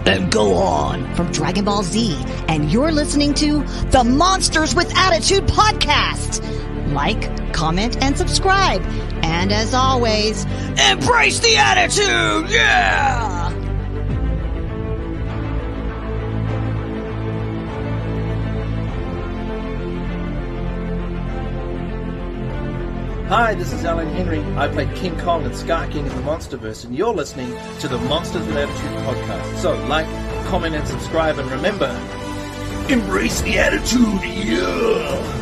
and go on from Dragon Ball Z, and you're listening to the Monsters with Attitude podcast. Like, comment, and subscribe. And as always, embrace the attitude! Yeah! Hi, this is Alan Henry. I play King Kong and Scar King in the Monsterverse, and you're listening to the Monsters with Attitude podcast. So, like, comment, and subscribe, and remember, embrace the attitude, yeah!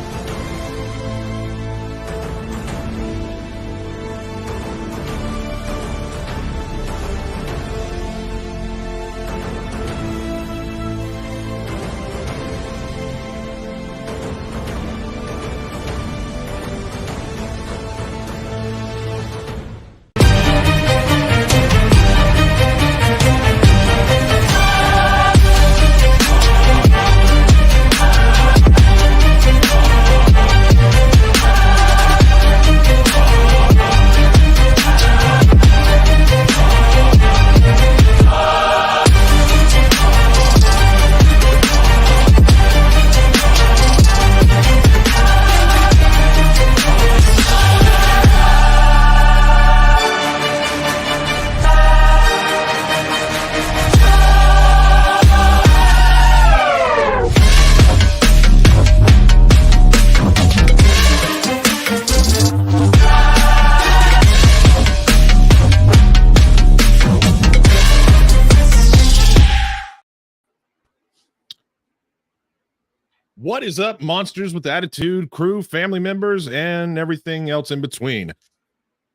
What is up, Monsters with Attitude crew, family members, and everything else in between?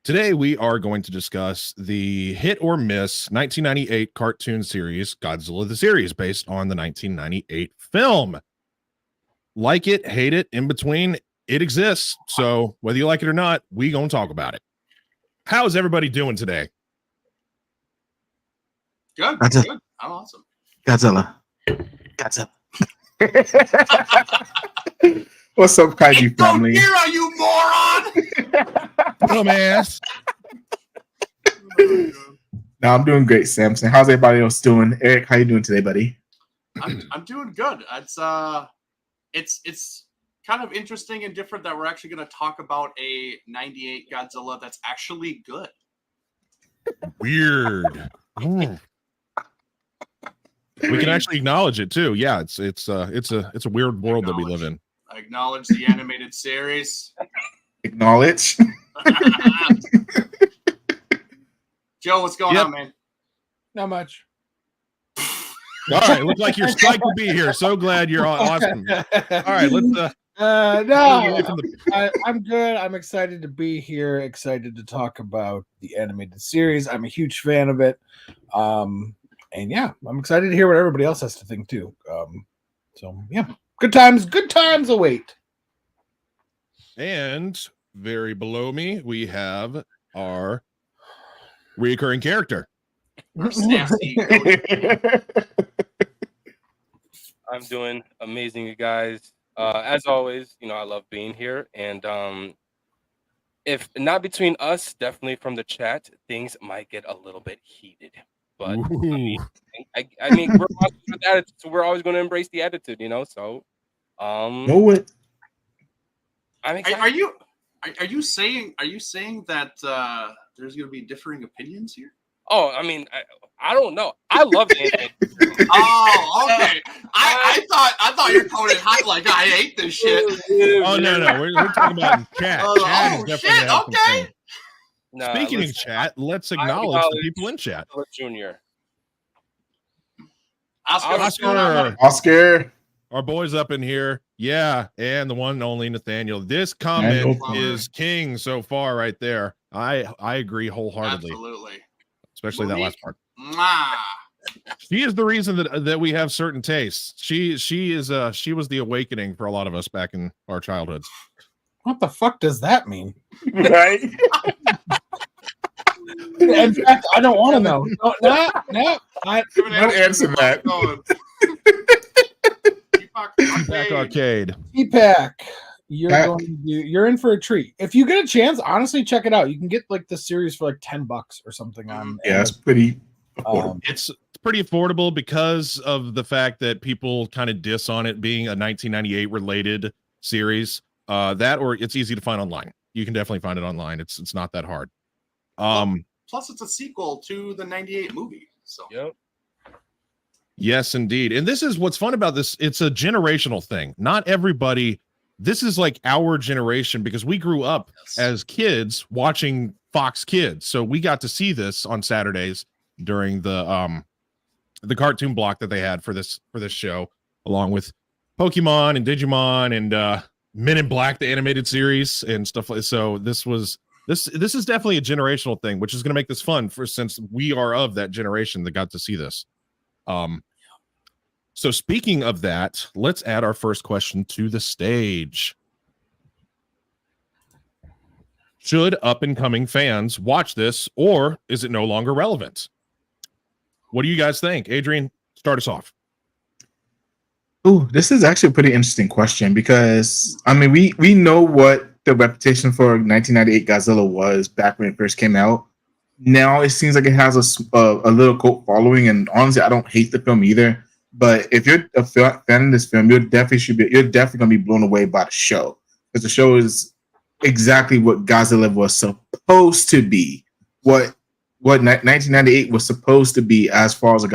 Today, we are going to discuss the hit or miss 1998 cartoon series, Godzilla the Series, based on the 1998 film. Like it, hate it, in between, it exists. So whether you like it or not, we gonna talk about it. How is everybody doing today? Good. Good. I'm awesome. Godzilla. What's up, Kaiju family? Here, you moron! Dumbass. No, I'm doing great, Samson. How's everybody else doing? Eric, how you doing today, buddy? I'm doing good. It's kind of interesting and different that we're actually going to talk about a 98 Godzilla that's actually good. Weird. We can actually acknowledge it too. Yeah, it's a weird world that we live in. I acknowledge the animated series. Acknowledge. Joe, what's going on, man? Not much. All right, looks like you're psyched to be here. So glad you're awesome. All right, let's. I'm good. I'm excited to be here. Excited to talk about the animated series. I'm a huge fan of it. And yeah, I'm excited to hear what everybody else has to think too. So yeah, good times await. And very below me, we have our recurring character. I'm doing amazing, you guys. As always, I love being here. And if not between us, definitely from the chat, things might get a little bit heated. But I mean, we're with attitude, so we're always going to embrace the attitude, So, know it. I'm excited. Are you saying that there's going to be differing opinions here? Oh, I mean, I don't know. I love it. Oh, okay. I thought you were coming in hot like I hate this shit. Oh no, we're talking about in chat. Shit. Okay. No, speaking of chat, let's acknowledge the people in chat. Junior. Oscar. Our boys up in here. Yeah, and the one and only Nathaniel. This comment is king so far right there. I agree wholeheartedly. Absolutely. Especially that last part. Mwah. She is the reason that we have certain tastes. She was the awakening for a lot of us back in our childhoods. What the fuck does that mean? Right? In fact, I don't want to know. No. Don't answer that. Back arcade. T-Pack. You're in for a treat. If you get a chance, honestly, check it out. You can get like the series for like $10 or something on. Yeah, it's pretty. It's pretty affordable because of the fact that people kind of diss on it being a 1998 related series. That, or it's easy to find online. You can definitely find it online. It's not that hard. Plus, it's a sequel to the '98 movie. So. Yep. Yes, indeed. And this is what's fun about this. It's a generational thing. Not everybody. This is like our generation because we grew up as kids watching Fox Kids. So we got to see this on Saturdays during the cartoon block that they had for this show, along with Pokemon and Digimon and Men in Black, the animated series and stuff like. So this is definitely a generational thing, which is going to make this fun since we are of that generation that got to see this. So speaking of that, let's add our first question to the stage. Should up-and-coming fans watch this, or is it no longer relevant? What do you guys think? Adrian, start us off. Oh, this is actually a pretty interesting question because, I mean, we know what the reputation for 1998 Godzilla was back when it first came out. Now it seems like it has a little cult following, and honestly, I don't hate the film either. But if you're a fan of this film, you're definitely gonna be blown away by the show, because the show is exactly what Godzilla was supposed to be. What 1998 was supposed to be, as far as how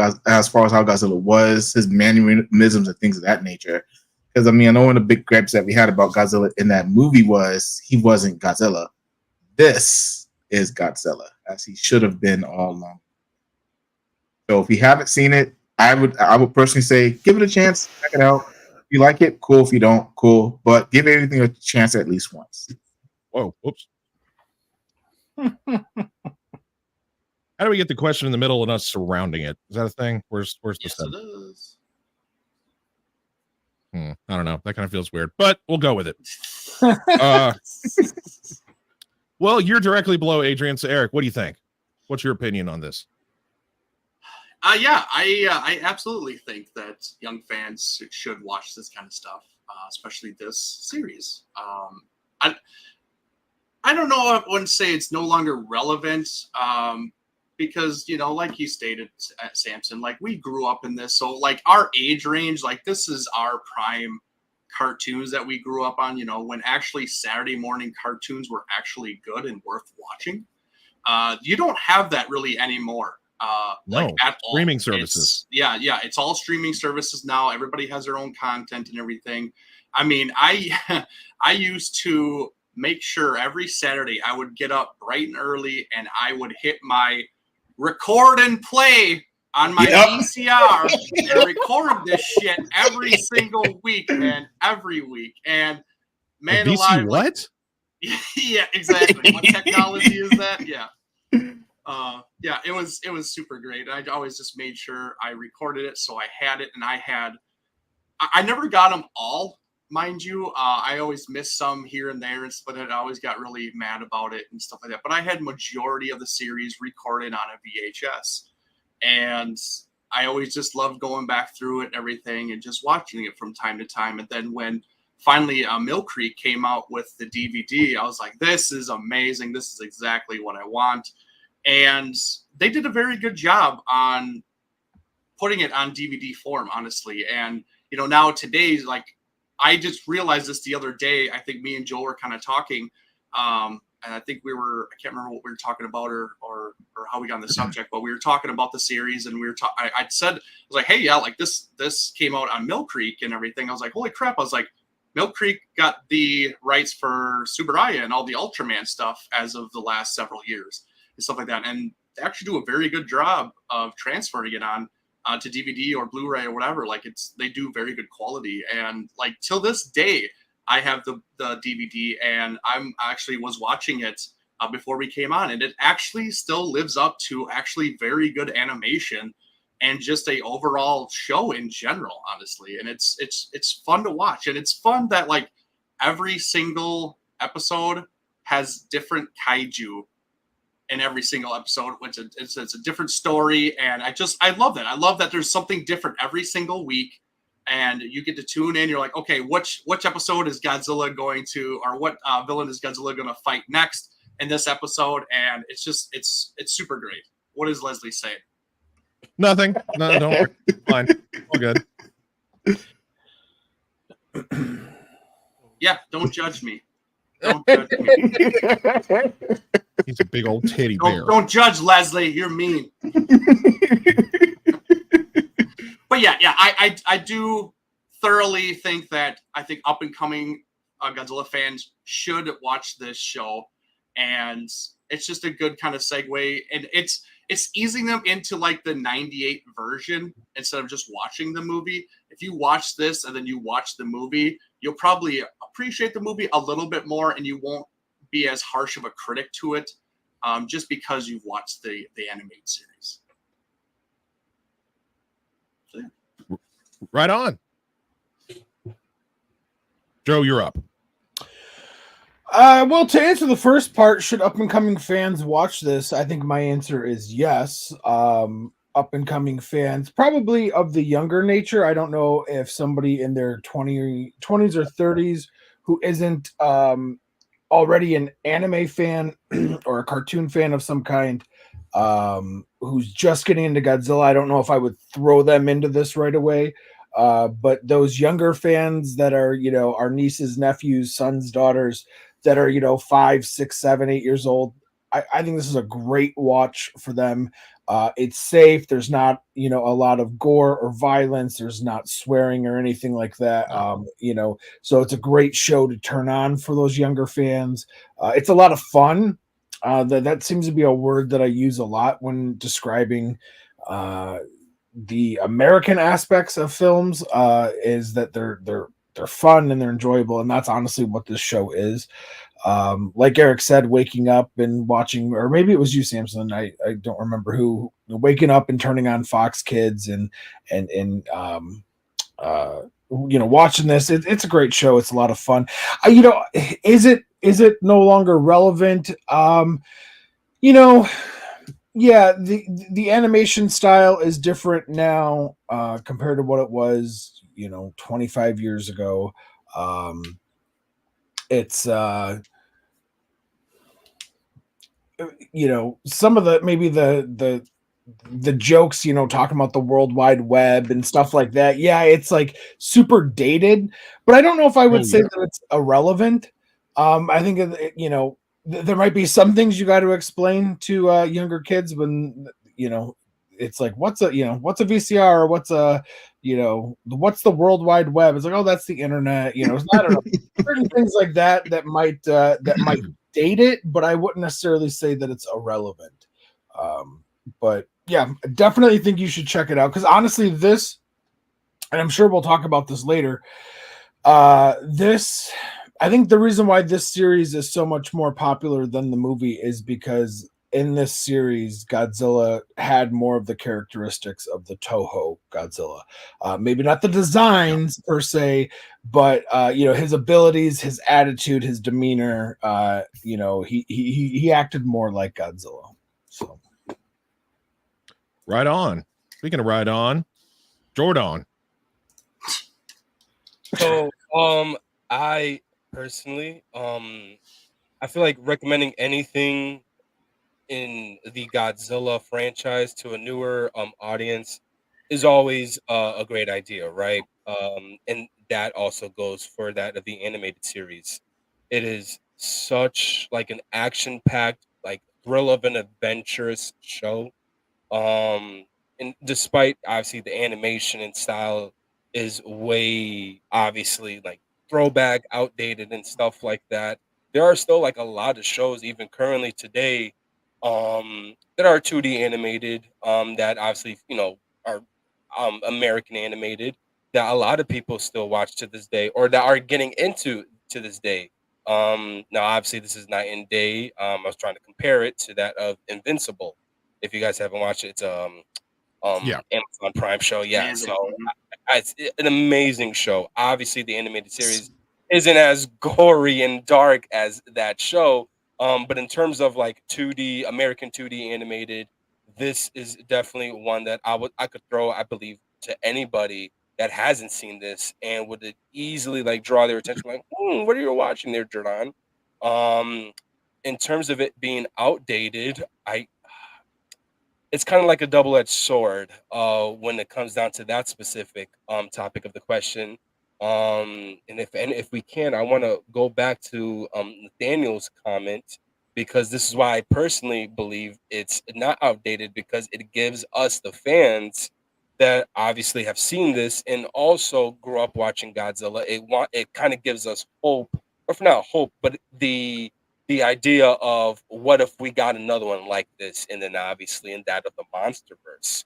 Godzilla was, his mannerisms and things of that nature. Because I mean, I know one of the big gripes that we had about Godzilla in that movie was he wasn't Godzilla. This is Godzilla, as he should have been all along. So if you haven't seen it, I would personally say give it a chance, check it out. If you like it, cool. If you don't, cool. But give everything a chance at least once. Whoa, oops. How do we get the question in the middle and us surrounding it? Is that a thing? Where's the Yes, it is. I don't know. That kind of feels weird, but we'll go with it. Well, you're directly below Adrian. So Eric, what do you think? What's your opinion on this? I absolutely think that young fans should watch this kind of stuff, especially this series. I don't know. I wouldn't say it's no longer relevant, because, you know, like you stated, Samson, like we grew up in this, so like our age range, like this is our prime cartoons that we grew up on. You know, when actually Saturday morning cartoons were actually good and worth watching. You don't have that really anymore. No, like at all. Streaming services. It's all streaming services now. Everybody has their own content and everything. I mean, I used to make sure every Saturday I would get up bright and early and I would hit my record and play on my VCR and record this shit every single week, man, every week. And man, alive, what? Yeah, exactly. What technology is that? Yeah. It was super great. I always just made sure I recorded it, so I had it, and I never got them all, mind you. I always missed some here and there, but I always got really mad about it and stuff like that. But I had majority of the series recorded on a VHS, and I always just loved going back through it and everything and just watching it from time to time. And then when finally Mill Creek came out with the DVD, I was like, this is amazing. This is exactly what I want. And they did a very good job on putting it on DVD form, honestly. And, you know, now today's, like, I just realized this the other day. I think me and Joel were kind of talking. And I think I can't remember what we were talking about or how we got on the subject, but we were talking about the series, and we were I said, I was like, hey, yeah, like this came out on Mill Creek and everything. I was like, holy crap. I was like, Mill Creek got the rights for Subaraya and all the Ultraman stuff as of the last several years. Stuff like that, and they actually do a very good job of transferring it on to DVD or Blu-ray or whatever. Like they do very good quality, and like till this day, I have the DVD, and I'm actually was watching it before we came on, and it actually still lives up to actually very good animation and just a overall show in general, honestly. And it's fun to watch, and it's fun that like every single episode has different kaiju in every single episode, which it's a different story. And I love that. I love that there's something different every single week, and you get to tune in. You're like, okay, which episode is Godzilla going to, or what villain is Godzilla going to fight next in this episode? And it's super great. What is Leslie saying? Nothing. No, don't worry. Fine. All good. Yeah, don't judge me. Don't judge me. He's a big old teddy bear. Don't judge Leslie. You're mean. But yeah, I do thoroughly think that I think up and coming Godzilla fans should watch this show, and it's just a good kind of segue, and it's easing them into like the '98 version instead of just watching the movie. If you watch this and then you watch the movie, you'll probably appreciate the movie a little bit more, and you won't be as harsh of a critic to it, just because you've watched the animated series. So, yeah. Right on. Joe, you're up. Well, to answer the first part, should up and coming fans watch this? I think my answer is yes. Up and coming fans, probably of the younger nature. I don't know if somebody in their 20s or 30s who isn't already an anime fan or a cartoon fan of some kind, who's just getting into Godzilla. I don't know if I would throw them into this right away. But those younger fans that are, our nieces, nephews, sons, daughters that are, 5, 6, 7, 8 years old, I think this is a great watch for them. It's safe. There's not, a lot of gore or violence. There's not swearing or anything like that. So it's a great show to turn on for those younger fans. It's a lot of fun. That seems to be a word that I use a lot when describing the American aspects of films, is that they're fun and they're enjoyable, and that's honestly what this show is. Like Eric said, waking up and watching, or maybe it was you, Samson, I don't remember who, waking up and turning on Fox Kids and watching this. It's a great show. It's a lot of fun. Is it no longer relevant? Yeah, the animation style is different now compared to what it was, 25 years ago. It's some of the jokes, talking about the World Wide Web and stuff like that. Yeah, it's like super dated, but I don't know if I would say that it's irrelevant. I think there might be some things you got to explain to younger kids when it's like what's a VCR, or what's the World Wide Web. It's like, oh, that's the internet. It's not, I don't know, certain things like that might date it, but I wouldn't necessarily say that it's irrelevant. But yeah, I definitely think you should check it out, because honestly, this, and I'm sure we'll talk about this later, I think the reason why this series is so much more popular than the movie is because in this series, Godzilla had more of the characteristics of the Toho Godzilla. Maybe not the designs per se, but his abilities, his attitude, his demeanor. He acted more like Godzilla. So, right on. Speaking of right on, Jordan. So, I personally, I feel like recommending anything in the Godzilla franchise to a newer audience is always a great idea, right? And that also goes for that of the animated series. It is such like an action-packed, like thrill of an adventurous show. And despite obviously the animation and style is way obviously like throwback, outdated, and stuff like that, there are still like a lot of shows even currently today that are 2D animated, that obviously are American animated, that a lot of people still watch to this day, or that are getting into to this day. Now obviously this is night and day. I was trying to compare it to that of Invincible. If you guys haven't watched it, it's Amazon Prime show. Yeah, so it's an amazing show. Obviously, the animated series isn't as gory and dark as that show, but in terms of like 2D American 2D animated, this is definitely one that I could throw, I believe, to anybody that hasn't seen this and would easily like draw their attention. Like, what are you watching there, Jordan? In terms of it being outdated, it's kind of like a double-edged sword when it comes down to that specific topic of the question. And if we can, I want to go back to Nathaniel's comment, because this is why I personally believe it's not outdated, because it gives us, the fans that obviously have seen this and also grew up watching Godzilla, it kind of gives us hope, or if not hope, but the idea of what if we got another one like this, and then obviously in that of the MonsterVerse.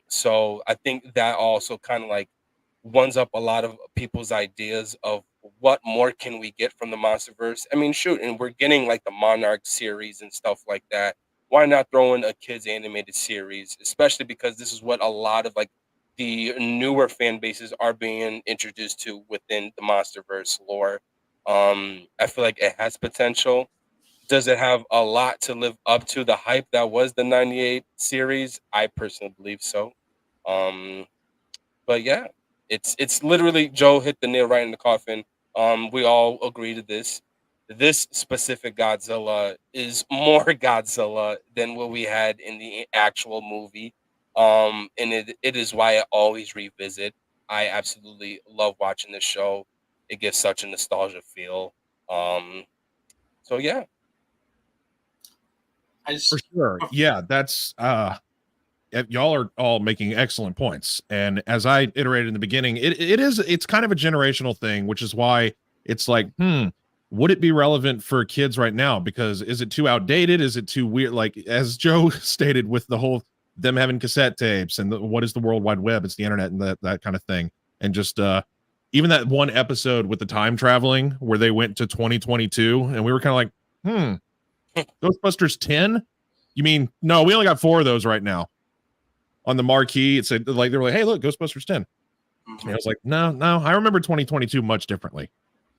So I think that also kind of like ones up a lot of people's ideas of what more can we get from the MonsterVerse. I mean, shoot, and we're getting like the Monarch series and stuff like that. Why not throw in a kids animated series, especially because this is what a lot of like the newer fan bases are being introduced to within the MonsterVerse lore. I feel like it has potential. Does it have a lot to live up to the hype that was the 98 series? I personally believe so. Um, but yeah, it's literally, Joe hit the nail right in the coffin. We all agree to this. This specific Godzilla is more Godzilla than what we had in the actual movie. And it is why I always revisit. I absolutely love watching this show. It gives such a nostalgia feel. Um, so yeah. I For just sure. Yeah, that's y'all are all making excellent points. And as I iterated in the beginning, it's kind of a generational thing, which is why it's like, would it be relevant for kids right now? Because is it too outdated? Is it too weird? Like as Joe stated with the whole them having cassette tapes and what is the World Wide Web? It's the internet and that kind of thing. And just even that one episode with the time traveling where they went to 2022 and we were kind of like, Ghostbusters 10? You mean, no, we only got 4 of those right now. On the marquee, it said, like, they were like, hey, look, Ghostbusters 10. And I was like, no, I remember 2022 much differently.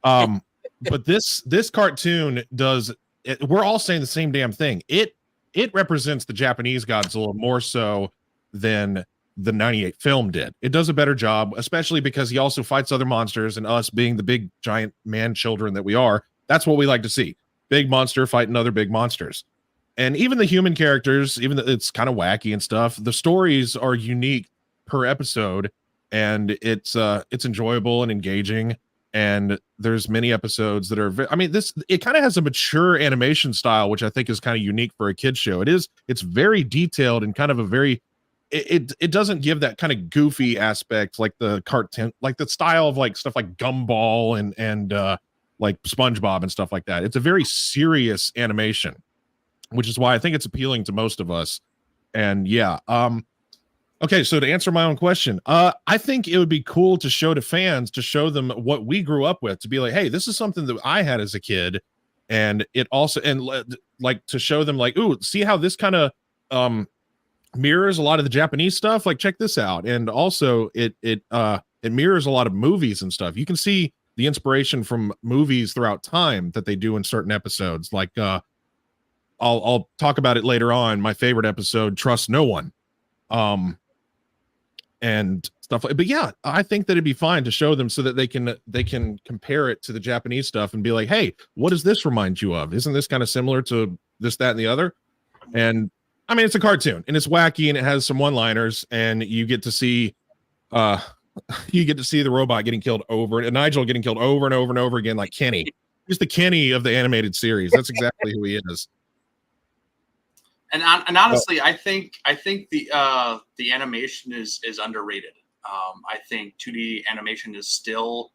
But this cartoon does it, we're all saying the same damn thing. It represents the Japanese Godzilla more so than the 98 film did. It does a better job, especially because he also fights other monsters, and us being the big giant man children that we are, that's what we like to see. Big monster fighting other big monsters. And even the human characters, even though it's kind of wacky and stuff, the stories are unique per episode, and it's enjoyable and engaging. And there's many episodes that are, it kind of has a mature animation style, which I think is kind of unique for a kid show. It's very detailed and kind of a very, it doesn't give that kind of goofy aspect like the cartoon, like the style of like stuff like Gumball and like SpongeBob and stuff like that. It's a very serious animation, which is why I think it's appealing to most of us. And yeah, okay, so to answer my own question, I think it would be cool to show to fans, to show them what we grew up with, to be like, hey, this is something that I had as a kid, and it also, and like to show them like, ooh, see how this kind of mirrors a lot of the Japanese stuff. Like, check this out, and also it mirrors a lot of movies and stuff. You can see the inspiration from movies throughout time that they do in certain episodes. Like, I'll talk about it later on. My favorite episode, Trust No One. And stuff like, but yeah, I think that it'd be fine to show them so that they can compare it to the Japanese stuff and be like, hey, what does this remind you of? Isn't this kind of similar to this, that, and the other? And I mean, it's a cartoon and it's wacky and it has some one-liners, and you get to see the robot getting killed and Nigel getting killed over and over and over again, like Kenny. He's the Kenny of the animated series. That's exactly who he is. And honestly, I think the animation is underrated. I think 2D animation is still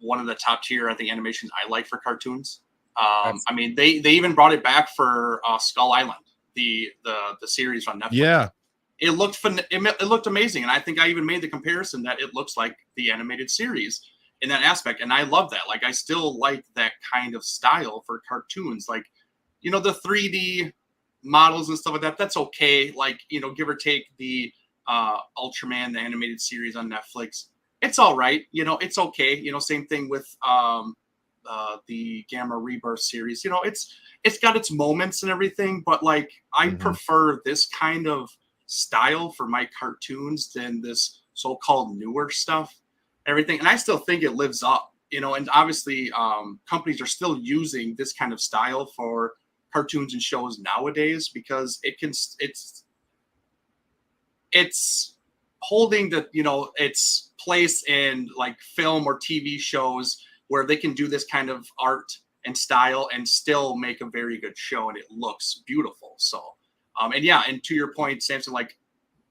one of the top tier, I think, animations I like for cartoons. I mean, they even brought it back for Skull Island, the series on Netflix. Yeah, it looked amazing, and I think I even made the comparison that it looks like the animated series in that aspect, and I love that. Like, I still like that kind of style for cartoons, like, you know, the 3D models and stuff like that. That's okay. Like, you know, give or take the Ultraman, the animated series on Netflix. It's all right. You know, it's okay. You know, same thing with the Gamma Rebirth series. You know, it's got its moments and everything, but like, I prefer this kind of style for my cartoons than this so-called newer stuff, everything. And I still think it lives up, you know, and obviously companies are still using this kind of style for cartoons and shows nowadays, because it's holding the, you know, its place in like film or TV shows where they can do this kind of art and style and still make a very good show, and it looks beautiful. So and yeah, and to your point, Samson, like,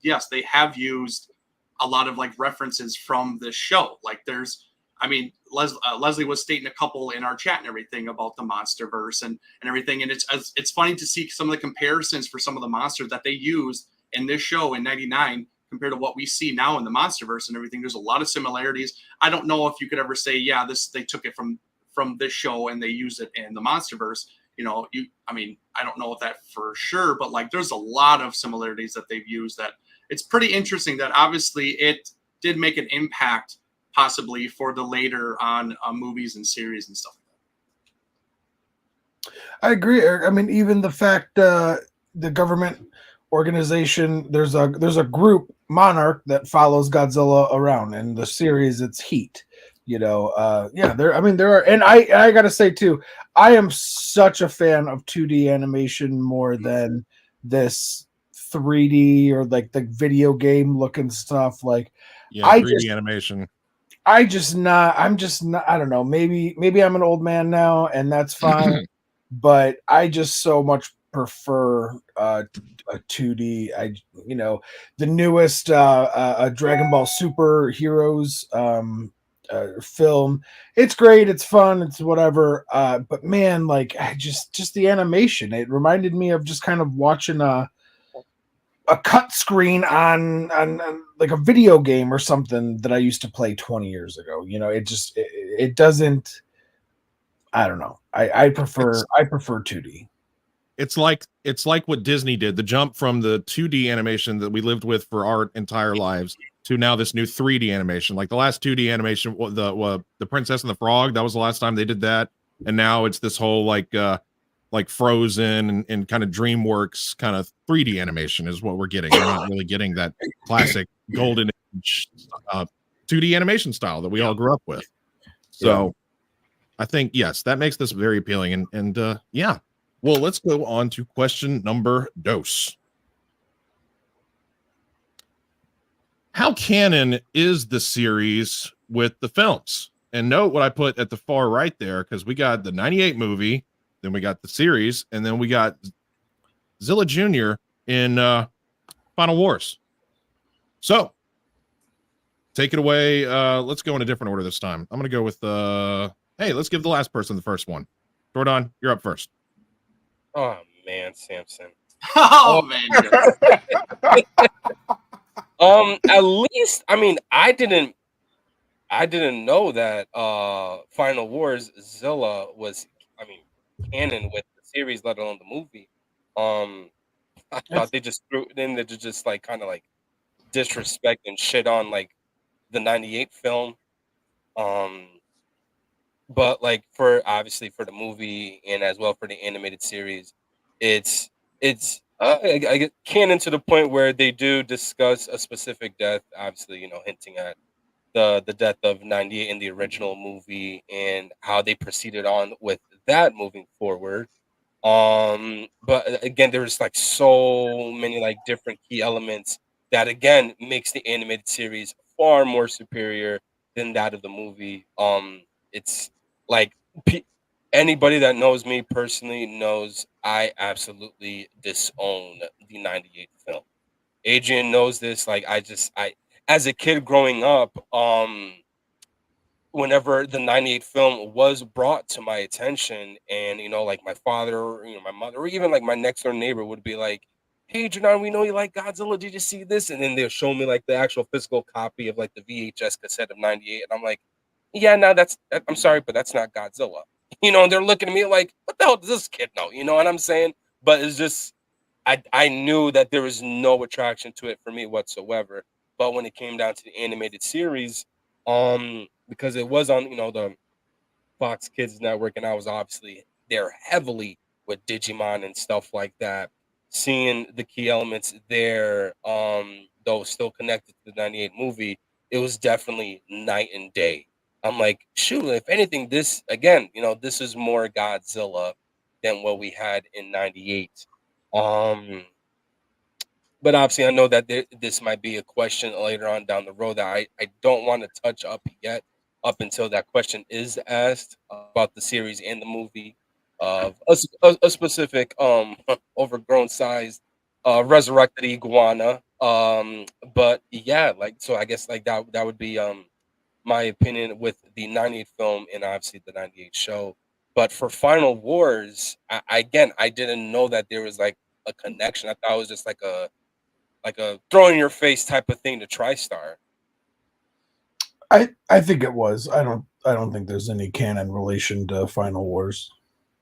yes, they have used a lot of like references from this show. Like there's, I mean, Leslie was stating a couple in our chat and everything about the MonsterVerse and everything. And it's funny to see some of the comparisons for some of the monsters that they used in this show in '99 compared to what we see now in the MonsterVerse and everything. There's a lot of similarities. I don't know if you could ever say, yeah, they took it from this show and they used it in the MonsterVerse. You know, I mean, I don't know if that for sure, but like there's a lot of similarities that they've used. That it's pretty interesting that obviously it did make an impact possibly for the later on movies and series and stuff. I agree, Eric. I mean, even the fact the government organization, there's a group, Monarch, that follows Godzilla around. In the series, it's Heat. You know, yeah, there are, and I gotta say too, I am such a fan of 2D animation more than this 3D or like the video game looking stuff. Like, yeah, 3D animation. I'm just not, I don't know, maybe I'm an old man now and that's fine, but I just so much prefer a 2D. You know, the newest Dragon Ball Super Heroes film, it's great, it's fun, it's whatever, but man, like, I just the animation, it reminded me of just kind of watching a cut screen on like a video game or something that I used to play 20 years ago. You know, it doesn't, I don't know. I prefer 2D. It's like what Disney did, the jump from the 2D animation that we lived with for our entire lives to now this new 3D animation. Like the last 2D animation, the Princess and the Frog, that was the last time they did that. And now it's this whole like Frozen and kind of DreamWorks kind of 3D animation is what we're getting. We're not really getting that classic golden age 2D animation style that we all grew up with. So I think, yes, that makes this very appealing. And yeah, well, let's go on to question number dos. How canon is the series with the films? And note what I put at the far right there, because we got the '98 movie, then we got the series, and then we got Zilla Jr. in Final Wars. So, take it away. Let's go in a different order this time. I'm going to go with, hey, let's give the last person the first one. Jordan, you're up first. Oh, man, Samson. Oh, man. At least, I mean, I didn't know that Final Wars Zilla was, I mean, canon with the series, let alone the movie. I thought they just threw it in there to just like kind of like disrespect and shit on like the '98 film. But like for obviously for the movie and as well for the animated series, it's I get canon to the point where they do discuss a specific death, obviously, you know, hinting at the death of '98 in the original movie and how they proceeded on with that moving forward. But again, there's like so many like different key elements that again makes the animated series far more superior than that of the movie. It's like anybody that knows me personally knows I absolutely disown the '98 film. Adrian knows this. Like I as a kid growing up, whenever the '98 film was brought to my attention, and you know, like my father, you know, my mother, or even like my next door neighbor would be like, "Hey, Jordan, we know you like Godzilla. Did you see this?" And then they'll show me like the actual physical copy of like the VHS cassette of '98, and I'm like, "Yeah, no, I'm sorry, but that's not Godzilla." You know, and they're looking at me like, "What the hell does this kid know?" You know what I'm saying? But it's just, I knew that there was no attraction to it for me whatsoever. But when it came down to the animated series, because it was on, you know, the Fox Kids network, and I was obviously there heavily with Digimon and stuff like that. Seeing the key elements there, though still connected to the '98 movie, it was definitely night and day. I'm like, shoot, if anything, this again, you know, this is more Godzilla than what we had in '98. But obviously, I know that this might be a question later on down the road that I don't want to touch up yet, up until that question is asked about the series and the movie of a specific overgrown sized resurrected iguana. But yeah, like so, I guess like that would be my opinion with the '98 film and obviously the '98 show. But for Final Wars, again, I didn't know that there was like a connection. I thought it was just like a throw in your face type of thing to TriStar. I think it was. I don't think there's any canon relation to Final Wars.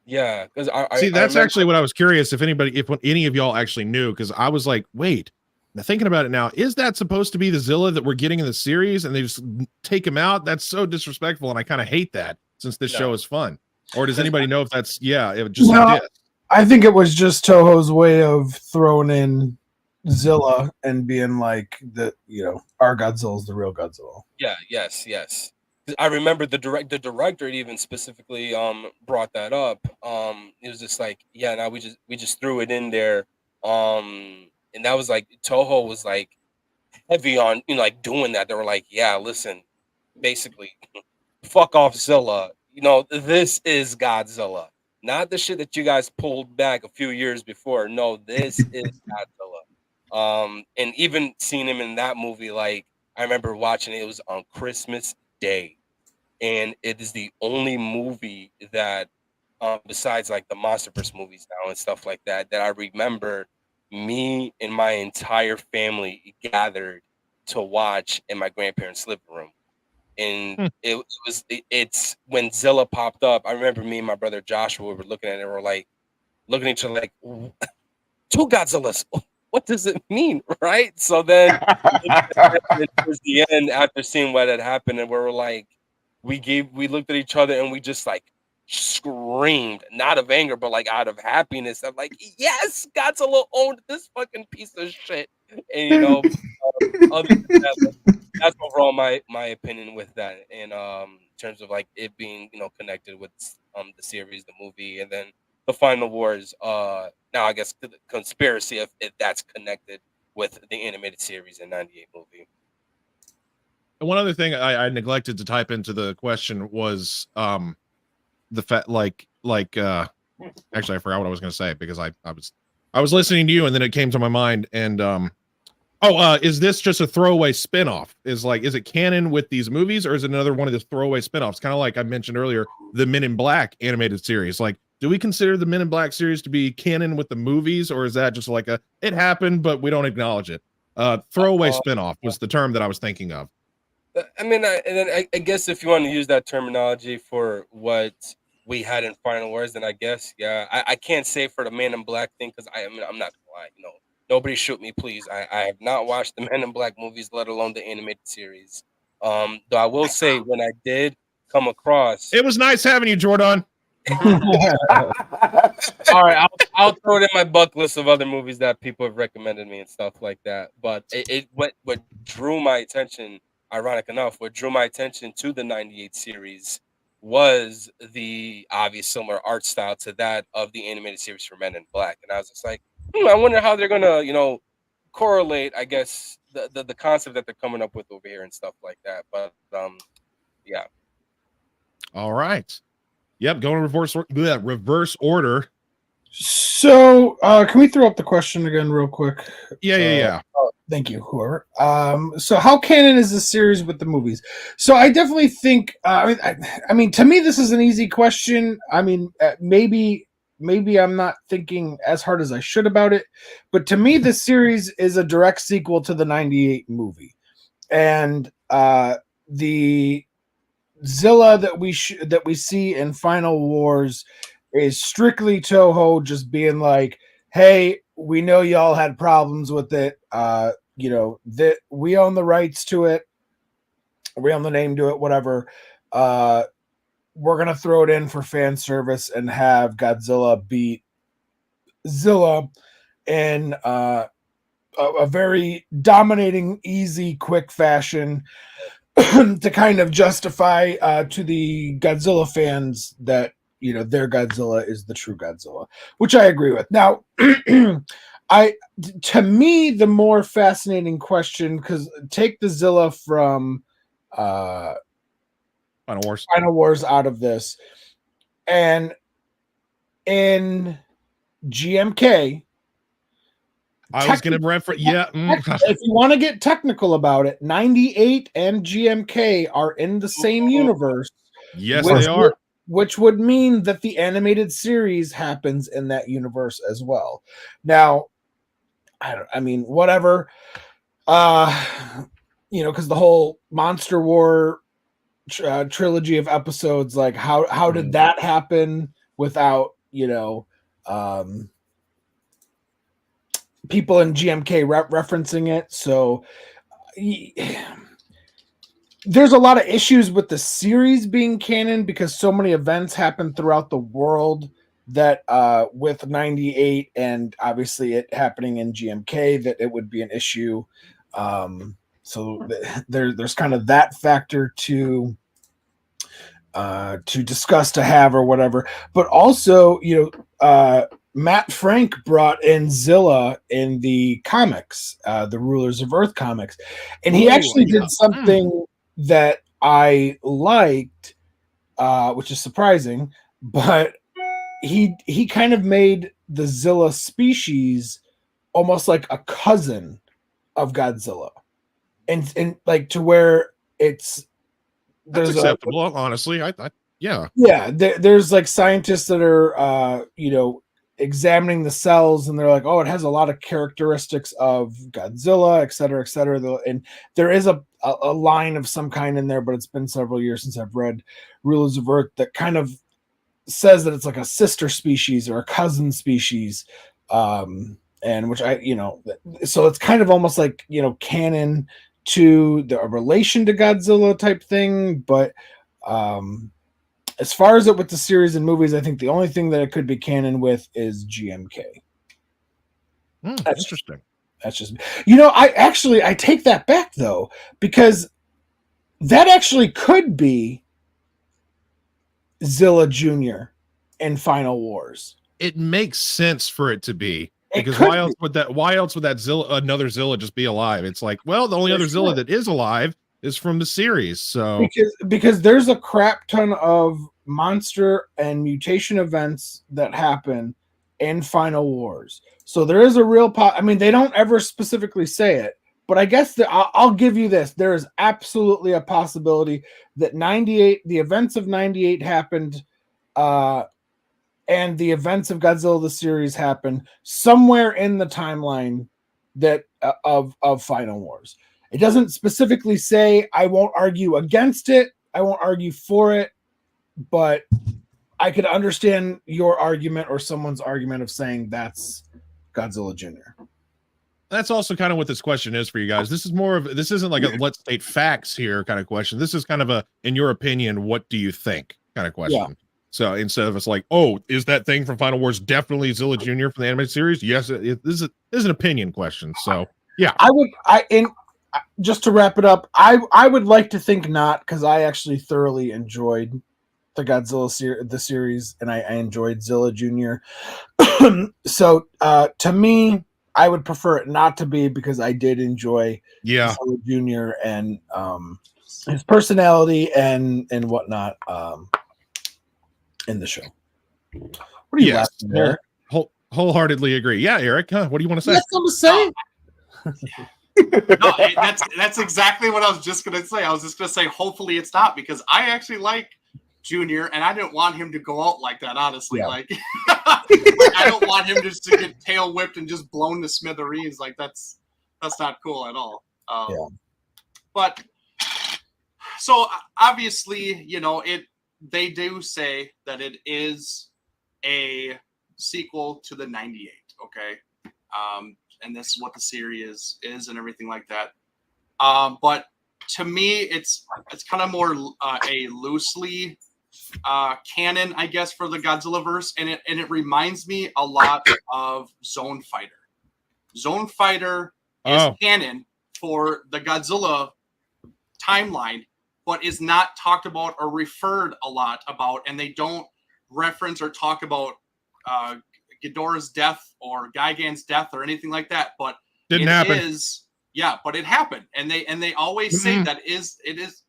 Yeah, because See, that's actually what I was curious if any of y'all actually knew, because I was like, wait, now thinking about it now, is that supposed to be the Zilla that we're getting in the series and they just take him out? That's so disrespectful, and I kind of hate that since this show is fun. Or does anybody know if that's it just a diss? I think it was just Toho's way of throwing in Zilla and being like our Godzilla's the real Godzilla. Yeah, yes. I remember the director even specifically brought that up. It was just like, yeah, now we just threw it in there. And that was like Toho was like heavy on like doing that. They were like, yeah, listen, basically, fuck off Zilla. This is Godzilla. Not the shit that you guys pulled back a few years before. No, this is Godzilla. And even seeing him in that movie, like I remember watching it was on Christmas Day, and it is the only movie that, besides like the MonsterVerse movies now and stuff like that, that I remember me and my entire family gathered to watch in my grandparents' living room. And it's when Zilla popped up. I remember me and my brother Joshua were looking at it, we're like looking at each other like, two Godzillas. What does it mean, right? So then towards the end, after seeing what had happened, and we were like, we looked at each other and we just like screamed, not of anger, but like out of happiness. I'm like, yes, Godzilla owned this fucking piece of shit. And other than that, that's overall my opinion with that. And in terms of like it being connected with the series, the movie, and then the Final Wars. Now I guess the conspiracy if that's connected with the animated series in '98 movie. And one other thing I neglected to type into the question was the fact actually I forgot what I was going to say because I was listening to you and then it came to my mind and is this just a throwaway spinoff? Is it canon with these movies or is it another one of the throwaway spinoffs? Kind of like I mentioned earlier, the Men in Black animated series. Like, do we consider the Men in Black series to be canon with the movies, or is that just like it happened but we don't acknowledge it? Throwaway spinoff was the term that I was thinking of. I mean, I guess if you want to use that terminology for what we had in Final Wars, then I guess I can't say for the Men in Black thing because I'm not gonna lie, nobody shoot me, please. I have not watched the Men in Black movies, let alone the animated series. Though I will say when I did come across, it was nice having you, Jordan. All right, I'll throw it in my bucket list of other movies that people have recommended me and stuff like that. But what drew my attention, ironic enough, what drew my attention to the '98 series was the obvious similar art style to that of the animated series for Men in Black, and I was just like, I wonder how they're gonna, correlate, I guess, the concept that they're coming up with over here and stuff like that. But yeah. All right. Yep, going reverse order. So, can we throw up the question again real quick? Yeah. Thank you, whoever. So how canon is this series with the movies? So I definitely think, I mean, to me, this is an easy question. I mean, maybe I'm not thinking as hard as I should about it, but to me, this series is a direct sequel to the '98 movie, and the Zilla that we see in Final Wars is strictly Toho just being like, hey, we know y'all had problems with it. That we own the rights to it. We own the name to it, whatever. We're going to throw it in for fan service and have Godzilla beat Zilla in a very dominating, easy, quick fashion to kind of justify to the Godzilla fans that their Godzilla is the true Godzilla, which I agree with. Now, to me, the more fascinating question, because take the Zilla from Final Wars out of this, and in GMK, I was going to reference, if you want to get technical about it, 98 and GMK are in the same universe. Yes, they are. Which would mean that the animated series happens in that universe as well. Now, whatever. Because the whole Monster War trilogy of episodes, like how did that happen without people in GMK referencing it? So there's a lot of issues with the series being canon because so many events happen throughout the world that with 98 and obviously it happening in GMK, that it would be an issue. So there's kind of that factor to discuss, to have, or whatever. But also, Matt Frank brought in Zilla in the comics, the Rulers of Earth comics, and he actually did something that I liked, which is surprising, but he kind of made the Zilla species almost like a cousin of Godzilla, and like to where that's acceptable. Honestly, there's like scientists that are examining the cells, and they're like, oh, it has a lot of characteristics of Godzilla, et cetera, et cetera. And there is a line of some kind in there, but it's been several years since I've read Rulers of Earth that kind of says that it's like a sister species or a cousin species, and which so it's kind of almost like canon to a relation to Godzilla type thing. But as far as it with the series and movies, I think the only thing that it could be canon with is GMK. That's interesting. That's just I take that back though, because that actually could be Zilla Jr. in Final Wars. It makes sense for it to be, because why else would that Zilla, another Zilla, just be alive? It's like, well, the only other Zilla that is alive is from the series. So because there's a crap ton of monster and mutation events that happen in Final Wars. So there is a real they don't ever specifically say it, but I guess that I'll give you this. There is absolutely a possibility that the events of 98 happened, and the events of Godzilla the series happened somewhere in the timeline that of Final Wars. It doesn't specifically say. I won't argue against it. I won't argue for it, but I could understand your argument or someone's argument of saying that's Godzilla Jr. That's also kind of what this question is for you guys. This isn't like a let's state facts here kind of question. This is kind of a, in your opinion, what do you think kind of question. Yeah. So instead of it's like, oh, is that thing from Final Wars definitely Zilla Jr. from the animated series? Yes, this is an opinion question. So yeah, just to wrap it up, I would like to think not, because I actually thoroughly enjoyed the Godzilla the series, and I enjoyed Zilla Jr. So to me, I would prefer it not to be, because I did enjoy Zilla Jr. and his personality and whatnot in the show. What are you laughing there? Wholeheartedly agree. Yeah, Eric, what do you want to say? That's what I'm saying. No, that's exactly what I was just gonna say. I was just gonna say, hopefully it's not, because I actually like Junior, and I didn't want him to go out like that. Honestly, like I don't want him just to get tail whipped and just blown to smithereens. Like that's not cool at all. But so obviously, they do say that it is a sequel to the 98. Okay. And this is what the series is and everything like that. But to me, it's kind of more a loosely canon, I guess, for the Godzilla verse, and it reminds me a lot of Zone Fighter. Zone Fighter is canon for the Godzilla timeline, but is not talked about or referred a lot about, and they don't reference or talk about Ghidorah's death or Gigan's death or anything like that, but Didn't happen. But it happened, and they always say that it is.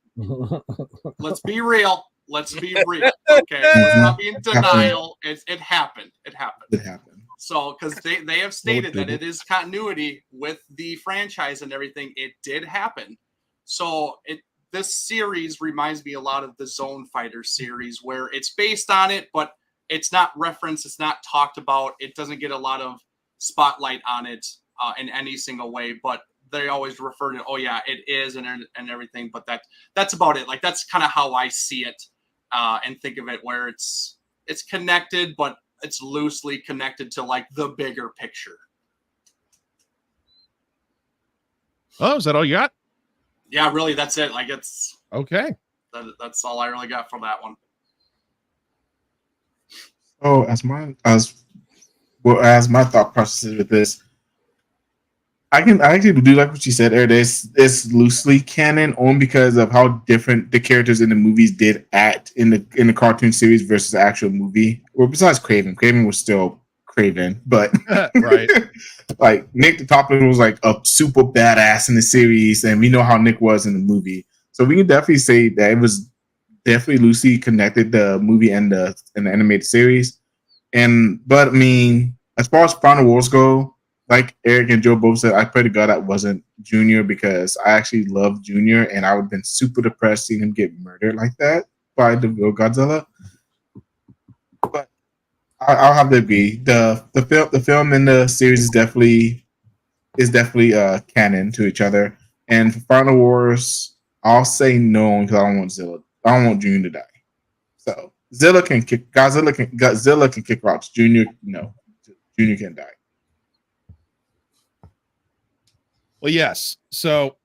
Let's be real. Let's be real. Okay, let's not be in denial. It happened. It happened. It happened. So, because they have stated that it is continuity with the franchise and everything, it did happen. So this series reminds me a lot of the Zone Fighter series, where it's based on it, but it's not referenced, it's not talked about, it doesn't get a lot of spotlight on it in any single way, but they always refer to, oh yeah, it is and everything, but that's about it. Like, that's kind of how I see it and think of it, where it's connected, but it's loosely connected to like the bigger picture. Oh, is that all you got? Yeah, really, that's it. Like, it's okay. That's all I really got for that one. Oh, as my thought process with this, I actually do like what you said, Eric. It's loosely canon only because of how different the characters in the movies did act in the cartoon series versus the actual movie. Well, besides Craven. Craven was still Craven, but right. Like Nick the Toppler was like a super badass in the series, and we know how Nick was in the movie. So we can definitely say that it was definitely loosely connected, the movie and the animated series. But I mean, as far as Final Wars go, like Eric and Joe both said, I pray to God that wasn't Junior, because I actually love Junior, and I would have been super depressed seeing him get murdered like that by the real Godzilla. But I'll have to agree. The film and the series is definitely canon to each other. And for Final Wars, I'll say no, because I don't want Zilla. I don't want Junior to die. So Godzilla can kick rocks. Junior, no. Junior can die. Well, yes. So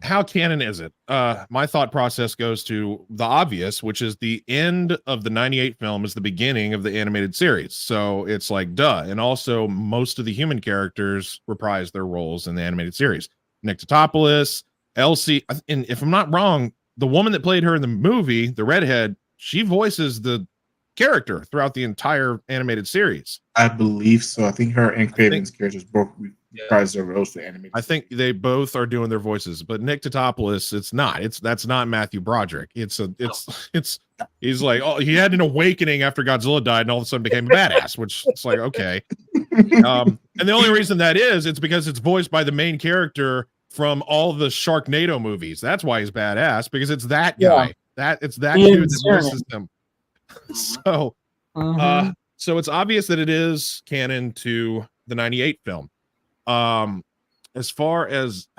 how canon is it? My thought process goes to the obvious, which is the end of the 98 film is the beginning of the animated series. So it's like, duh. And also most of the human characters reprise their roles in the animated series. Nick Totopoulos, Elsie, and if I'm not wrong, the woman that played her in the movie, the redhead, she voices the character throughout the entire animated series. I believe so. I think her and Craven's characters both reprise their roles to animated. I think they both are doing their voices, but Nick Totopoulos, that's not Matthew Broderick. He's like, oh, he had an awakening after Godzilla died and all of a sudden became a badass, which it's like, okay. And the only reason that is, it's because it's voiced by the main character from all the Sharknado movies. That's why he's badass, because it's that guy. It's that dude that voices him. So, so it's obvious that it is canon to the 98 film. As far as,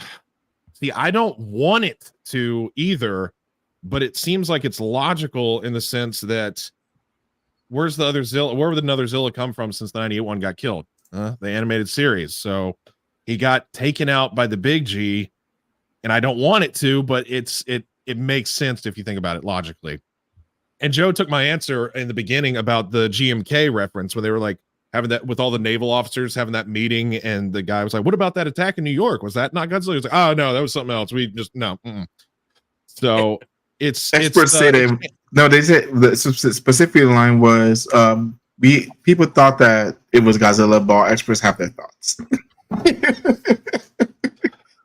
see, I don't want it to either, but it seems like it's logical in the sense that where would another Zilla come from since the 98 one got killed? The animated series. So he got taken out by the big G, and I don't want it to, but it makes sense if you think about it logically. And Joe took my answer in the beginning about the GMK reference, where they were like having that with all the naval officers having that meeting, and the guy was like, "What about that attack in New York? Was that not Godzilla?" He was like, "Oh no, that was something else. We just no." So experts say they said the specific line was people thought that it was Godzilla, but experts have their thoughts.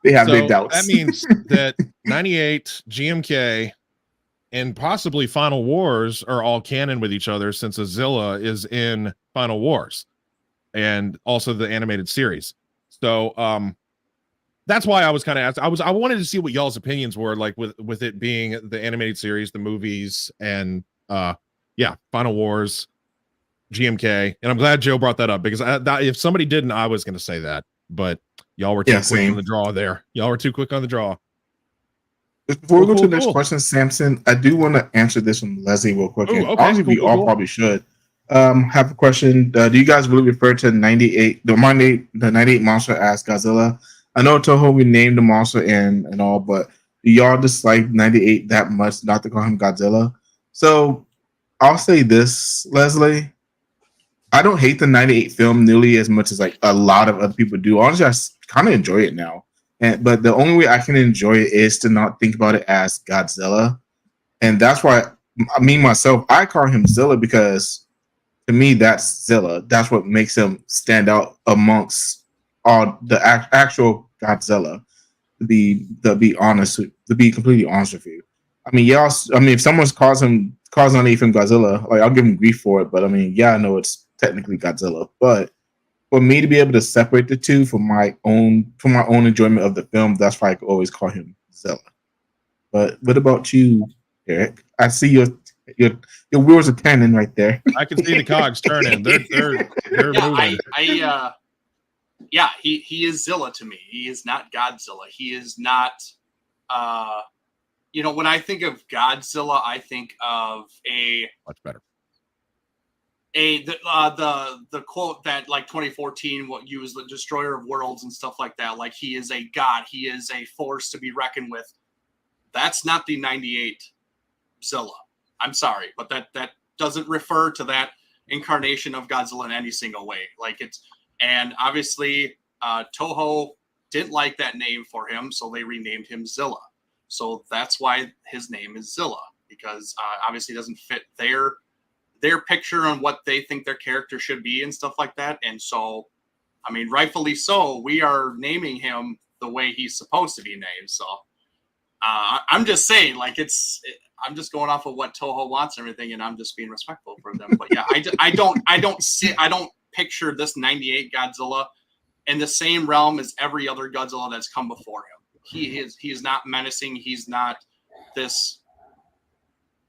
They have their doubts. That means that 98, GMK, and possibly Final Wars are all canon with each other, since Azilla is in Final Wars and also the animated series. So that's why I was kind of asked. I wanted to see what y'all's opinions were, like with it being the animated series, the movies, and Final Wars, GMK. And I'm glad Joe brought that up, because if somebody didn't, I was going to say that, but y'all were too quick on the draw there. Y'all were too quick on the draw. Before we go to the next question, Samson, I do want to answer this from Leslie real quick. Honestly, we all probably should. Have a question. Do you guys really refer to 98, the 98 monster as Godzilla? I know Toho, we named the monster and all, but do y'all dislike 98 that much not to call him Godzilla? So I'll say this, Leslie. I don't hate the 98 film nearly as much as like a lot of other people do. Honestly, I kind of enjoy it now. But the only way I can enjoy it is to not think about it as Godzilla. And that's why myself, I call him Zilla because to me that's Zilla. That's what makes him stand out amongst all the actual Godzilla. To be completely honest with you. I mean, yeah. I mean, if someone's calling from Godzilla, like I'll give him grief for it. But I mean, yeah, I know it's technically Godzilla. But for me to be able to separate the two for my own enjoyment of the film, that's why I always call him Zilla. But what about you, Eric? I see your wheels are turning right there. I can see the cogs turning. They're moving. Yeah, he is Zilla to me. He is not Godzilla. He is not. When I think of Godzilla, I think of much better. The quote that like 2014 what used the destroyer of worlds and stuff like that. Like he is a god. He is a force to be reckoned with. That's not the 98 Zilla. I'm sorry, but that doesn't refer to that incarnation of Godzilla in any single way. And obviously Toho didn't like that name for him, so they renamed him Zilla. So that's why his name is Zilla, because obviously it doesn't fit their picture on what they think their character should be and stuff like that. And so, I mean, rightfully so, we are naming him the way he's supposed to be named. So I'm just saying, I'm just going off of what Toho wants and everything, and I'm just being respectful for them. But yeah, I don't picture this 98 Godzilla in the same realm as every other Godzilla that's come before him. He is not menacing. He's not this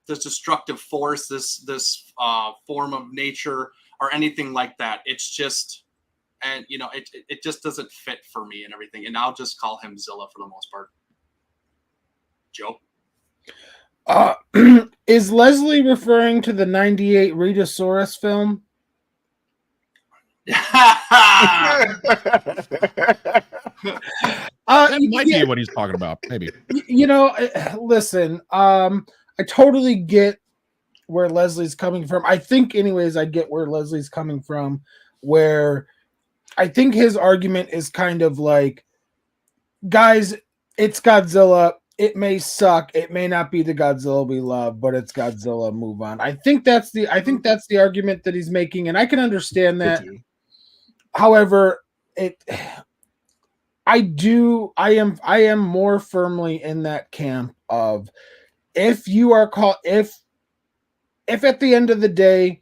destructive force, this form of nature or anything like that. It's just, and it just doesn't fit for me and everything. And I'll just call him Zilla for the most part. Joe? Is Leslie referring to the 98 Rhedosaurus film? That might be what he's talking about. Maybe. Listen, I totally get where Leslie's coming from. I think, anyways, I get where Leslie's coming from, where I think his argument is kind of like, guys, it's Godzilla. It may suck. It may not be the Godzilla we love, but it's Godzilla. Move on. I think that's the argument that he's making, and I can understand that. However, I am more firmly in that camp of if at the end of the day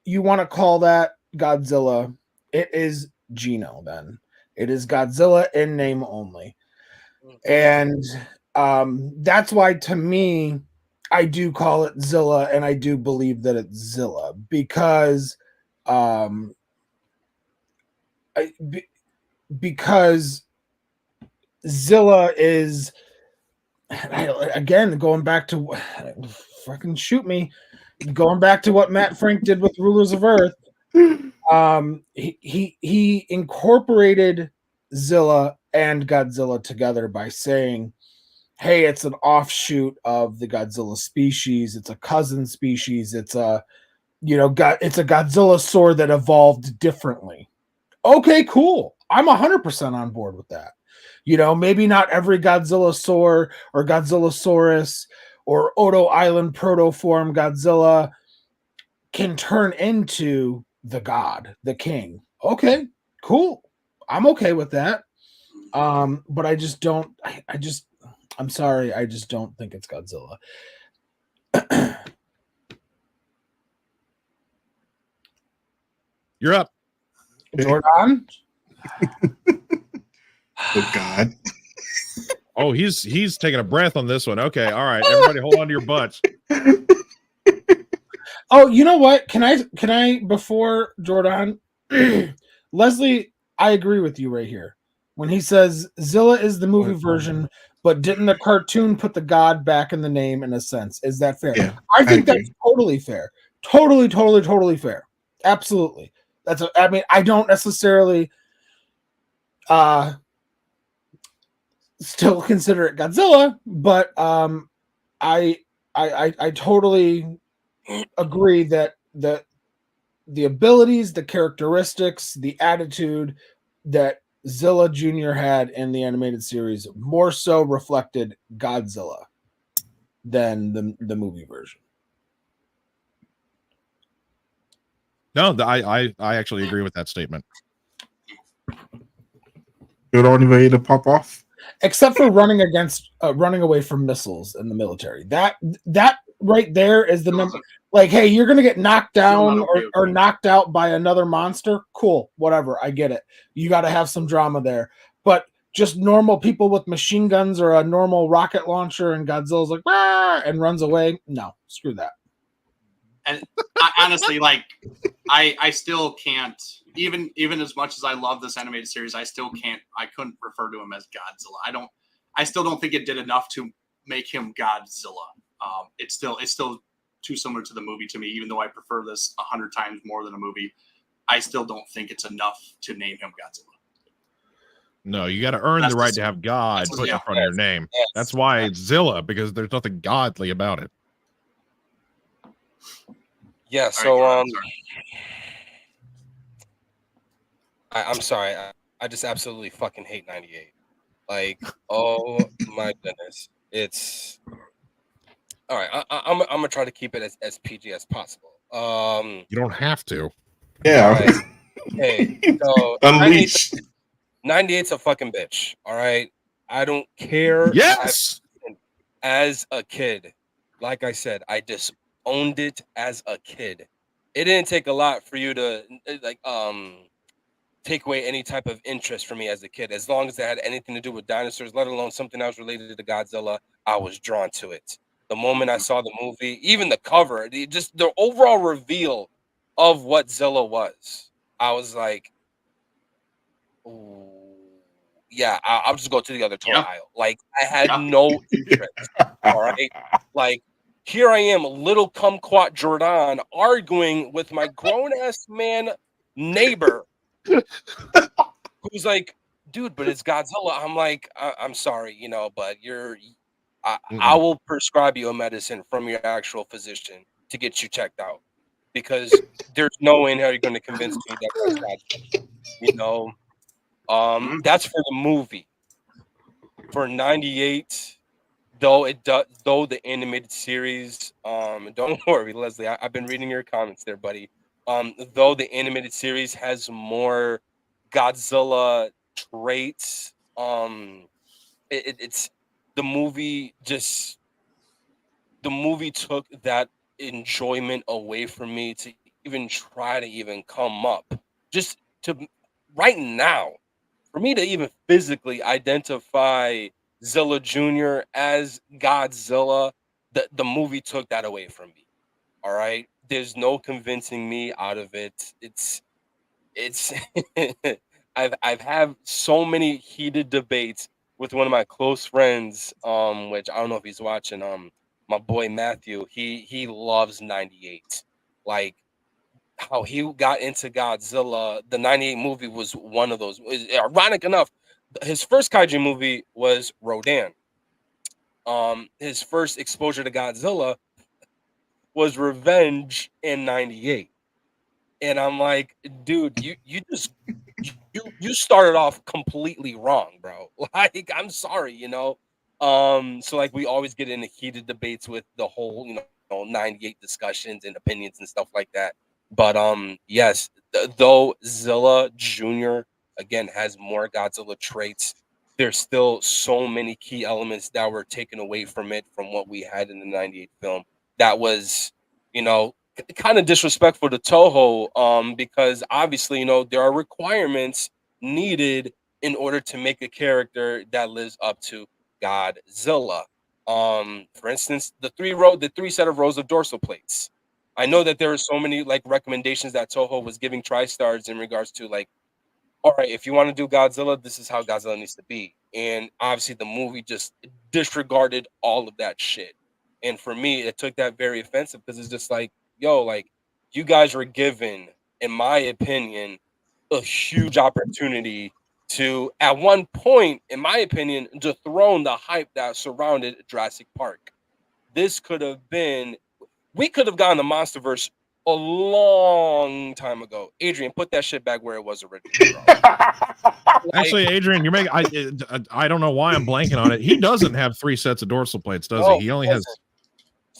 you want to call that Godzilla, it is Gino then. It is Godzilla in name only. And that's why, to me, I do call it Zilla, and I do believe that it's Zilla because Zilla is, again, going back to fucking shoot me, going back to what Matt Frank did with Rulers of Earth. He incorporated Zilla and Godzilla together by saying, hey, it's an offshoot of the Godzilla species. It's a cousin species. It's a Godzilla sword that evolved differently. Okay, cool. I'm 100% on board with that. Maybe not every Godzilla sword or Godzillasaurus or Odo Island protoform Godzilla can turn into the god, the king. Okay, cool. I'm okay with that. But I just don't. I'm sorry. I just don't think it's Godzilla. You're up, Jordan. Oh God. Oh, he's taking a breath on this one. Okay, all right, everybody, hold on to your butts. Oh, you know what? Can I before Jordan, Leslie? I agree with you right here when he says Zilla is the movie version, but didn't the cartoon put the god back in the name in a sense? Is that fair? Yeah, I think that's totally fair. Totally fair. Absolutely. I don't necessarily still consider it Godzilla, but I totally agree that the abilities, the characteristics, the attitude that Zilla Jr. had in the animated series more so reflected Godzilla. than the movie version. No, I actually agree with that statement. Good on way to pop off. Except for running away from missiles in the military. That right there is the number. Like, hey, you're gonna get knocked down or knocked out by another monster. Cool, whatever. I get it. You got to have some drama there. But just normal people with machine guns or a normal rocket launcher and Godzilla's like, ah, and runs away. No, screw that. And honestly, like, I still can't. Even as much as I love this animated series, I couldn't refer to him as Godzilla. I still don't think it did enough to make him Godzilla. It's still too similar to the movie to me, even though I prefer this 100 times more than a movie. I still don't think it's enough to name him Godzilla. No, you got to earn the right to have God put in front of your name. That's why it's Zilla, because there's nothing godly about it. Yeah, so I'm sorry. I just absolutely fucking hate 98. Like, oh my goodness. It's all right. I'm gonna try to keep it as PG as possible. You don't have to. Yeah. All right. Hey, so Unleash. 98's a fucking bitch. All right. I don't care. Yes. As a kid, like I said, I disowned it as a kid. It didn't take a lot for you to take away any type of interest from me as a kid. As long as it had anything to do with dinosaurs, let alone something else related to Godzilla, I was drawn to it. The moment I saw the movie, even the cover, the overall reveal of what Zilla was, I was like, ooh, yeah, I'll just go to the other toy aisle. Like, I had no interest. All right. Like, here I am, little kumquat Jordan, arguing with my grown-ass man neighbor who's like, dude, but it's Godzilla. I'm like, I'm sorry, but I will prescribe you a medicine from your actual physician to get you checked out, because there's no way in hell you're going to convince me that that's Godzilla. That's for the movie. For 98, though the animated series, don't worry, Leslie, I've been reading your comments there, buddy. Though the animated series has more Godzilla traits, it's the movie took that enjoyment away from me to even try to even come up. Just to right now, for me to even physically identify Zilla Jr. as Godzilla, the movie took that away from me. All right. There's no convincing me out of it. It's I've had so many heated debates with one of my close friends, which I don't know if he's watching, my boy Matthew. He loves 98. Like, how he got into Godzilla, the 98 movie was one of those. Ironic enough, his first kaiju movie was Rodan. His first exposure to Godzilla was Revenge in 98. And I'm like, dude, you started off completely wrong, bro. Like, I'm sorry, So like, we always get into heated debates with the whole, 98 discussions and opinions and stuff like that. But yes, though Zilla Jr. again has more Godzilla traits, there's still so many key elements that were taken away from it from what we had in the 98 film. That was, kind of disrespectful to Toho, because obviously, there are requirements needed in order to make a character that lives up to Godzilla. For instance, the three set of rows of dorsal plates. I know that there are so many like recommendations that Toho was giving TriStars in regards to, like, all right, if you want to do Godzilla, this is how Godzilla needs to be. And obviously the movie just disregarded all of that shit. And for me, it took that very offensive, because it's just like, yo, like, you guys were given, in my opinion, a huge opportunity to, at one point, in my opinion, dethrone the hype that surrounded Jurassic Park. We could have gotten the MonsterVerse a long time ago. Adrian, put that shit back where it was originally, bro. Actually, Adrian, you're making. I don't know why I'm blanking on it. He doesn't have 3 sets of dorsal plates, does he? He only has.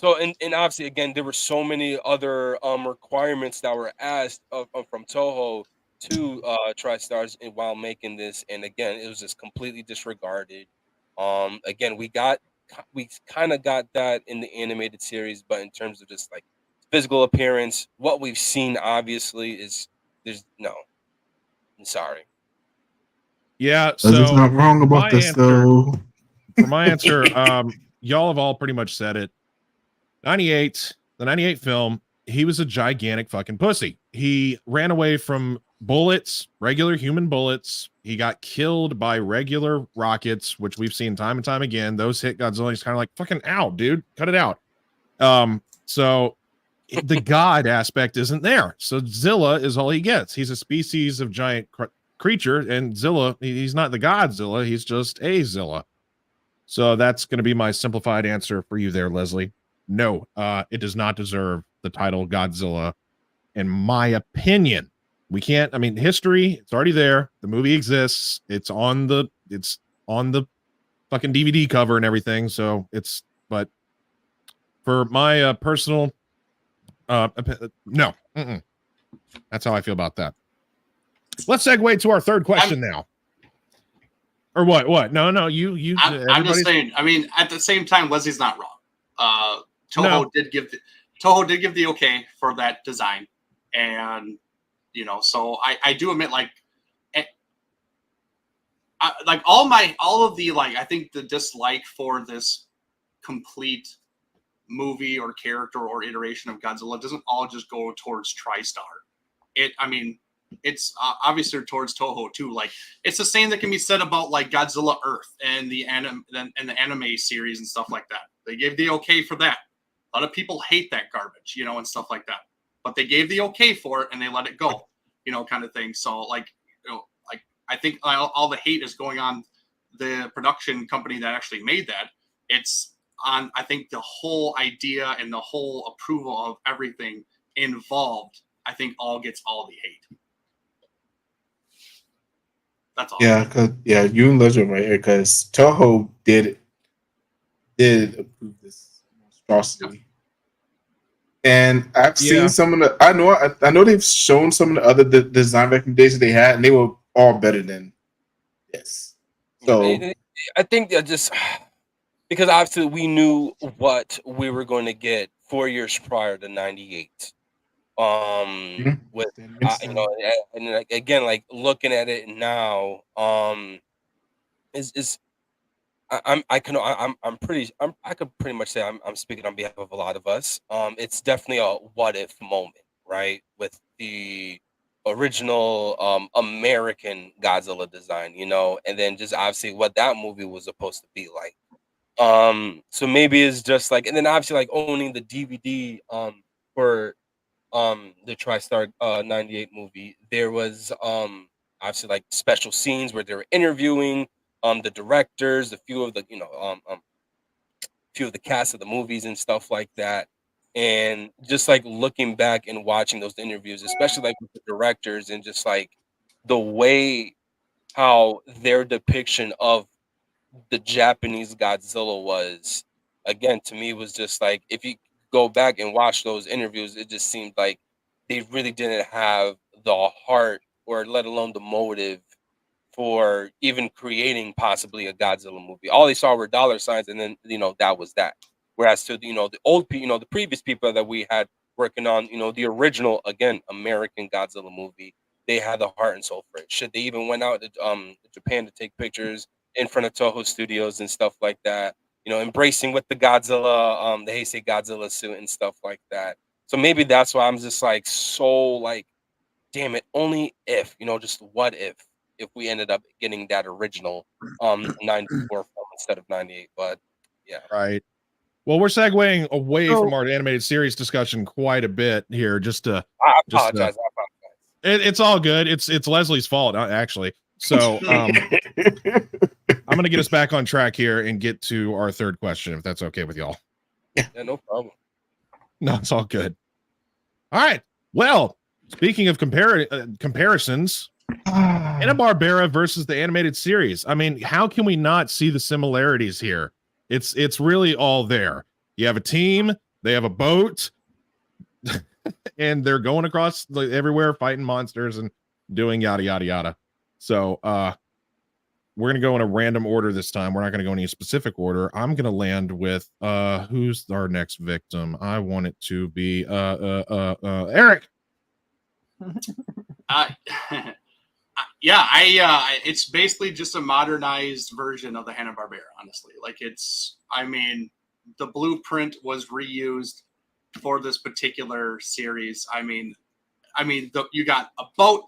So and obviously again there were so many other requirements that were asked from Toho to TriStars while making this, and again it was just completely disregarded. Again we kind of got that in the animated series, but in terms of just like physical appearance, what we've seen obviously is there's no. I'm sorry. Yeah, So so not wrong about my this answer, though. for my answer, y'all have all pretty much said it. 98, the 98 film, he was a gigantic fucking pussy. He ran away from bullets, regular human bullets. He got killed by regular rockets, which we've seen time and time again. Those hit Godzilla. He's kind of like, fucking ow, dude, cut it out. So the god aspect isn't there. So Zilla is all he gets. He's a species of giant creature, and Zilla, he's not the Godzilla, he's just a Zilla. So that's going to be my simplified answer for you there, Leslie. No, it does not deserve the title Godzilla, in my opinion. We can't, I mean, history, it's already there. The movie exists. It's on the fucking DVD cover and everything. So but for my personal, no, that's how I feel about that. Let's segue to our third question now. Or what? No, you. I'm just saying. I mean, at the same time, Leslie's not wrong. Toho did give the okay for that design, and so I do admit, like all of the I think the dislike for this complete movie or character or iteration of Godzilla doesn't all just go towards TriStar. It's obviously towards Toho too. Like, it's the same that can be said about like Godzilla Earth and the anime series and stuff like that. They gave the okay for that. A lot of people hate that garbage, and stuff like that. But they gave the okay for it and they let it go, kind of thing. So I think all the hate is going on the production company that actually made that. It's on, I think, the whole idea and the whole approval of everything involved, I think all gets all the hate. That's all. Yeah, you and Leslie right here, because Toho did approve this monstrosity. And I've seen some of the. I know they've shown some of the other design recommendations they had, and they were all better than this. So I think they're just because obviously we knew what we were going to get 4 years prior to 98. With and like, again, like looking at it now, I could pretty much say I'm speaking on behalf of a lot of us. It's definitely a what if moment, right? With the original American Godzilla design, and then just obviously what that movie was supposed to be like. So maybe it's just like, and then obviously like owning the DVD for the TriStar 98 movie, there was obviously like special scenes where they were interviewing the directors, a few of the few of the cast of the movies and stuff like that. And just like looking back and watching those interviews, especially like with the directors, and just like the way how their depiction of the Japanese Godzilla was, again, to me was just like, if you go back and watch those interviews, it just seemed like they really didn't have the heart or let alone the motive for even creating possibly a Godzilla movie. All they saw were dollar signs, and then that was that. Whereas to the old people, the previous people that we had working on the original, again, American Godzilla movie, they had the heart and soul for it. Shit, they even went out to Japan to take pictures in front of Toho Studios and stuff like that. Embracing with the Godzilla, the Heisei Godzilla suit and stuff like that. So maybe that's why I'm just like so like, damn it, only if just what if we ended up getting that original 94 film instead of 98. But yeah, right. Well, we're segueing away from our animated series discussion quite a bit here. I apologize. It's all good. It's Leslie's fault, actually. So I'm going to get us back on track here and get to our third question, if that's okay with y'all. Yeah, no problem. No, it's all good. All right. Well, speaking of comparisons, Hanna-Barbera versus the animated series. I mean, how can we not see the similarities here? It's really all there. You have a team They have a boat, and they're going across everywhere, fighting monsters and doing yada yada yada. So we're gonna go in a random order this time. We're not gonna go in any specific order. I'm gonna land with who's our next victim? I want it to be Eric. Yeah, it's basically just a modernized version of the Hanna-Barbera, honestly. Like the blueprint was reused for this particular series. You got a boat,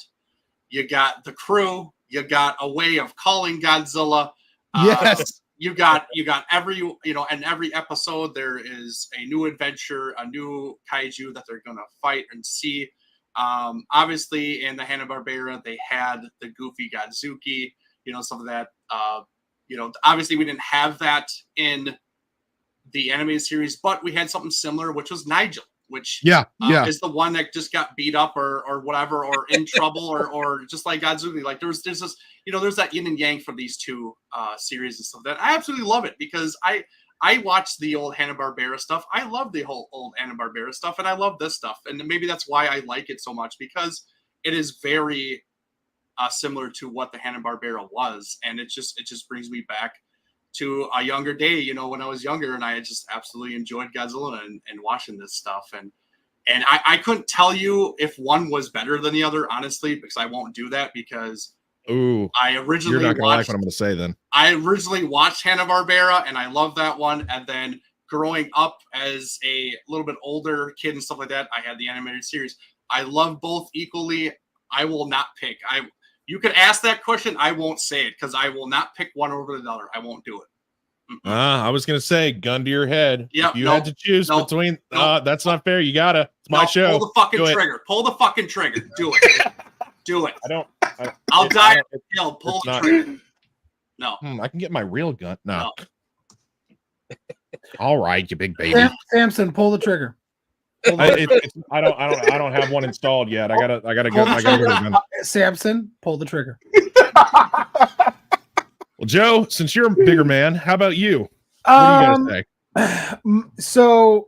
you got the crew, you got a way of calling Godzilla. Yes. You got every, in every episode there is a new adventure, a new kaiju that they're going to fight and see. Obviously in the Hanna-Barbera, they had the goofy Godzuki, some of that, obviously we didn't have that in the animated series, but we had something similar, which was Nigel, which is the one that just got beat up or whatever, or in trouble or just like Godzuki. Like there's this, there's that yin and yang for these two series and stuff that I absolutely love it, because I watched the old Hanna-Barbera stuff. I love the whole old Hanna-Barbera stuff, and I love this stuff. And maybe that's why I like it so much, because it is very similar to what the Hanna-Barbera was. And it just brings me back to a younger day, when I was younger, and I just absolutely enjoyed Godzilla and watching this stuff. And I couldn't tell you if one was better than the other, honestly, because I won't do that, because you're not gonna like what I'm gonna say then. I originally watched Hanna-Barbera and I love that one. And then growing up as a little bit older kid and stuff like that, I had the animated series. I love both equally. I will not pick. You could ask that question. I won't say it, because I will not pick one over the other. I won't do it. I was gonna say, gun to your head. Yeah, if you had to choose between, that's not fair. You gotta. It's my show. Pull the fucking trigger. Pull the fucking trigger. Do it. Do it. I'll die. Pull the trigger. No. I can get my real gun. No. All right, you big baby. Samson, pull the trigger. I don't have one installed yet. I gotta go. Samson, pull the trigger. Well, Joe, since you're a bigger man, how about you? What do you guys say? So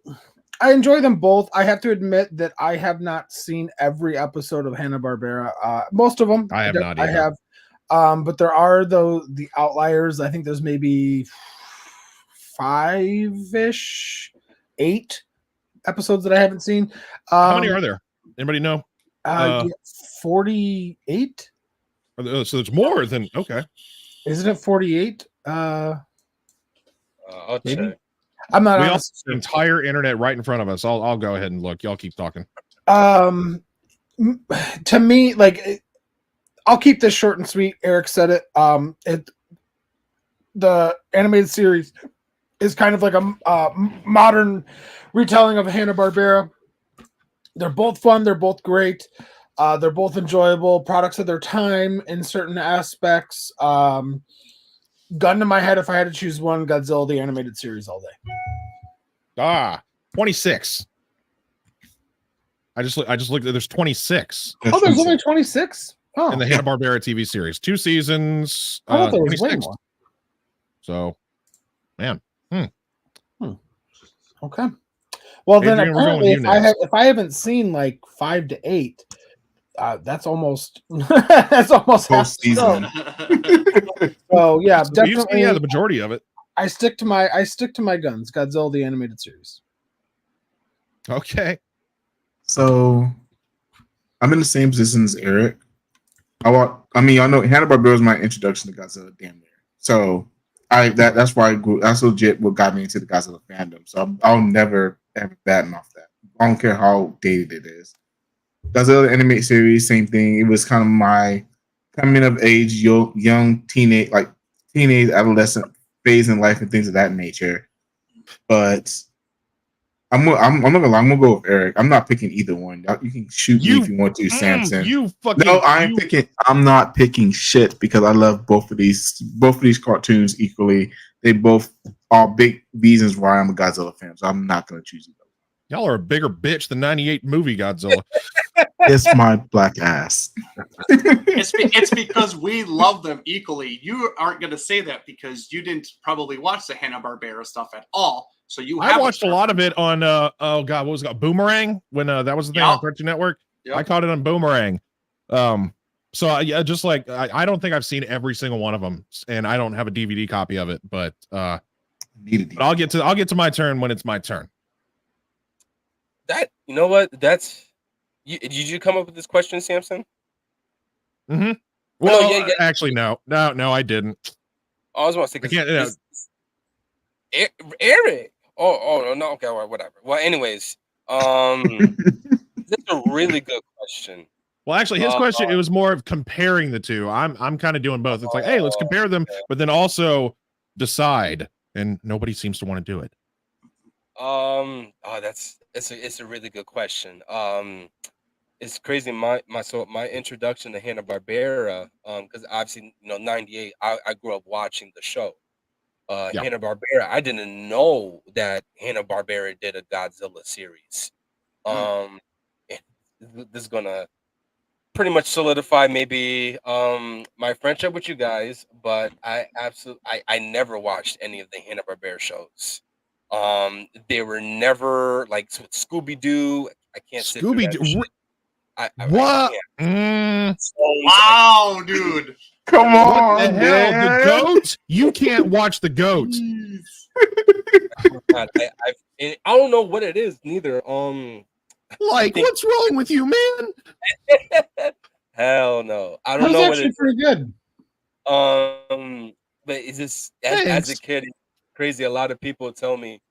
I enjoy them both. I have to admit that I have not seen every episode of Hanna-Barbera. Most of them I have not either. I have, but there are the outliers. I think there's maybe 5-ish, 8 episodes that I haven't seen. How many are there? Anybody know? 48. So there's more than okay. Isn't it 48? I'll maybe. check. I'm not. We also have the entire internet right in front of us. I'll go ahead and look. Y'all keep talking. To me, like, I'll keep this short and sweet. Eric said it. The animated series is kind of like a modern retelling of Hanna-Barbera. They're both fun. They're both great. They're both enjoyable products of their time in certain aspects. Gun to my head, if I had to choose one, Godzilla the animated series all day. 26. I just looked. There's 26. Oh, there's only 26. Oh, in the Hanna-Barbera TV series, 2 seasons. I thought there was way more. So, man. Okay. Well, Adrian, then apparently, if I haven't seen like 5 to 8, that's almost half season. So yeah, definitely. The majority of it. I stick to my guns. Godzilla the animated series. Okay. So I'm in the same position as Eric. I know Hanna-Barbera was my introduction to Godzilla, damn near. So that's why I grew. That's legit what got me into the Godzilla fandom. So I'll never ever batten off that. I don't care how dated it is. Godzilla animated series, same thing. It was kind of my coming of age, young teenage adolescent phase in life and things of that nature. But I'm not gonna lie. I'm gonna go with Eric. I'm not picking either one. You can shoot me if you want to, Samson. I'm not picking shit because I love both of these cartoons equally. They both are big reasons why I'm a Godzilla fan. So I'm not gonna choose either. Y'all are a bigger bitch than '98 movie Godzilla. It's my black ass. It's because we love them equally. You aren't going to say that because you didn't probably watch the Hanna-Barbera stuff at all. So you I have watched a lot of it on oh god, what was it called? Boomerang when that was the thing on Cartoon Network. I caught it on Boomerang. So yeah, just like I don't think I've seen every single one of them, and I don't have a DVD copy of it, but I'll get to my turn when it's my turn. That, you know what? That's did you come up with this question, Samson? Mm-hmm. Well, Well, no, actually, no, I didn't. I was about to say, I can't. Eric. Oh no, okay, whatever. Well, anyways, that's a really good question. Well, actually, his question, it was more of comparing the two. I'm kind of doing both. It's like, hey, let's compare them, but then also decide. And nobody seems to want to do it. It's a really good question. It's crazy. My introduction to Hanna-Barbera, because obviously, 98, I grew up watching the show. Hanna-Barbera, I didn't know that Hanna-Barbera did a Godzilla series. This is gonna pretty much solidify maybe my friendship with you guys, but I never watched any of the Hanna-Barbera shows. They were never like Scooby-Doo. I can't sit through that shit. What? Wow, dude. Come on, what the hell? The goat? You can't watch the goat. God, I don't know what it is neither. What's wrong with you, man? Hell no. I don't know what actually pretty good. But it's just as a kid, it's crazy. A lot of people tell me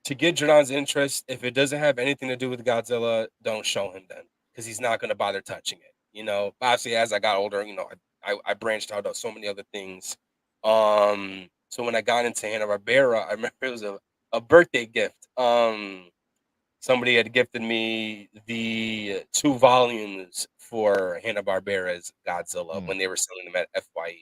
to get Jordan's interest, if it doesn't have anything to do with Godzilla, don't show him then, because he's not going to bother touching it. Obviously, as I got older, I branched out of so many other things. So when I got into Hanna-Barbera, I remember it was a birthday gift. Somebody had gifted me the 2 volumes for Hanna-Barbera's Godzilla when they were selling them at FYE.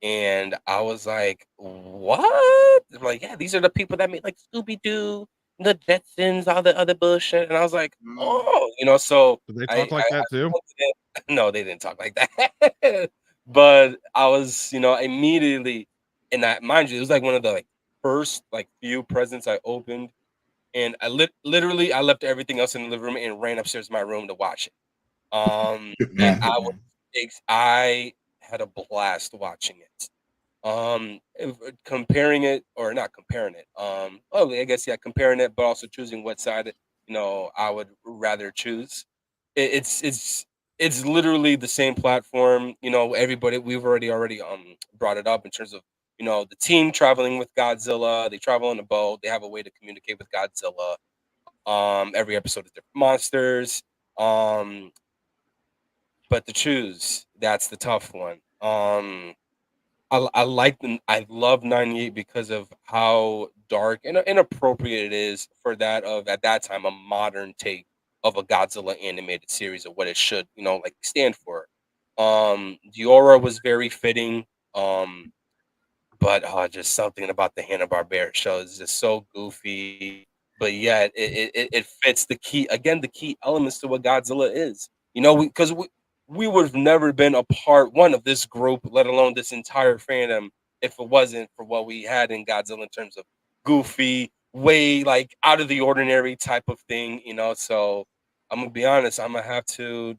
And I was like, what? I'm like, yeah, these are the people that made like Scooby-Doo, the Jetsons, all the other bullshit. And I was like, oh, so did they talk like that too? No, they didn't talk like that. But I was, immediately, and mind you, it was like one of the first few presents I opened. And I literally I left everything else in the living room and ran upstairs to my room to watch it. And I had a blast watching it. Comparing it, or not comparing it. I guess comparing it, but also choosing what side I would rather choose. It's literally the same platform. Everybody, we've already brought it up in terms of the team traveling with Godzilla. They travel on a boat. They have a way to communicate with Godzilla. Every episode is different monsters. But to choose, that's the tough one. I like them. I love 98 because of how dark and inappropriate it is for that of at that time a modern take of a Godzilla animated series of what it should stand for. Diora was very fitting. But just something about the Hanna-Barbera show is just so goofy, but yet it fits the key elements to what Godzilla is. Because we would have never been a part one of this group, let alone this entire fandom, if it wasn't for what we had in Godzilla in terms of goofy, way out of the ordinary type of thing. So I'm gonna be honest, I'm gonna have to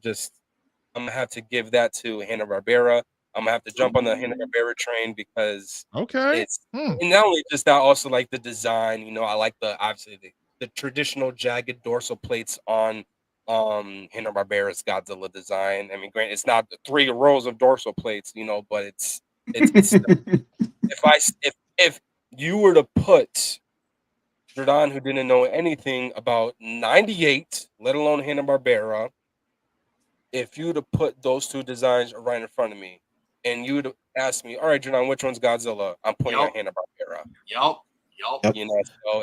give that to Hanna-Barbera. I'm gonna have to jump on the Hanna-Barbera train because it's and not only just that, also the design. I like obviously the traditional jagged dorsal plates on Hanna-Barbera's Godzilla design. I mean, granted, it's not the 3 rows of dorsal plates, but it's if you were to put Jordan, who didn't know anything about 98, let alone Hanna-Barbera, if you were to put those 2 designs right in front of me, and you would ask me, all right, Jordan, which one's Godzilla? I'm pointing at Hanna-Barbera. Yup. So and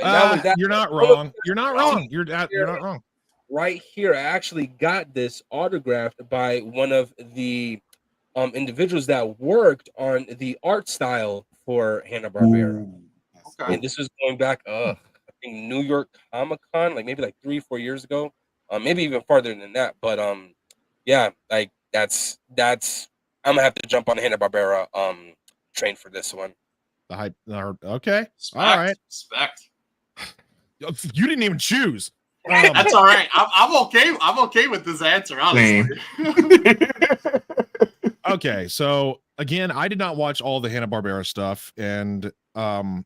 not only that, you're not wrong. You're not wrong. You're not wrong. Right here, I actually got this autographed by one of the individuals that worked on the art style for Hanna-Barbera. Okay. And this was going back, I think New York Comic-Con, maybe 3-4 years ago, maybe even farther than that. But yeah, that's I'm gonna have to jump on the Hanna-Barbera train for this one. The hype. Okay. Respect, all right. Respect. You didn't even choose. That's all right. I'm okay. I'm okay with this answer, honestly. Okay, so again, I did not watch all the Hanna-Barbera stuff, and I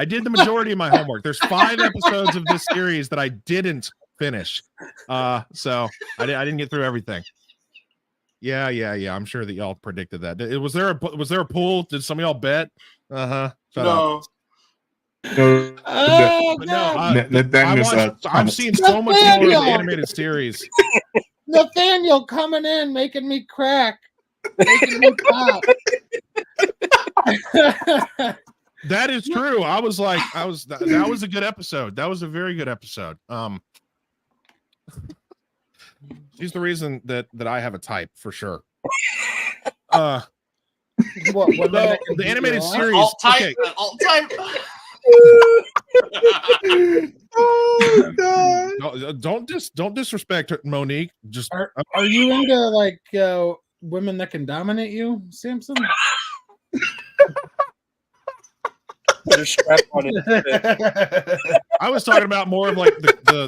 did the majority of my homework. There's 5 episodes of this series that I didn't finish, so I didn't get through everything. Yeah. I'm sure that y'all predicted that. Was there a pool? Did some of y'all bet? Shut No. up. Oh, I've seen so much more of the animated series. Nathaniel coming in, making me crack, making me pop. That is true. That was a good episode. That was a very good episode. She's the reason that I have a type for sure. What the animated series. Alt type. Oh God! Don't disrespect her, Monique. Just are you into like women that can dominate you, Samson? Put a strap on it. I was talking about more of like the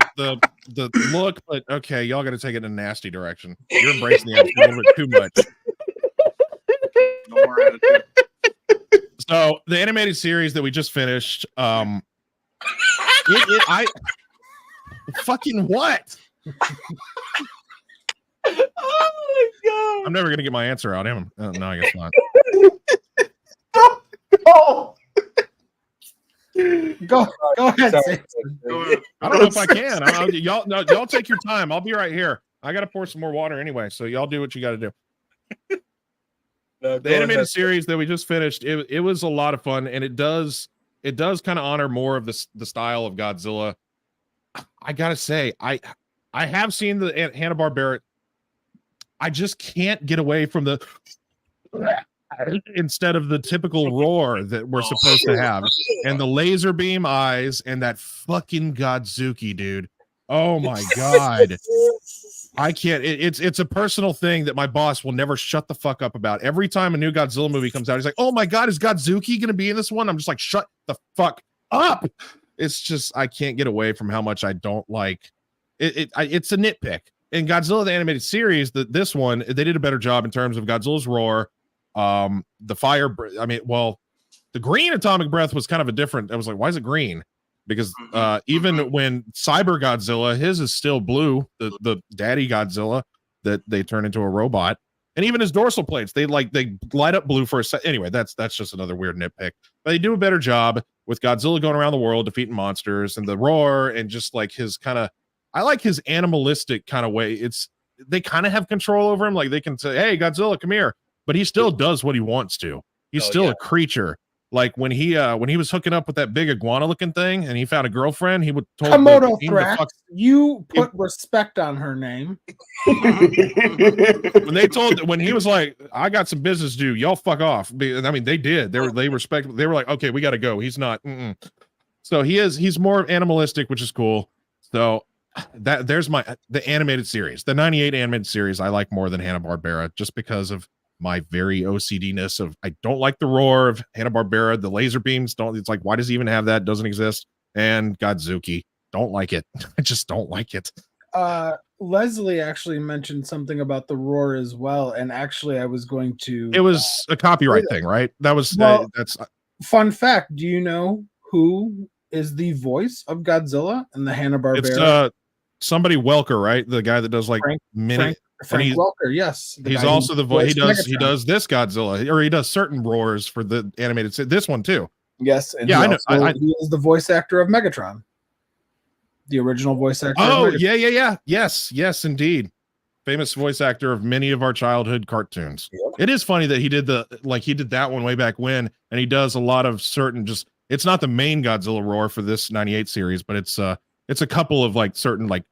look, but okay, y'all got to take it in a nasty direction. You're embracing the attitude a little bit too much. No more attitude. So the animated series that we just finished, I fucking what? Oh my God! I'm never gonna get my answer out. Am I? No, I guess not. Go ahead. Sorry. I don't know if I can. Y'all take your time. I'll be right here. I gotta pour some more water anyway, so y'all do what you got to do. No, The animated series that we just finished, it was a lot of fun, and it does kind of honor more of the style of Godzilla. I gotta say, I have seen the Hanna-Barbera. I just can't get away from the instead of the typical roar that we're supposed to have, and the laser beam eyes and that fucking Godzuki, dude. Oh my God. I can't. It's a personal thing that my boss will never shut the fuck up about. Every time a new Godzilla movie comes out, he's like, "Oh my God, is Godzuki going to be in this one?" I'm just like, "Shut the fuck up!" It's just I can't get away from how much I don't like it. It's a nitpick. In Godzilla the animated series, this one they did a better job in terms of Godzilla's roar, the fire. The green atomic breath was kind of a different. I was like, "Why is it green?" Because even when Cyber Godzilla, his is still blue, the daddy Godzilla that they turn into a robot, and even his dorsal plates, they light up blue for a second. Anyway, that's just another weird nitpick. But they do a better job with Godzilla going around the world defeating monsters and the roar and just like his kind of, I like his animalistic kind of way. They kind of have control over him, like they can say, "Hey, Godzilla, come here," but he still does what he wants to. He's still a creature. Like when he was hooking up with that big iguana looking thing and he found a girlfriend, he would told Komodo Thrax. You put respect on her name. when he was like, "I got some business to do, y'all fuck off." I mean, they did. They respect. They were like, "Okay, we got to go." He's not. So he's more animalistic, which is cool. So there's the animated series, the '98 animated series. I like more than Hanna-Barbera just because of my very OCD-ness of I don't like the roar of Hanna-Barbera. The laser beams it's like, why does he even have that? Doesn't exist. And Godzuki, don't like it. I just don't like it. Leslie actually mentioned something about the roar as well, and actually I was going to. It was a copyright thing, right? That was that's fun fact. Do you know who is the voice of Godzilla in the Hanna-Barbera? It's somebody Welker, right? The guy that does like Frank Welker, yes. He's also the voice. He does this Godzilla, or he does certain roars for the animated. This one too. Yes, and yeah, I know. He is the voice actor of Megatron, the original voice actor. Oh, yeah. Yes, indeed. Famous voice actor of many of our childhood cartoons. Yep. It is funny that he did that one way back when, and he does a lot of certain. Just it's not the main Godzilla roar for this '98 series, but it's a couple of like certain like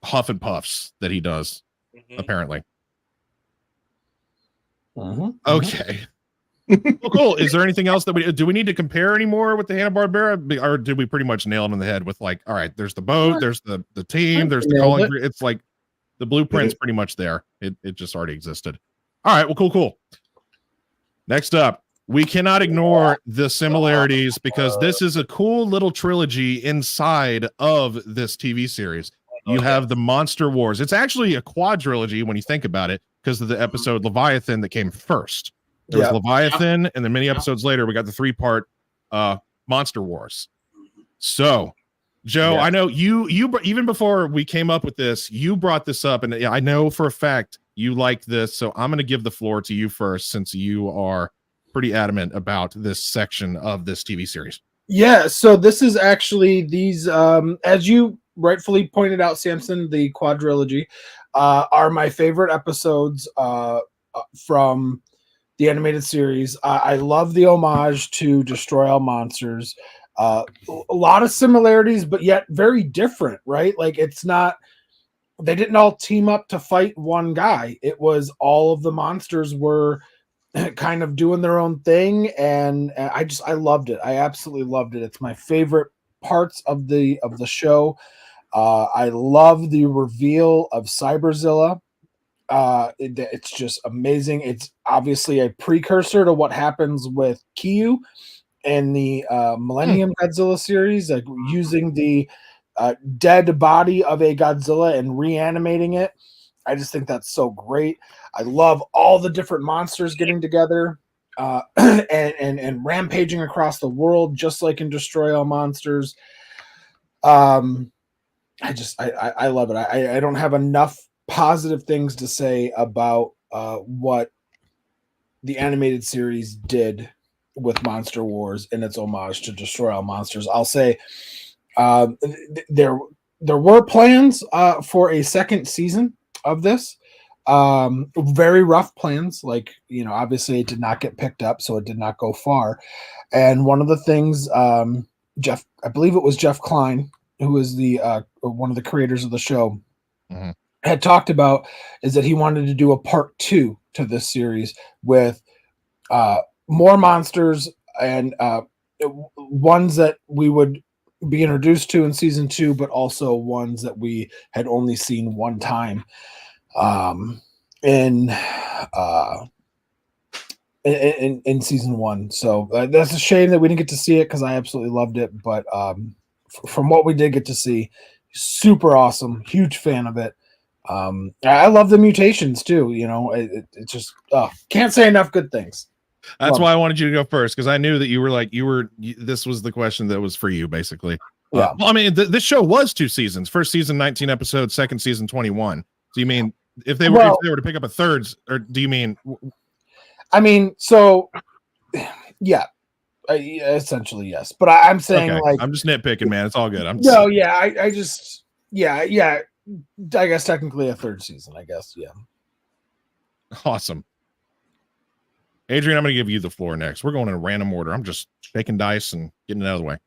huff and puffs that he does. Apparently. Okay. Well, cool. Is there anything else that we need to compare anymore with the Hanna-Barbera, or did we pretty much nail it on the head with like, all right, there's the boat, there's the team, there's the calling. It's like the blueprint's pretty much there. It just already existed. All right. Well, cool. Next up, we cannot ignore the similarities because this is a cool little trilogy inside of this TV series. You have the Monster Wars. It's actually a quadrilogy when you think about it, because of the episode Leviathan that came first. There was Leviathan, and then many episodes later, we got the 3-part Monster Wars. So, Joe, I know you even before we came up with this, you brought this up, and I know for a fact you like this. So I'm going to give the floor to you first, since you are pretty adamant about this section of this TV series. Yeah, so this is actually these, as you rightfully pointed out, Samson, the quadrilogy are my favorite episodes from the animated series. I love the homage to Destroy All Monsters. A lot of similarities, but yet very different, right? Like, it's not, they didn't all team up to fight one guy. It was all of the monsters were kind of doing their own thing, and I loved it. I absolutely loved it. It's my favorite parts of the show. I love the reveal of Cyberzilla. It's just amazing. It's obviously a precursor to what happens with Kiyu in the Millennium Godzilla series, like using the dead body of a Godzilla and reanimating it. I just think that's so great. I love all the different monsters getting together and rampaging across the world, just like in Destroy All Monsters. I love it. I don't have enough positive things to say about what the animated series did with Monster Wars and its homage to Destroy All Monsters. I'll say there were plans for a second season of this. Very rough plans, like, obviously it did not get picked up, so it did not go far. And one of the things Jeff, I believe it was Jeff Klein, who is the one of the creators of the show, had talked about, is that he wanted to do a part 2 to this series with more monsters and ones that we would be introduced to in season 2, but also ones that we had only seen one time in season 1. So that's a shame that we didn't get to see it, because I absolutely loved it. But from what we did get to see, super awesome. Huge fan of it. I love the mutations too. It just can't say enough good things. That's why I wanted you to go first, because I knew that you were this was the question that was for you, basically. Yeah. Well, I mean, this show was 2 seasons. First season 19 episodes, second season 21. So you mean if they were to pick up a third, or do you mean? I mean, so yeah, essentially yes. But I'm saying, like, I'm just nitpicking, man. It's all good. I guess technically a third season. I guess, yeah. Awesome. Adrian, I'm going to give you the floor next. We're going in a random order. I'm just shaking dice and getting it out of the way.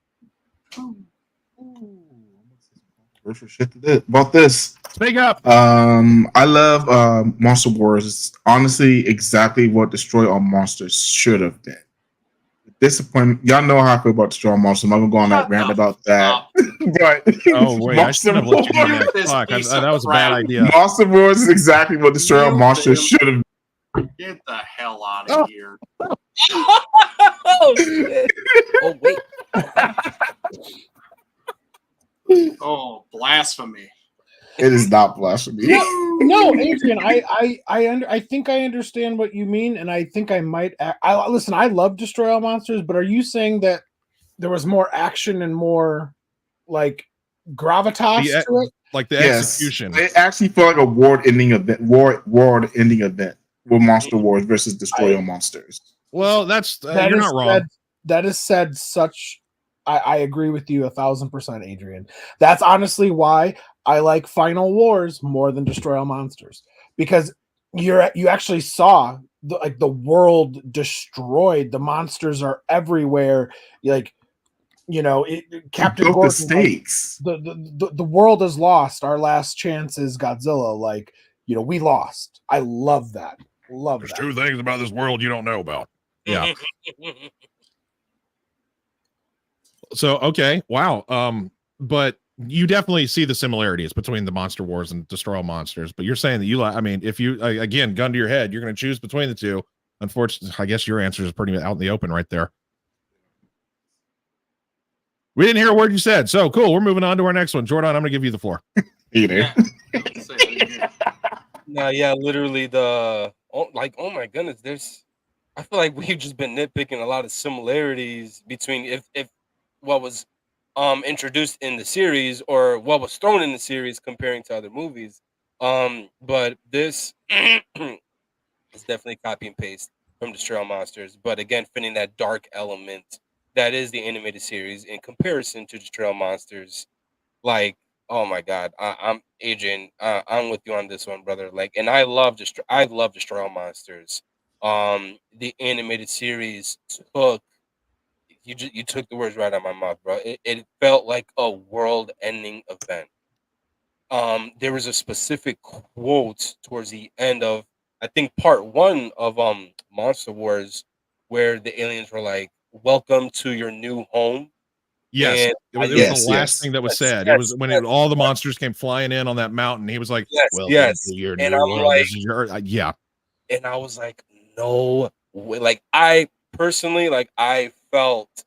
About this. Speak up. I love Monster Wars. It's honestly exactly what Destroy All Monsters should have been. Disappointment. Y'all know how I feel about Destroy All Monsters. I'm not gonna go on that rant about that. But oh wait, I should have let you do that. Fuck, that was a bad idea. Monster Wars is exactly what Destroy All Monsters should have. Get the hell out of here. Oh shit. Oh wait. Oh, blasphemy. It is not blasphemy. No, Adrian, I think I understand what you mean, and I think I might. Listen, I love Destroy All Monsters, but are you saying that there was more action and more like gravitas to it? Like the execution. It actually felt like a world-ending event with Monster Wars versus Destroy All Monsters. Well, you're not wrong. That is said such. I agree with you 1,000%, Adrian. That's honestly why I like Final Wars more than Destroy All Monsters, because you actually saw the world destroyed. The monsters are everywhere. Captain Gordon, the stakes. The world is lost. Our last chance is Godzilla. We lost. I love that. There's 2 things about this world you don't know about. Yeah. So, okay. Wow. But you definitely see the similarities between the Monster Wars and Destroy All Monsters, but you're saying that if you, again, gun to your head, you're going to choose between the 2. unfortunately, I guess your answer is pretty out in the open right there. We didn't hear a word you said. So cool. We're moving on to our next one. Jordan, I'm going to give you the floor. Either. No, yeah, literally oh my goodness, I feel like we've just been nitpicking a lot of similarities between if what was introduced in the series or what was thrown in the series comparing to other movies. But this is definitely copy and paste from Destroy All Monsters, but again, fitting that dark element that is the animated series in comparison to Destroy All Monsters. Like, oh my God, I'm Adrian. I'm with you on this one, brother. Like, and I love Destroy All Monsters. The animated series took you took the words right out of my mouth, bro. It felt like a world-ending event. There was a specific quote towards the end of, I think, part 1 of Monster Wars, where the aliens were like, "Welcome to your new home." Yes, And it was the last thing that was said. It was when all the monsters came flying in on that mountain. He was like, "Welcome to your and new I'm world. like, This is your yeah." and I was like, no way. Like, I personally, like, I felt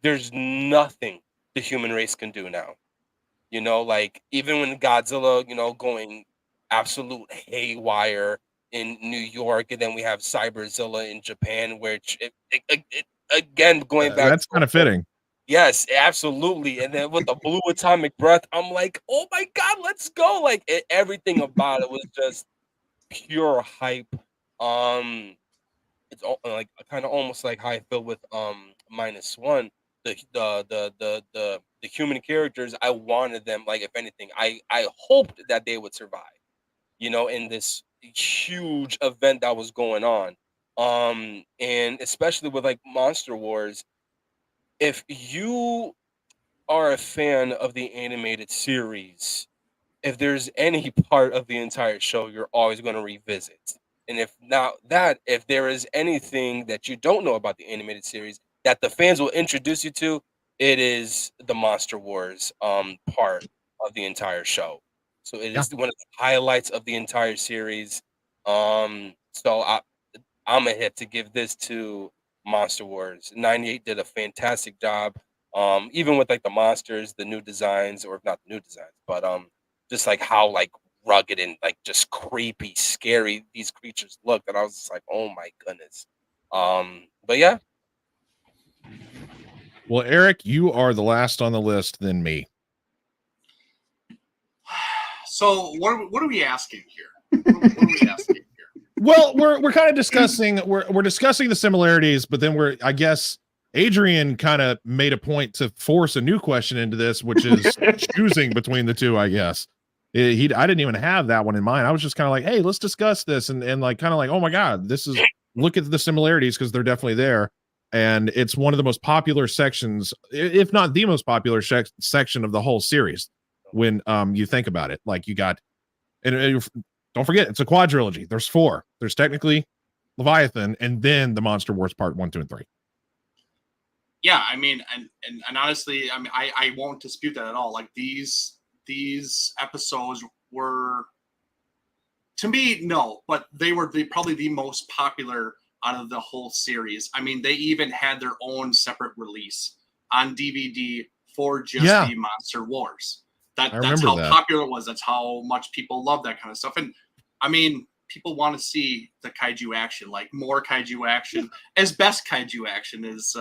there's nothing the human race can do now. You know, like, even when Godzilla, going absolute haywire in New York, and then we have Cyberzilla in Japan, which it again going back That's to kind of fitting. yes, absolutely. And then with the blue atomic breath, I'm like, oh my God, let's go. Like, everything about it was just pure hype. It's like kind of almost like how I feel with -1. The human characters, I wanted them, like, if anything, I hoped that they would survive, in this huge event that was going on. And especially with like Monster Wars, if you are a fan of the animated series, if there's any part of the entire show you're always going to revisit. And if there is anything that you don't know about the animated series that the fans will introduce you to, it is the Monster Wars part of the entire show. So it is one of the highlights of the entire series. So I'm a hit to give this to Monster Wars. 98 did a fantastic job. Even with like the monsters, the new designs, or not the new designs, but just like how like rugged and like just creepy, scary these creatures look. And I was just like, oh my goodness. But yeah. Well, Eric, you are the last on the list, then me. So what are we asking here? What are we asking here? Well, we're kind of discussing we're discussing the similarities, but then I guess Adrian kind of made a point to force a new question into this, which is choosing between the two. I guess I didn't even have that one in mind. I was just kind of like, hey, let's discuss this, and like kind of like, oh my God, look at the similarities, because they're definitely there, and it's one of the most popular sections, if not the most popular section of the whole series. When you think about it, like you got and don't forget, it's a quadrilogy. There's 4. There's technically Leviathan, and then the Monster Wars Part 1, 2, and 3. Yeah, I mean, and honestly, I mean, I won't dispute that at all. Like these episodes were, to me, no, but they were probably the most popular out of the whole series. I mean, they even had their own separate release on DVD for just the Monster Wars. That's how popular it was. That's how much people love that kind of stuff. And I mean, people want to see the kaiju action, like more kaiju action, as best kaiju action is,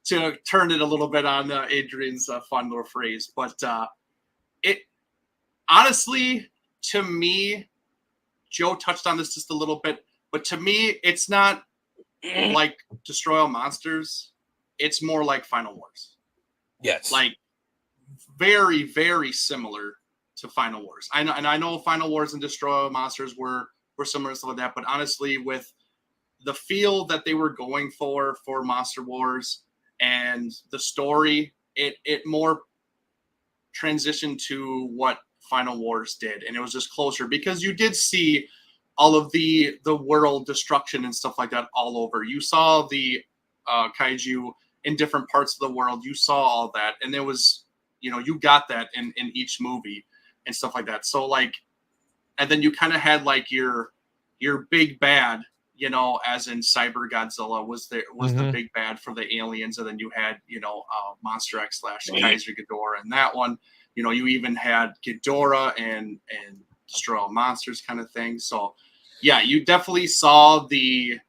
to turn it a little bit on Adrian's fun little phrase. But it honestly, to me, Joe touched on this just a little bit, but to me, it's not like Destroy All Monsters. It's more like Final Wars. Yes. Like, very, very similar to Final Wars. I know Final Wars and Destroy All Monsters were similar and stuff like that, but honestly, with the feel that they were going for Monster Wars and the story, it more transitioned to what Final Wars did, and it was just closer because you did see all of the world destruction and stuff like that all over. You saw the kaiju in different parts of the world. You saw all that, and there was, you got that in each movie and stuff like that. So like, and then you kind of had like your big bad as in Cyber Godzilla was the big bad for the aliens, and then you had Monster X / Kaiser Ghidorah in that one. You even had Ghidorah and Destroy All Monsters kind of thing. So yeah, you definitely saw the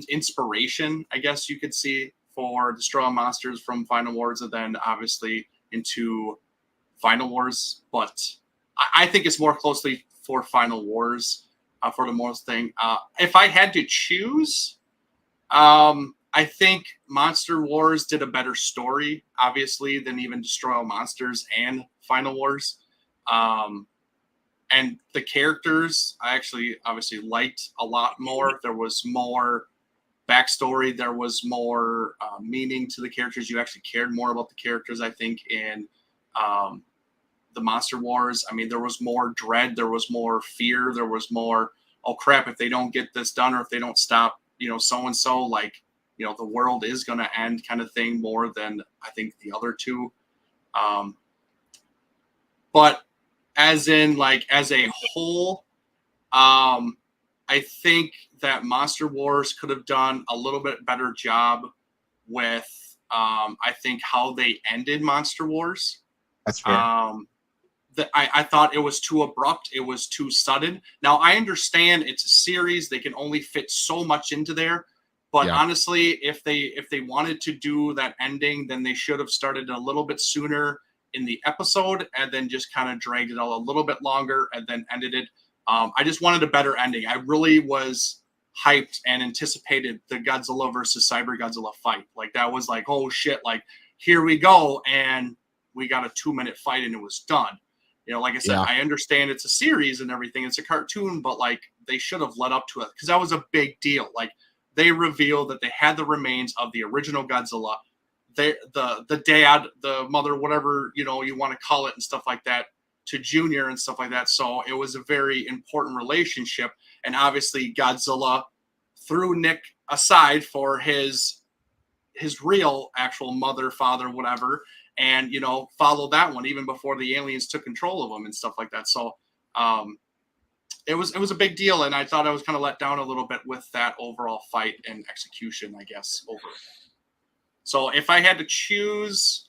inspiration, I guess you could see, for Destroy All Monsters from Final Wars, and then obviously into Final Wars. But I think it's more closely for Final Wars for the most thing. If I had to choose, I think Monster Wars did a better story, obviously, than even Destroy All Monsters and Final Wars. And the characters, I actually obviously liked a lot more. There was more backstory. There was more meaning to the characters. You actually cared more about the characters, I think, in the Monster Wars. I mean, there was more dread. There was more fear. There was more, oh, crap, if they don't get this done, or if they don't stop, so-and-so, like, the world is going to end kind of thing, more than I think the other two. But as in, like, as a whole, I think that Monster Wars could have done a little bit better job with, I think, how they ended Monster Wars. That's fair. I thought it was too abrupt. It was too sudden. Now, I understand it's a series. They can only fit so much into there. But honestly, if they wanted to do that ending, then they should have started a little bit sooner in the episode, and then just kind of dragged it out a little bit longer and then ended it. I just wanted a better ending. I really was hyped and anticipated the Godzilla versus Cyber Godzilla fight. Like, that was like, oh shit, like, here we go. And we got a 2-minute fight and it was done. Like I said, I understand it's a series and everything. It's a cartoon, but like, they should have led up to it, because that was a big deal. Like, they revealed that they had the remains of the original Godzilla. The dad, the mother, whatever, you want to call it and stuff like that, to Junior and stuff like that. So it was a very important relationship. And obviously Godzilla threw Nick aside for his real actual mother, father, whatever, and, followed that one even before the aliens took control of him and stuff like that. So it was a big deal. And I thought I was kind of let down a little bit with that overall fight and execution, I guess, over it. So if I had to choose,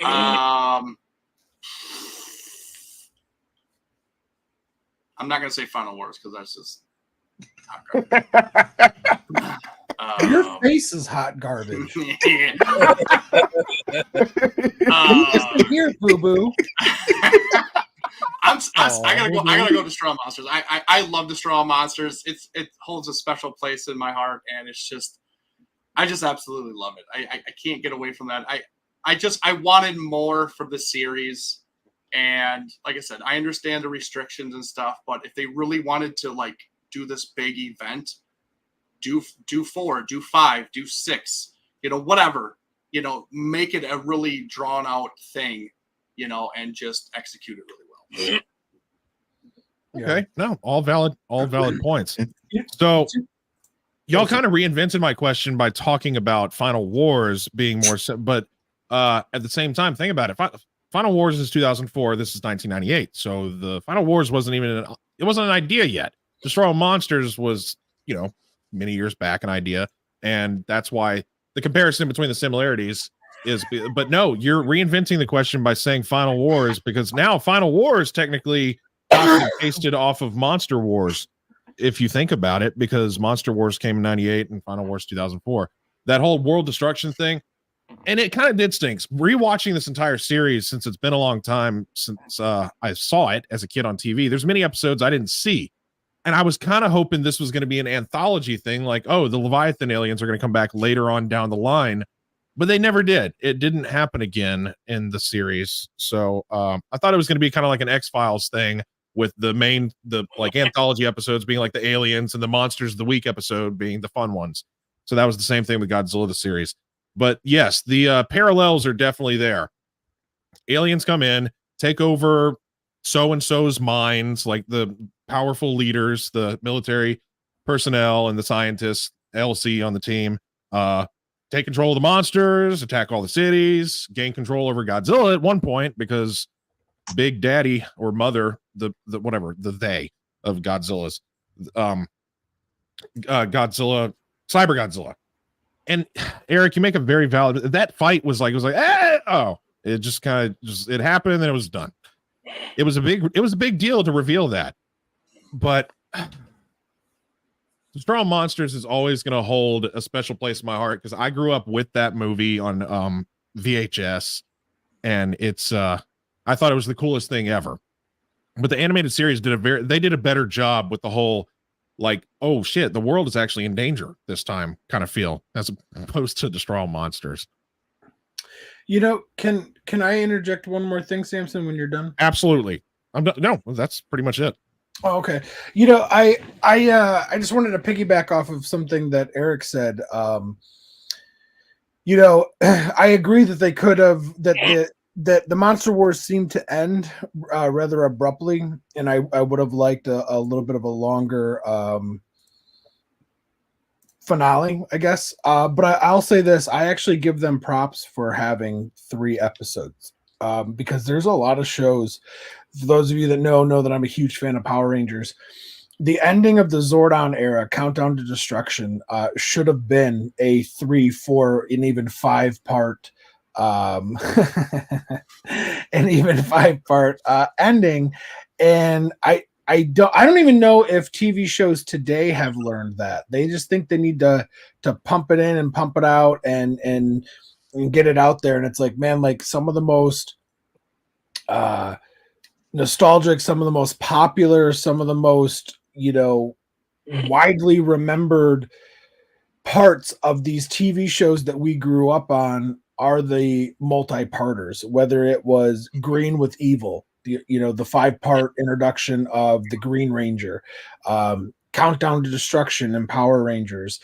I'm not going to say Final Wars, because that's just not garbage. Your face is hot garbage. Here, boo boo. I gotta go Destroy All Monsters. I love Destroy All Monsters. It holds a special place in my heart, and it's just, I just absolutely love it. I can't get away from that. I wanted more for the series, and like I said, I understand the restrictions and stuff, but if they really wanted to, like, do this big event, do 4, do 5, do 6, whatever, make it a really drawn out thing, and just execute it really well. Okay, no, all valid points. So y'all kind of reinvented my question by talking about Final Wars being more, but at the same time, think about it. Final Wars is 2004. This is 1998. So the Final Wars wasn't even it wasn't an idea yet. Destroy All Monsters was, many years back an idea, and that's why the comparison between the similarities is. But no, you're reinventing the question by saying Final Wars, because now Final Wars technically pasted off of Monster Wars, if you think about it, because Monster Wars came in 98 and Final Wars 2004. That whole world destruction thing, and it kind of did stinks. Rewatching this entire series, since it's been a long time since I saw it as a kid on TV, there's many episodes I didn't see. And I was kind of hoping this was going to be an anthology thing, like, oh, the Leviathan aliens are going to come back later on down the line. But they never did. It didn't happen again in the series. So I thought it was going to be kind of like an X-Files thing, with the anthology episodes being like the aliens, and the Monsters of the Week episode being the fun ones. So that was the same thing with Godzilla, the series. But yes, the parallels are definitely there. Aliens come in, take over so-and-so's minds, like the powerful leaders, the military personnel and the scientists, LC on the team, take control of the monsters, attack all the cities, gain control over Godzilla at one point, because Big Daddy or Mother, the they of Godzilla's, Godzilla, Cyber Godzilla. And Eric, you make a very valid. That fight was like it just kind of it happened and then it was done. It was a big deal to reveal that, but Destroy All Monsters is always going to hold a special place in my heart because I grew up with that movie on VHS, and it's I thought it was the coolest thing ever. But the animated series did a better job with the whole like, oh shit, the world is actually in danger this time kind of feel as opposed to Destroy All Monsters. You know, can I interject one more thing, Samson, when you're done? Absolutely. I'm done. No, that's pretty much it. Oh, okay. You know, I just wanted to piggyback off of something that Eric said. You know, I agree that they could have that the Monster Wars seemed to end rather abruptly, and I would have liked a little bit of a longer finale, I guess. But I'll say this: I actually give them props for having 3 episodes because there's a lot of shows. For those of you that know that I'm a huge fan of Power Rangers. The ending of the Zordon era, Countdown to Destruction, should have been a 3, 4, and even 5-part and even 5-part ending. And I don't even know if TV shows today have learned that. They just think they need to pump it in and pump it out and get it out there. And it's like, man, like some of the most nostalgic, some of the most popular, some of the most, you know, widely remembered parts of these TV shows that we grew up on are the multi-parters, whether it was Green with Evil, the 5-part introduction of the Green Ranger, Countdown to Destruction and Power Rangers,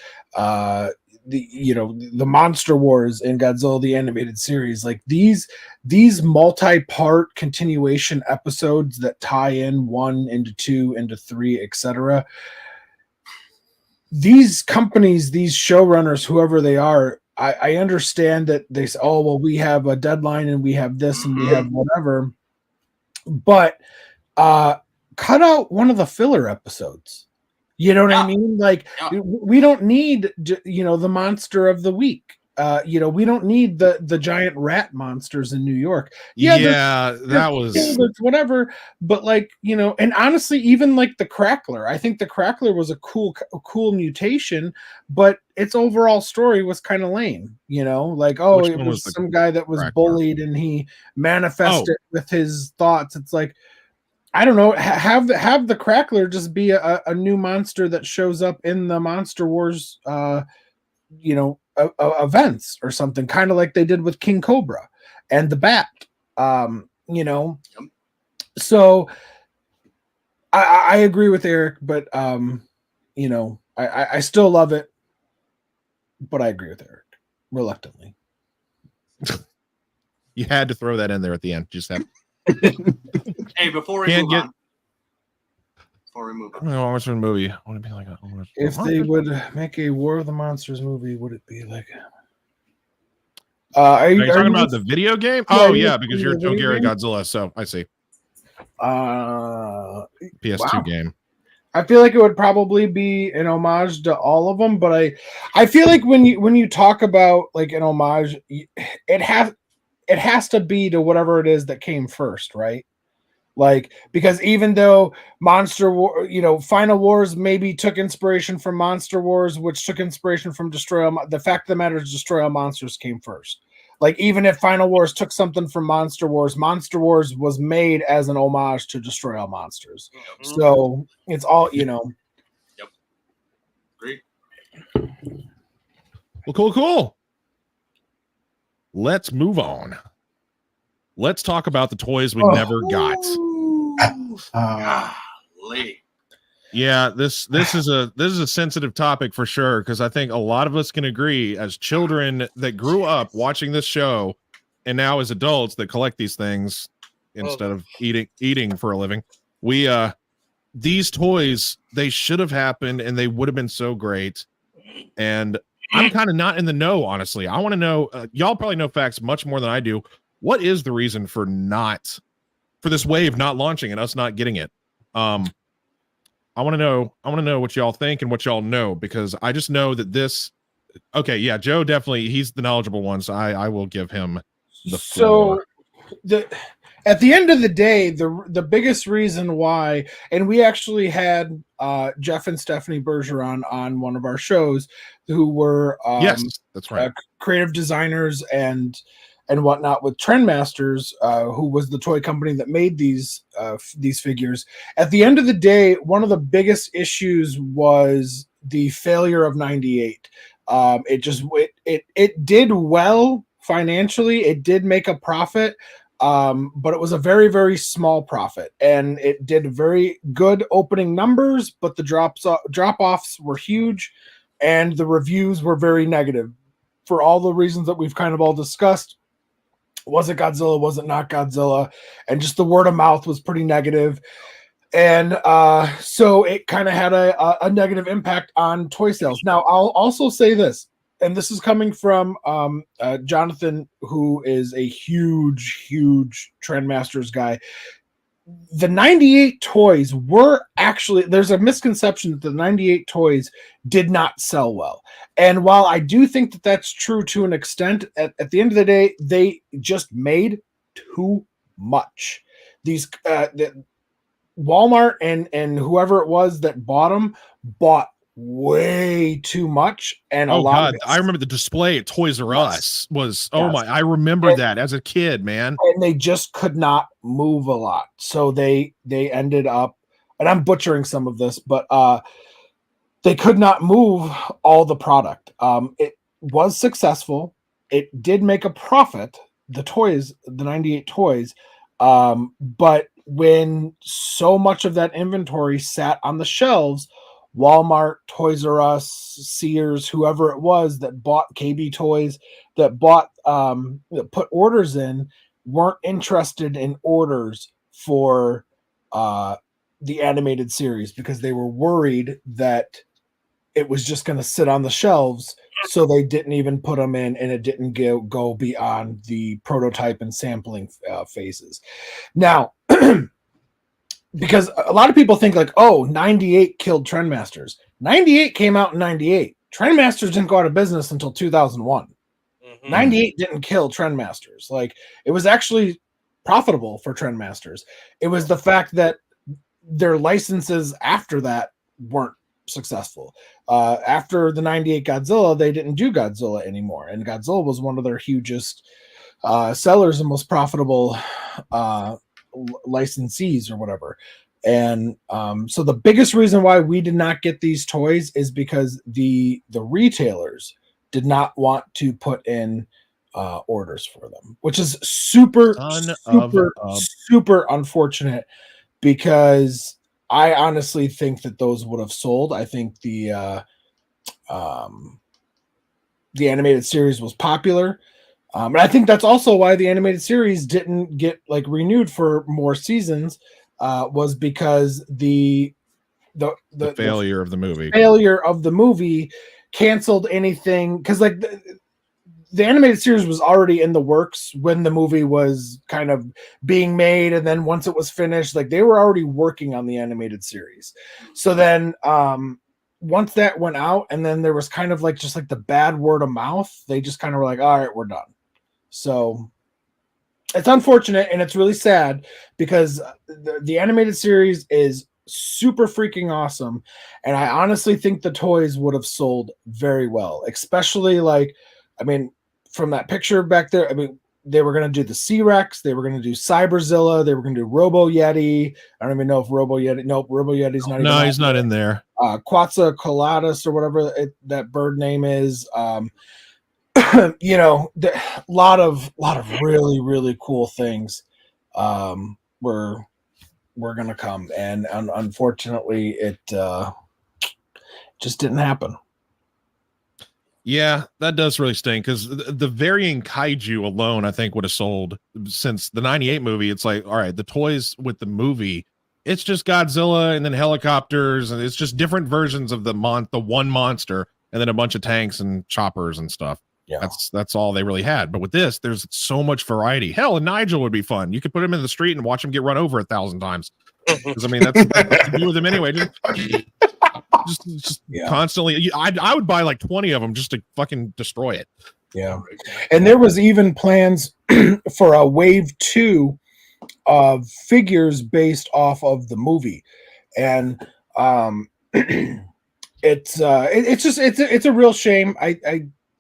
the Monster Wars and Godzilla the Animated Series. Like these multi-part continuation episodes that tie in 1 into 2 into 3, etc. These companies, these showrunners, whoever they are, I understand that they say, oh well, we have a deadline and we have this and we have whatever, but cut out one of the filler episodes. You know what I mean? Like we don't need, the monster of the week. We don't need the giant rat monsters in New York. That was whatever. But like, and honestly, even like the Crackler, I think the Crackler was a cool mutation, but its overall story was kind of lame. Like, oh, it was some guy that was bullied and he manifested with his thoughts. It's like, I don't know. Have the Crackler just be a new monster that shows up in the Monster Wars, events or something, kind of like they did with King Cobra and the Bat. So I agree with Eric, but I still love it, but I agree with Eric reluctantly. You had to throw that in there at the end. Just have. Hey, before we move on. I watched a movie. I want to be like if they would make a War of the Monsters movie, would it be like? Are you talking about the video game? Oh yeah, because you're Togiri Godzilla, so I see. PS2 game. I feel like it would probably be an homage to all of them, but I feel like when you talk about like an homage, it has to be to whatever it is that came first, right? Like, because even though Monster War, Final Wars maybe took inspiration from Monster Wars, which took inspiration from Destroy All, the fact of the matter is Destroy All Monsters came first. Like, even if Final Wars took something from Monster Wars was made as an homage to Destroy All Monsters. Mm-hmm. So it's all, Yep. Great. Well, cool. Let's move on. Let's talk about the toys we never got. Yeah, this is a sensitive topic for sure, because I think a lot of us can agree as children that grew up watching this show and now as adults that collect these things instead of eating for a living. These toys, they should have happened and they would have been so great. And I'm kind of not in the know, honestly. I want to know, y'all probably know facts much more than I do. What is the reason for this wave not launching and us not getting it? I want to know what y'all think and what y'all know, because I just know that this. Okay, yeah, Joe definitely, he's the knowledgeable one, so I will give him the floor. At the end of the day, the biggest reason why, and we actually had Jeff and Stephanie Bergeron on one of our shows, who were yes, that's right, creative designers and whatnot with Trendmasters, who was the toy company that made these figures. At the end of the day, one of the biggest issues was the failure of '98. It did well financially. It did make a profit, but it was a very, very small profit, and it did very good opening numbers, but the drop-offs were huge, and the reviews were very negative for all the reasons that we've kind of all discussed. Was it Godzilla? Was it not Godzilla? And just the word of mouth was pretty negative. And so it kind of had a negative impact on toy sales. Now, I'll also say this, and this is coming from Jonathan, who is a huge Trendmasters guy. The 98 toys were actually, there's a misconception that the 98 toys did not sell well. And while I do think that that's true to an extent, at the end of the day, they just made too much. These Walmart and whoever it was that bought them bought way too much, and I remember the display at Toys R Us was I remember that as a kid, man. And they just could not move a lot, so they ended up, and I'm butchering some of this, but they could not move all the product. It was successful. It did make a profit, the 98 toys, but when so much of that inventory sat on the shelves, Walmart, Toys R Us, Sears, whoever it was that bought KB Toys, that put orders in, weren't interested in orders for the animated series, because they were worried that it was just going to sit on the shelves, so they didn't even put them in, and it didn't go beyond the prototype and sampling phases. Now, because a lot of people think like, oh, 98 killed Trendmasters. 98 came out in 98. Trendmasters didn't go out of business until 2001. 98 didn't kill Trendmasters. Like, it was actually profitable for Trendmasters. It was the fact that their licenses after that weren't successful. After the 98 Godzilla, they didn't do Godzilla anymore. And Godzilla was one of their hugest sellers and most profitable licensees or whatever. And so the biggest reason why we did not get these toys is because the retailers did not want to put in orders for them, which is super unfortunate, because I honestly think that those would have sold. I think the animated series was popular. And I think that's also why the animated series didn't get like renewed for more seasons, was because the failure of the movie canceled anything, because like the animated series was already in the works when the movie was kind of being made, and then once it was finished, like they were already working on the animated series. So then once that went out, and then there was kind of like just like the bad word of mouth, they just kind of were like, all right, we're done. So it's unfortunate, and it's really sad, because the animated series is super freaking awesome, and I honestly think the toys would have sold very well, especially like, I mean, from that picture back there, I mean, they were going to do the C-Rex, they were going to do Cyberzilla, they were going to do Robo Yeti. I don't even know if Robo Yeti's not. No, he's not in there. Quetzalcoatlus or whatever that bird name is. You know, a lot of really, really cool things were going to come, and unfortunately, it just didn't happen. Yeah, that does really stink, because the varying kaiju alone, I think, would have sold. Since the 98 movie, it's like, all right, the toys with the movie, it's just Godzilla and then helicopters, and it's just different versions of the one monster, and then a bunch of tanks and choppers and stuff. Yeah, that's all they really had. But with this, there's so much variety. Hell, and Nigel would be fun. You could put him in the street and watch him get run over 1,000 times. Because I mean, that's what to do with them anyway. Just constantly. I would buy like 20 of them just to fucking destroy it. Yeah, and there was even plans for a wave 2 of figures based off of the movie, and it's a real shame.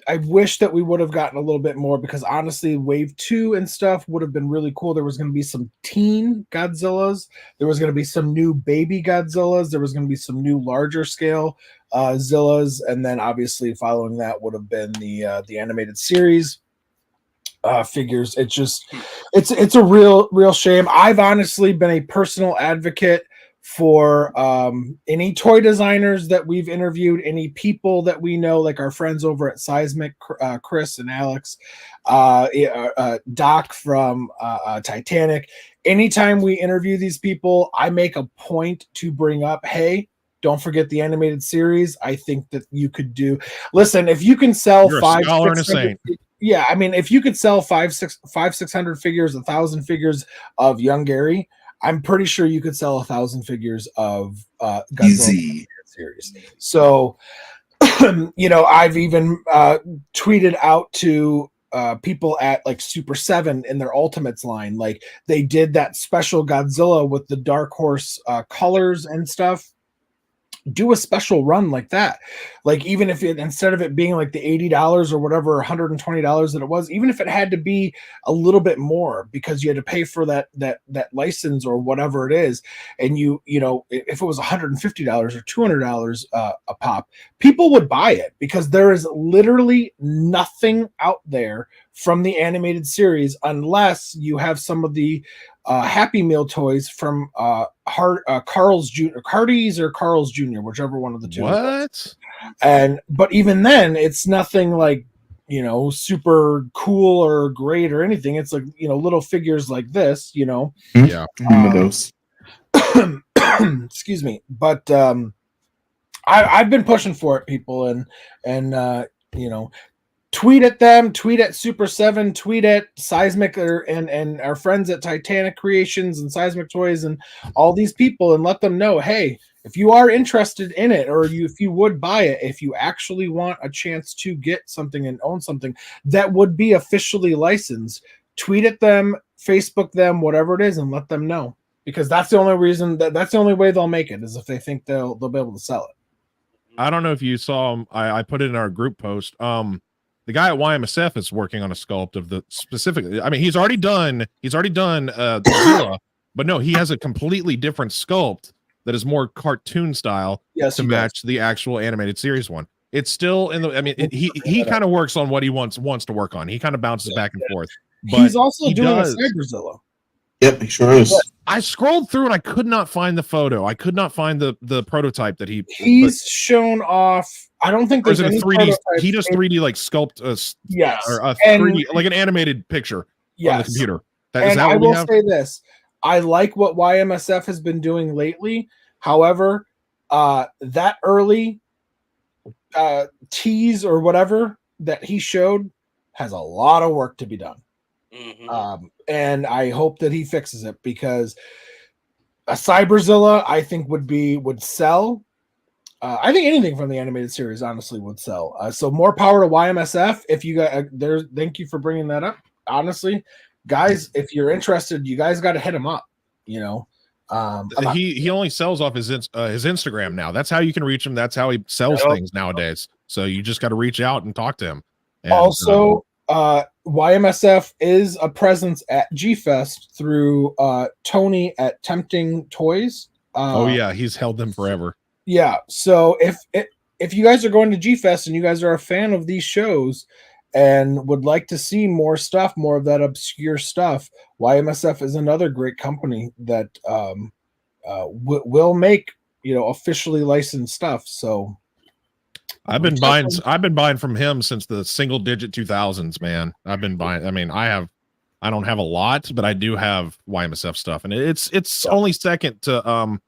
I wish that we would have gotten a little bit more, because honestly, wave 2 and stuff would have been really cool. There was going to be some teen Godzillas. There was going to be some new baby Godzillas. There was going to be some new larger scale Zillas. And then obviously following that would have been the animated series figures. It's a real shame. I've honestly been a personal advocate for any toy designers that we've interviewed, any people that we know, like our friends over at Seismic, Chris and Alex, Doc from Titanic. Anytime we interview these people, I make a point to bring up, hey, don't forget the animated series. I think that you could do. Listen, if you can sell You're a scholar and a saint. Yeah, I mean, if you could sell 600 figures, 1,000 figures of Young Gary, I'm pretty sure you could sell 1,000 figures of Godzilla series. So, I've even tweeted out to people at like Super 7 in their Ultimates line. Like, they did that special Godzilla with the Dark Horse colors and stuff. Do a special run like that. Like, even if it, instead of it being like the $80 or whatever, $120 that it was, even if it had to be a little bit more because you had to pay for that license or whatever it is, and if it was $150 or $200 a pop, people would buy it, because there is literally nothing out there from the animated series unless you have some of the Happy Meal toys from Carl's Jr. Cardi's or Carl's Jr., whichever one of the two. What? But even then, it's nothing like super cool or great or anything. It's like little figures like this. Yeah. Those. Excuse me, but I've been pushing for it, people, and tweet at them, tweet at Super 7, tweet at Seismic and our friends at Titanic Creations and Seismic Toys and all these people, and let them know, hey, if you are interested in it, or if you would buy it, if you actually want a chance to get something and own something that would be officially licensed, tweet at them, Facebook them, whatever it is, and let them know, because that's the only reason that's the only way they'll make it, is if they think they'll be able to sell it. I don't know if you saw, I put it in our group post. The guy at YMSF is working on a sculpt of the specifically. I mean, he's already done Godzilla, but no, he has a completely different sculpt that is more cartoon style to match the actual animated series one. It's still in the. I mean, he kind of works on what he wants to work on. He kind of bounces back and forth. But he's also doing a Cyberzilla. Yep, he sure is. I scrolled through and I could not find the photo. I could not find the prototype that he's shown off. I don't think there's any 3D. He does 3D like sculpt or a 3D like an animated picture on the computer. I will say this: I like what YMSF has been doing lately. However, that early tease or whatever that he showed has a lot of work to be done. Mm-hmm. And I hope that he fixes it, because a Cyberzilla I think would sell. I think anything from the animated series honestly would sell. So more power to YMSF. If you got thank you for bringing that up. Honestly, guys, if you're interested, you guys got to hit him up. He only sells off his Instagram now. That's how you can reach him. That's how he sells things nowadays. So you just got to reach out and talk to him. And, also, YMSF is a presence at G-Fest through Tony at Tempting Toys. He's held them forever. Yeah, so if you guys are going to G-Fest and you guys are a fan of these shows and would like to see more stuff, more of that obscure stuff, YMSF is another great company that will make officially licensed stuff. So I've been buying from him since the single digit 2000s, man. I've been buying. I mean, I don't have a lot, but I do have YMSF stuff, and it's only second to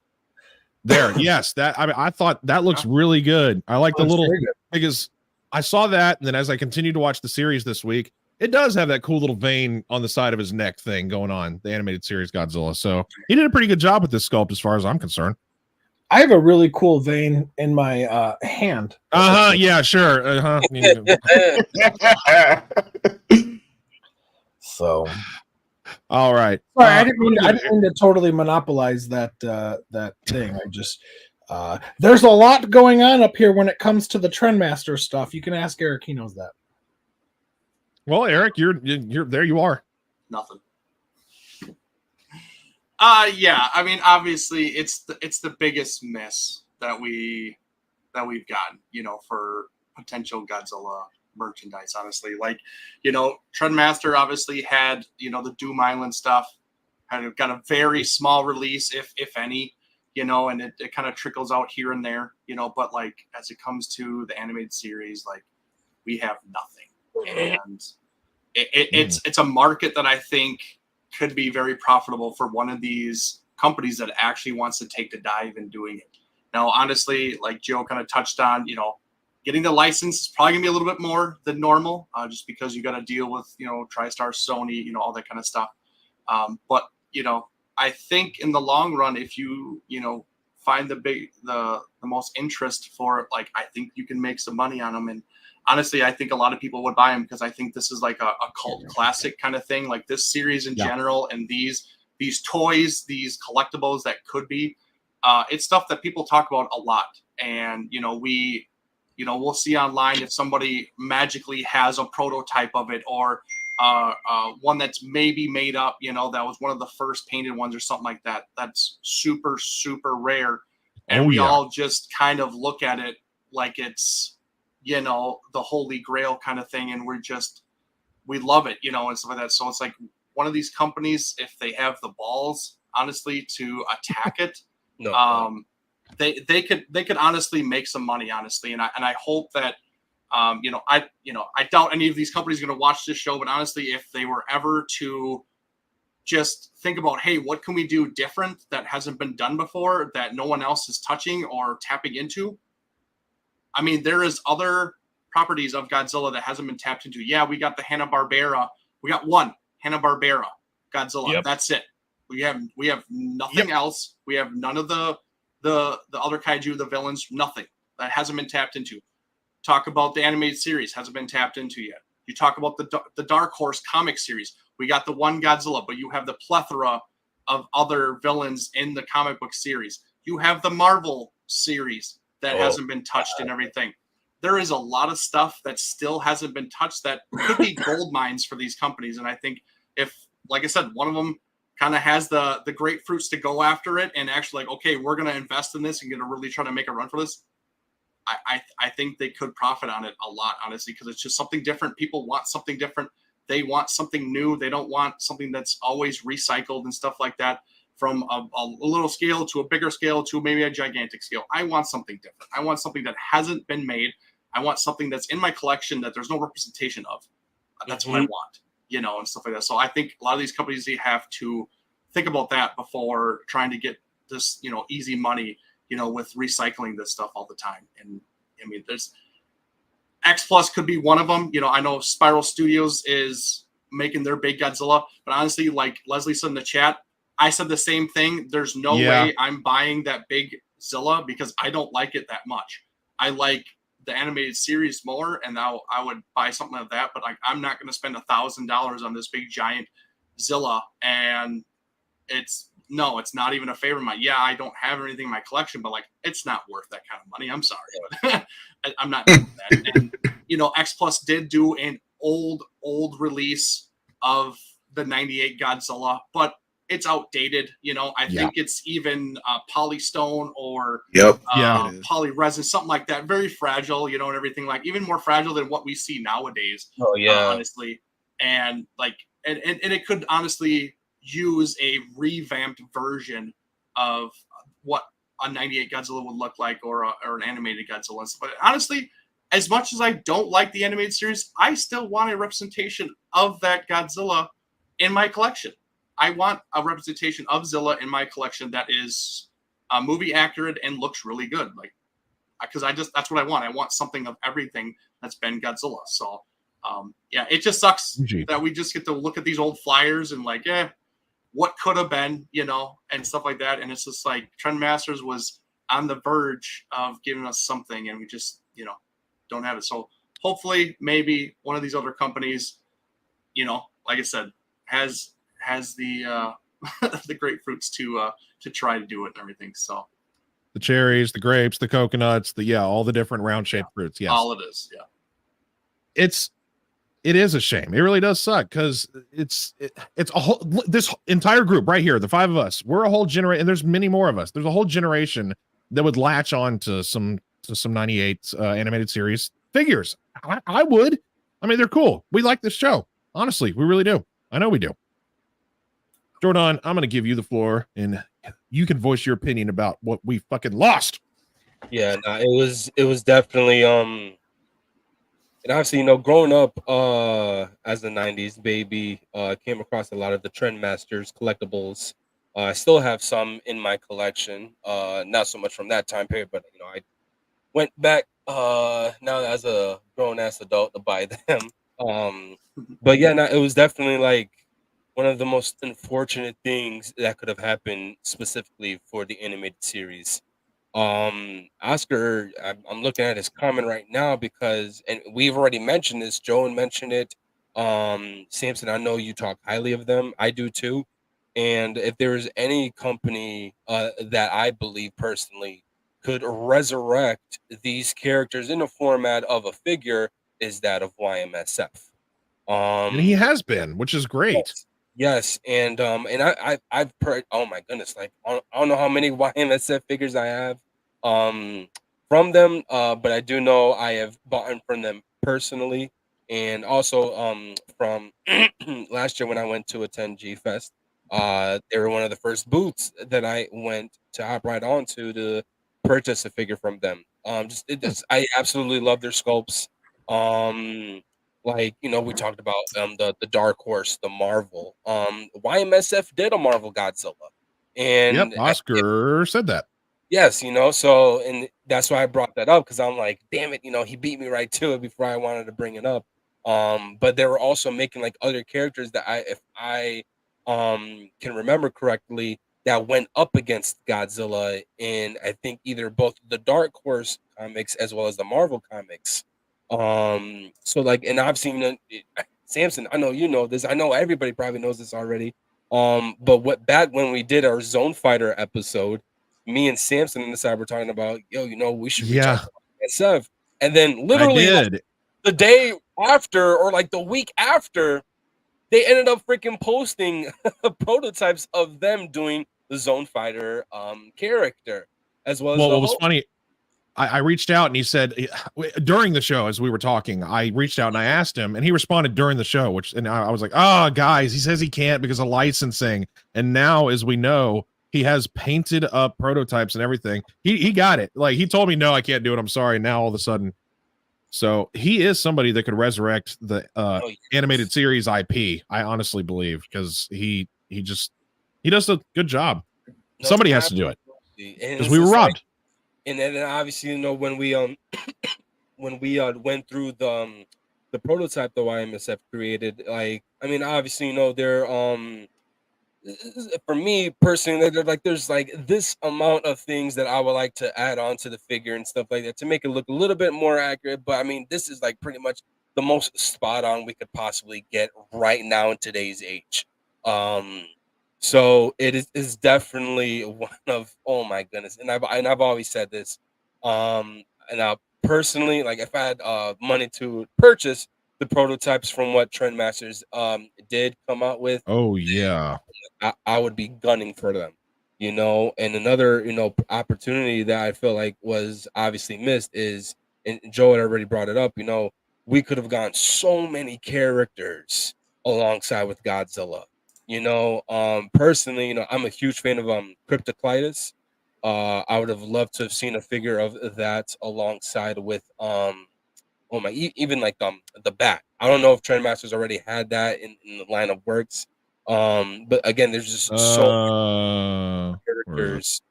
there. Yes, I thought that looks really good. I like the little, because I saw that, and then as I continued to watch the series this week, it does have that cool little vein on the side of his neck thing going on, the animated series Godzilla. So he did a pretty good job with this sculpt as far as I'm concerned. I have a really cool vein in my hand. Yeah, sure. So, all right. sorry, I didn't mean to totally monopolize that that thing. I just there's a lot going on up here when it comes to the Trendmaster stuff. You can ask Eric; he knows that. Well, Eric, you're there. You are. Nothing. Yeah. I mean, obviously, it's the biggest miss that we've gotten, for potential Godzilla merchandise. Honestly, like, Trendmaster obviously had, the Doom Island stuff, kind of got a very small release, if any, and it kind of trickles out here and there, but like as it comes to the animated series, like we have nothing, and it's a market that I think could be very profitable for one of these companies that actually wants to take the dive in doing it. Now, honestly, like Joe kind of touched on, getting the license is probably gonna be a little bit more than normal, just because you got to deal with, TriStar, Sony, all that kind of stuff. But I think in the long run, if you find the most interest for it, like I think you can make some money on them. And honestly, I think a lot of people would buy them because I think this is like a cult classic kind of thing. Like this series in general, and these toys, these collectibles that could be, it's stuff that people talk about a lot. And we'll see online if somebody magically has a prototype of it, or one that's maybe made up, that was one of the first painted ones or something like that. That's super, super rare. And we all just kind of look at it like it's, the holy grail kind of thing. And we love it, and stuff like that. So it's like one of these companies, if they have the balls, honestly, to attack it, they could honestly make some money, honestly. And I hope that, I doubt any of these companies are going to watch this show, but honestly, if they were ever to just think about, hey, what can we do different that hasn't been done before, that no one else is touching or tapping into? I mean, there is other properties of Godzilla that hasn't been tapped into. Yeah, we got the Hanna-Barbera. We got one Hanna-Barbera Godzilla. Yep. That's it. We have nothing else. We have none of the other kaiju, the villains, nothing. That hasn't been tapped into. Talk about the animated series, hasn't been tapped into yet. You talk about the Dark Horse comic series. We got the one Godzilla, but you have the plethora of other villains in the comic book series. You have the Marvel series that hasn't been touched and everything. There is a lot of stuff that still hasn't been touched that could be gold mines for these companies. And I think if, like I said, one of them kind of has the grapefruits to go after it and actually like, okay, we're going to invest in this and going to really try to make a run for this, I think they could profit on it a lot, honestly, because it's just something different. People want something different. They want something new. They don't want something that's always recycled and stuff like that. From a little scale to a bigger scale to maybe a gigantic scale. I want something different. I want something that hasn't been made. I want something that's in my collection that there's no representation of. That's what I want, and stuff like that. So I think a lot of these companies, they have to think about that before trying to get this, easy money, with recycling this stuff all the time. And I mean, there's X Plus could be one of them. I know Spiral Studios is making their big Godzilla, but honestly, like Leslie said in the chat, I said the same thing. There's no way I'm buying that big Zilla because I don't like it that much. I like the animated series more, and I would buy something like that. But I'm not going to spend $1,000 on this big giant Zilla, and it's not even a favorite of mine. Yeah, I don't have anything in my collection, but like it's not worth that kind of money. I'm sorry, but I'm not doing that. And X Plus did do an old release of the '98 Godzilla, but it's outdated. I think it's even polystone or polyresin, something like that. Very fragile, and everything, like even more fragile than what we see nowadays. Oh yeah, honestly, and like, and it could honestly use a revamped version of what a '98 Godzilla would look like, or an animated Godzilla. But honestly, as much as I don't like the animated series, I still want a representation of that Godzilla in my collection. I want a representation of Zilla in my collection that is movie accurate and looks really good. Like, because that's what I want. I want something of everything that's been Godzilla. So Yeah, it just sucks Gee. that we just get to look at these old flyers and like, what could have been, and stuff like that. And it's just like Trendmasters was on the verge of giving us something, and we just, don't have it. So hopefully, maybe one of these other companies, like I said, has the the grapefruits to try to do it and everything. So The cherries, the grapes, the coconuts, all the different round shaped fruits. Yes. all it is, yeah. It is a shame. It really does suck because it's a whole this entire group right here, the five of us, we're a whole generation, and there's many more of us. There's a whole generation that would latch on to some 98 animated series figures. I would. I mean, they're cool. We like this show. Honestly, we really do. I know we do. Jordan, I'm going to give you the floor, and you can voice your opinion about what we fucking lost. Yeah, no, it was definitely and obviously, growing up as a 90s baby, came across a lot of the Trendmasters collectibles. I still have some in my collection. Not so much from that time period, but I went back now as a grown ass adult to buy them. But yeah, no, it was definitely like one of the most unfortunate things that could have happened specifically for the animated series. Oscar, I'm looking at his comment right now because, and we've already mentioned this, Joan mentioned it. Samson, I know you talk highly of them. I do too. And if there's any company that I believe personally could resurrect these characters in the format of a figure, is that of YMSF. And he has been, which is great. Yes, and I've heard, oh my goodness, like I don't know how many YMSF figures I have from them, but I do know I have bought from them personally, and also from last year when I went to attend G Fest, they were one of the first booths that I went to hop right onto to purchase a figure from them. I absolutely love their sculpts. Like we talked about the Dark Horse, the Marvel. YMSF did a Marvel Godzilla, and Oscar said that. yes, so, and that's why I brought that up, because I'm like, damn it, he beat me right to it before I wanted to bring it up. But they were also making like other characters that if I can remember correctly, that went up against Godzilla in, I think, either both the Dark Horse comics as well as the Marvel comics. So like, and I've seen Samson, I know you know this, I know everybody probably knows this already. But back when we did our Zone Fighter episode, me and Samson and the side were talking about, we should reach out to SF. And then literally like, the day after, or like the week after, they ended up freaking posting prototypes of them doing the Zone Fighter character, as well as what was funny, I reached out and he said during the show, as we were talking, I reached out and I asked him, and he responded during the show, and I was like, oh guys, he says he can't because of licensing. And now, as we know, he has painted up prototypes and everything. He got it. Like, he told me, no, I can't do it. I'm sorry. Now all of a sudden, so he is somebody that could resurrect the animated series IP. I honestly believe, because he does a good job. Somebody has to do it because we were robbed. And then obviously, when we went through the prototype the YMSF created, like, I mean, obviously, they're for me personally, there's like this amount of things that I would like to add on to the figure and stuff like that to make it look a little bit more accurate. But I mean, this is like pretty much the most spot on we could possibly get right now in today's age. So it is definitely one of, oh my goodness, and I've always said this, and I personally, like, if I had money to purchase the prototypes from what Trendmasters did come out with, oh yeah, I would be gunning for them, And another opportunity that I feel like was obviously missed is, and Joe had already brought it up, we could have gotten so many characters alongside with Godzilla. Personally, I'm a huge fan of Cryptoclitus. I would have loved to have seen a figure of that alongside with even like the Bat. I don't know if Trendmasters already had that in the line of works. But again, there's just so many characters.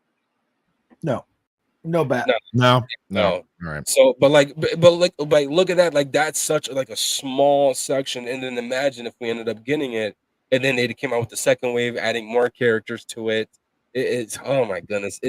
No. No bat. No. No. No. All right. So, but look at that. Like that's such like a small section, and then imagine if we ended up getting it, and then they came out with the second wave, adding more characters to it. It's oh my goodness.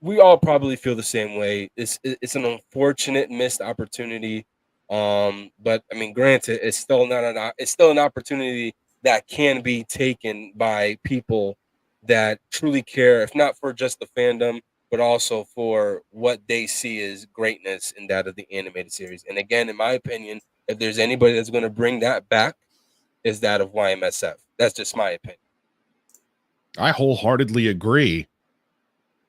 We all probably feel the same way. It's an unfortunate missed opportunity. But I mean, granted, it's still an opportunity that can be taken by people that truly care, if not for just the fandom, but also for what they see as greatness in that of the animated series. And again, in my opinion, if there's anybody that's going to bring that back, is that of YMSF. That's just my opinion. I wholeheartedly agree.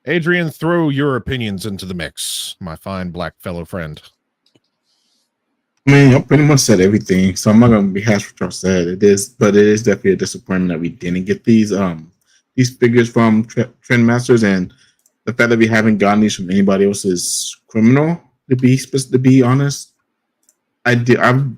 Adrian, throw your opinions into the mix, my fine black fellow friend. I mean, you pretty much said everything, so I'm not gonna rehash what y'all said. It is definitely a disappointment that we didn't get these figures from Trendmasters, and the fact that we haven't gotten these from anybody else is criminal. To be honest, I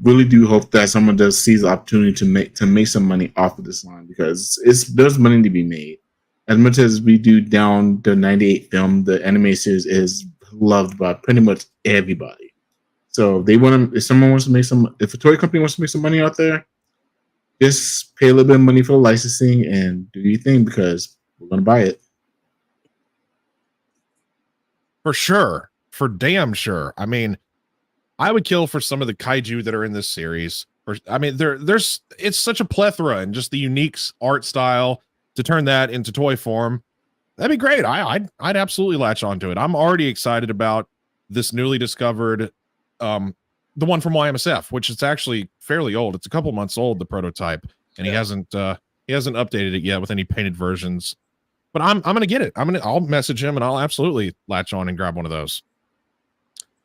really do hope that someone does seize the opportunity to make some money off of this line, because there's money to be made. As much as we do down the '98 film, the anime series is loved by pretty much everybody. So if a toy company wants to make some money out there, just pay a little bit of money for the licensing and do your thing, because we're gonna buy it. For sure. For damn sure. I mean, I would kill for some of the kaiju that are in this series. I mean, it's such a plethora and just the unique art style to turn that into toy form. That'd be great. I'd absolutely latch onto it. I'm already excited about this newly discovered, the one from YMSF, which is actually fairly old. It's a couple months old, the prototype, and he hasn't updated it yet with any painted versions. But I'm gonna get it. I'll message him and I'll absolutely latch on and grab one of those.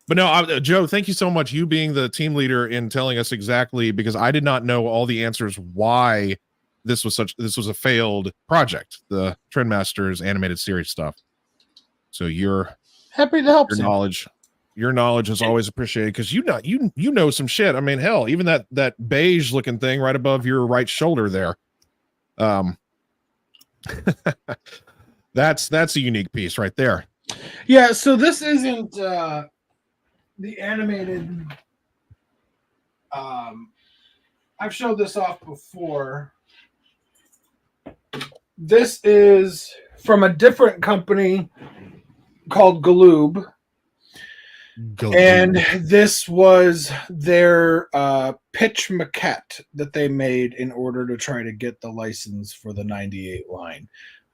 But no, Joe, thank you so much. You being the team leader in telling us exactly, because I did not know all the answers why this was a failed project, the Trendmasters animated series stuff. So you're happy to help. Your knowledge is always appreciated, because you know some shit. I mean, hell, even that beige looking thing right above your right shoulder there. That's a unique piece right there. Yeah, so this isn't the animated. I've showed this off before. This is from a different company called Galoob. And this was their pitch maquette that they made in order to try to get the license for the 98 line.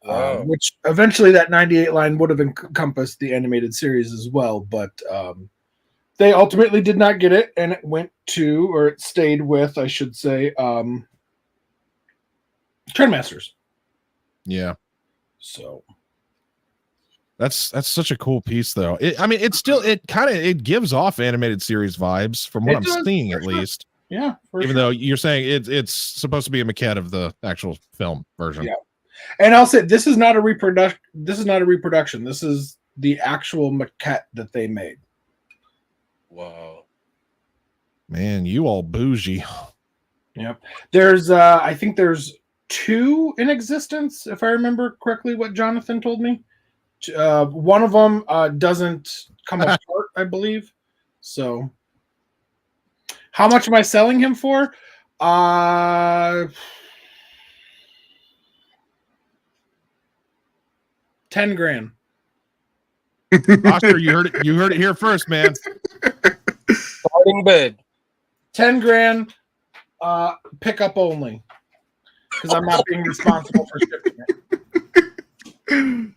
Wow. Which eventually that 98 line would have encompassed the animated series as well, but they ultimately did not get it, and it stayed with, I should say, Trendmasters. Yeah. So that's such a cool piece, though. It gives off animated series vibes from what I'm seeing, at least. Yeah. Even though you're saying it's supposed to be a maquette of the actual film version. Yeah. And I'll say this is not a reproduction. This is the actual maquette that they made. Wow. Man, you all bougie. Yep. There's I think there's 2 in existence, if I remember correctly what Jonathan told me. One of them doesn't come apart, I believe. So how much am I selling him for? $10,000. Oscar, you heard it here first, man. Starting bid. $10,000, pickup only, because I'm not being responsible for shipping it.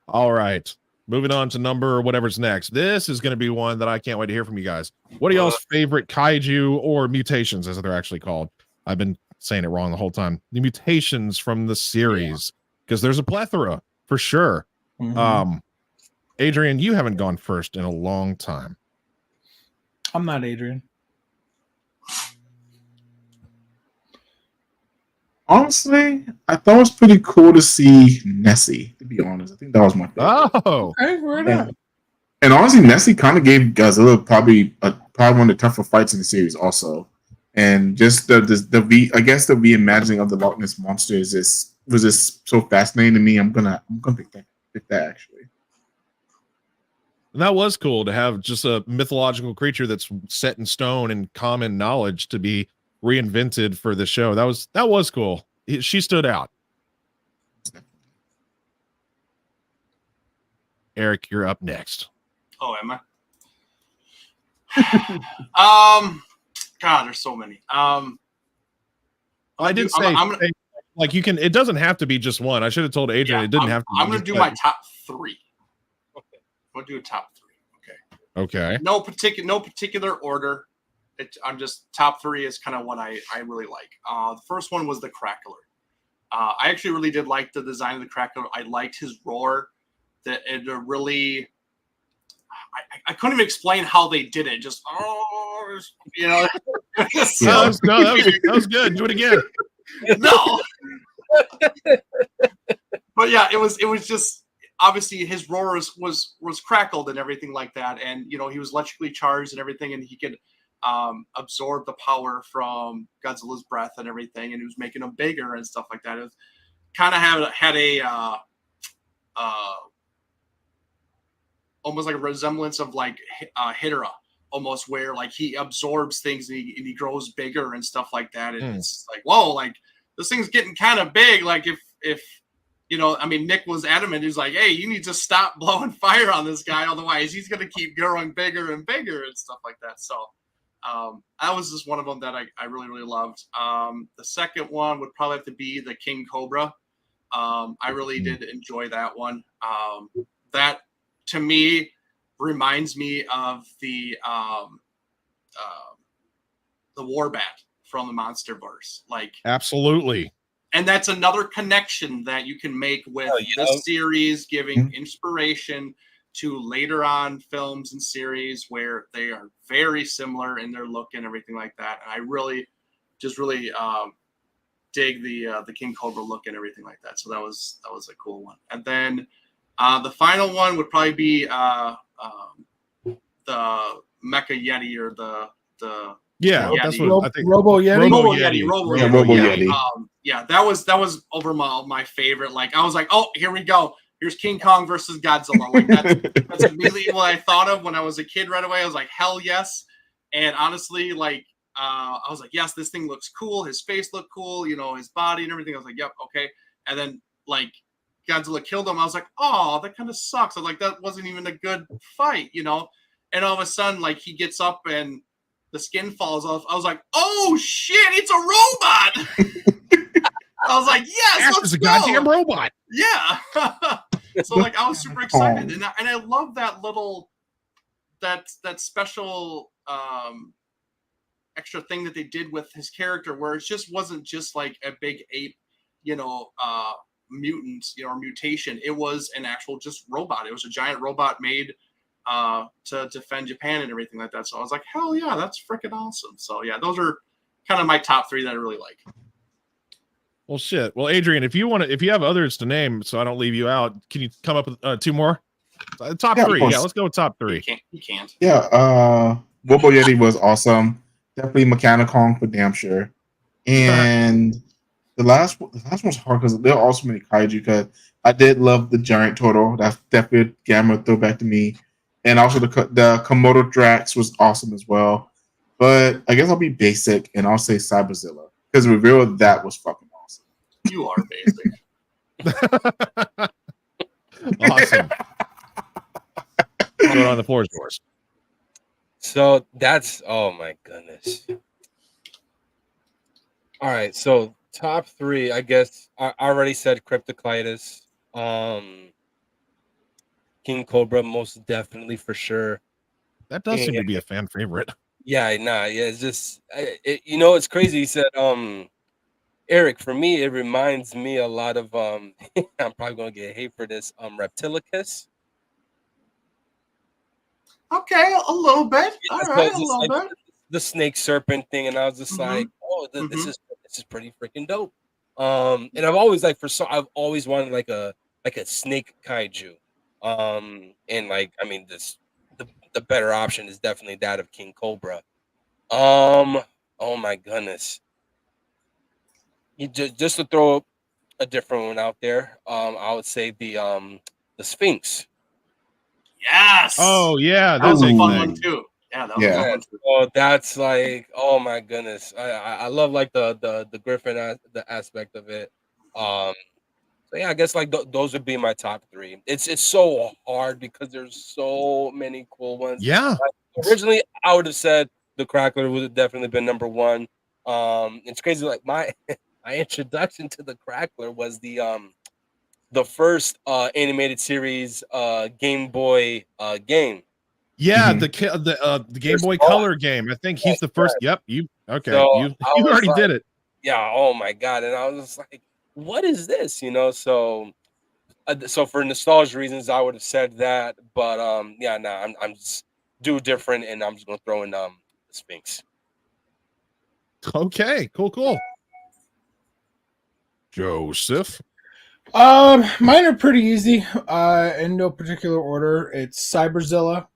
All right, moving on to whatever's next. This is going to be one that I can't wait to hear from you guys. What are y'all's favorite kaiju, or mutations, as they're actually called? I've been saying it wrong the whole time. The mutations from the series, because there's a plethora for sure. Mm-hmm. Adrian, you haven't gone first in a long time. I'm not Adrian. Honestly, I thought it was pretty cool to see Nessie, to be honest. I think that was my favorite. Oh, okay, right on. And honestly, Nessie kind of gave Godzilla probably one of the tougher fights in the series also. And just the reimagining of the Loch Ness Monster is just was just so fascinating to me. I'm gonna pick that actually. And that was cool to have just a mythological creature that's set in stone and common knowledge to be reinvented for the show. That was cool. She stood out. Eric, you're up next. Oh, am I? God, there's so many. I did say, like, you can. It doesn't have to be just one. I should have told Adrian it didn't have to. I'm gonna do my top 3. Okay, we'll do a top 3. Okay. No particular order. I'm just top 3 is kind of what I really like. The first one was the Crackler. I actually really did like the design of the Crackler. I liked his roar. That it really. I couldn't even explain how they did it. Just you know. That was good. Do it again. No. But yeah, it was just obviously his roar was crackled and everything like that, and you know he was electrically charged and everything, and he could absorb the power from Godzilla's breath and everything, and he was making him bigger and stuff like that. It kind of had a almost like a resemblance of like Hydra, almost, where like he absorbs things and he grows bigger and stuff like that. And it's like, whoa, like this thing's getting kind of big. Like if you know, I mean, Nick was adamant. He's like, hey, you need to stop blowing fire on this guy, otherwise he's gonna keep growing bigger and bigger and stuff like that. So that was just one of them that I really, really loved. The second one would probably have to be the King Cobra. I really did enjoy that one. That to me reminds me of the Warbat from the Monsterverse. Like, absolutely. And that's another connection that you can make with this series, giving inspiration to later on films and series where they are very similar in their look and everything like that. And I really dig the King Cobra look and everything like that. So that was a cool one. And then the final one would probably be the Mecha Yeti, or the Yeti. That's what I think. Robo Yeti. Robo Yeti. Yeah, that was over my favorite. Like, I was like, oh, here we go. Here's King Kong versus Godzilla. Like that's immediately what I thought of when I was a kid. Right away, I was like, hell yes. And honestly, like I was like, yes, this thing looks cool. His face looked cool. You know, his body and everything. I was like, yep, okay. And then like Godzilla killed him. I was like, oh, that kind of sucks. I was like, that wasn't even a good fight, you know. And all of a sudden, like, he gets up and the skin falls off. I was like, oh shit, it's a robot. I was like, yes, let's go. It's a goddamn robot. Yeah. So like, I was super excited, and I love that little that special extra thing that they did with his character, where it just wasn't just like a big ape, you know, mutant, you know, or mutation. It was an actual just robot. It was a giant robot made to defend Japan and everything like that. So I was like, hell yeah, that's freaking awesome. So yeah, those are kind of my top 3 that I really like. Well, shit. Well, Adrian, if you have others to name, so I don't leave you out, can you come up with 2 more? Top 3. Yeah, let's go with top 3. You can't. Yeah, Robo Yeti was awesome. Definitely Mechanic-Kong for damn sure. And the last one's hard because there are also many kaiju, because I did love the giant turtle. That's definitely a Gamma throwback to me. And also the Komodo Drax was awesome as well. But I guess I'll be basic and I'll say Cyberzilla, because the reveal of that was fucking awesome. You are basic. Awesome. Put it on the floor is yours. So that's, oh my goodness. All right, so top 3, I guess I already said Cryptoclitus. King Cobra, most definitely, for sure. That does seem to be a fan favorite. Yeah, it's just, you know, it's crazy. He said, Eric, for me, it reminds me a lot of, I'm probably going to get hate for this, Reptilicus. Okay, a little bit. All right, a little bit. The snake serpent thing, and I was just like, oh, this is pretty freaking dope. And I've always I've always wanted like a snake kaiju. And like, I mean, the better option is definitely that of King Cobra. Oh my goodness. You just to throw a different one out there. I would say the Sphinx. Yes. Oh yeah, that was that's a a fun thing. one too. Yeah, that was Yeah. a fun one too. Oh, that's like, oh my goodness. I love like the Griffin the aspect of it. So yeah, I guess like those would be my top three. It's so hard because there's so many cool ones. Yeah. Like, originally, I would have said the Crackler would have definitely been number one. It's crazy. Like my my introduction to the Crackler was the first animated series Game Boy game. Yeah, Mhm. the Game First Boy boss. Color game. I think he's the first. Yep, you okay? So You I you was already like, did it. yeah, oh my god, and I was just like, what is this? So so for nostalgia reasons, I would have said that, but yeah, nah, I'm just do different, and I'm just gonna throw in the Sphinx. Okay, cool. Joseph. Mine are pretty easy. In no particular order. It's Cyberzilla,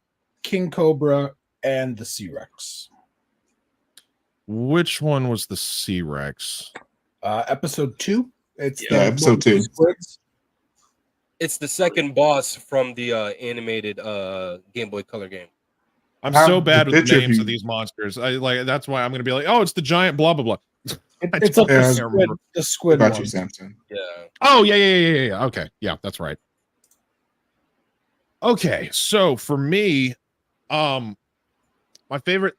King Cobra, and the C-Rex. Which one was the C-Rex? Episode 2. It's Yeah, episode 2. Squids. It's the second boss from the animated Game Boy Color game. I'm Have so the bad with the picture if names you- of these monsters. I like that's why I'm gonna be like, oh, it's the giant blah blah blah. It's I like Yeah. the squid Got one. you, Samson. Yeah. Oh yeah. Okay, yeah, that's right. Okay, so for me, my favorite,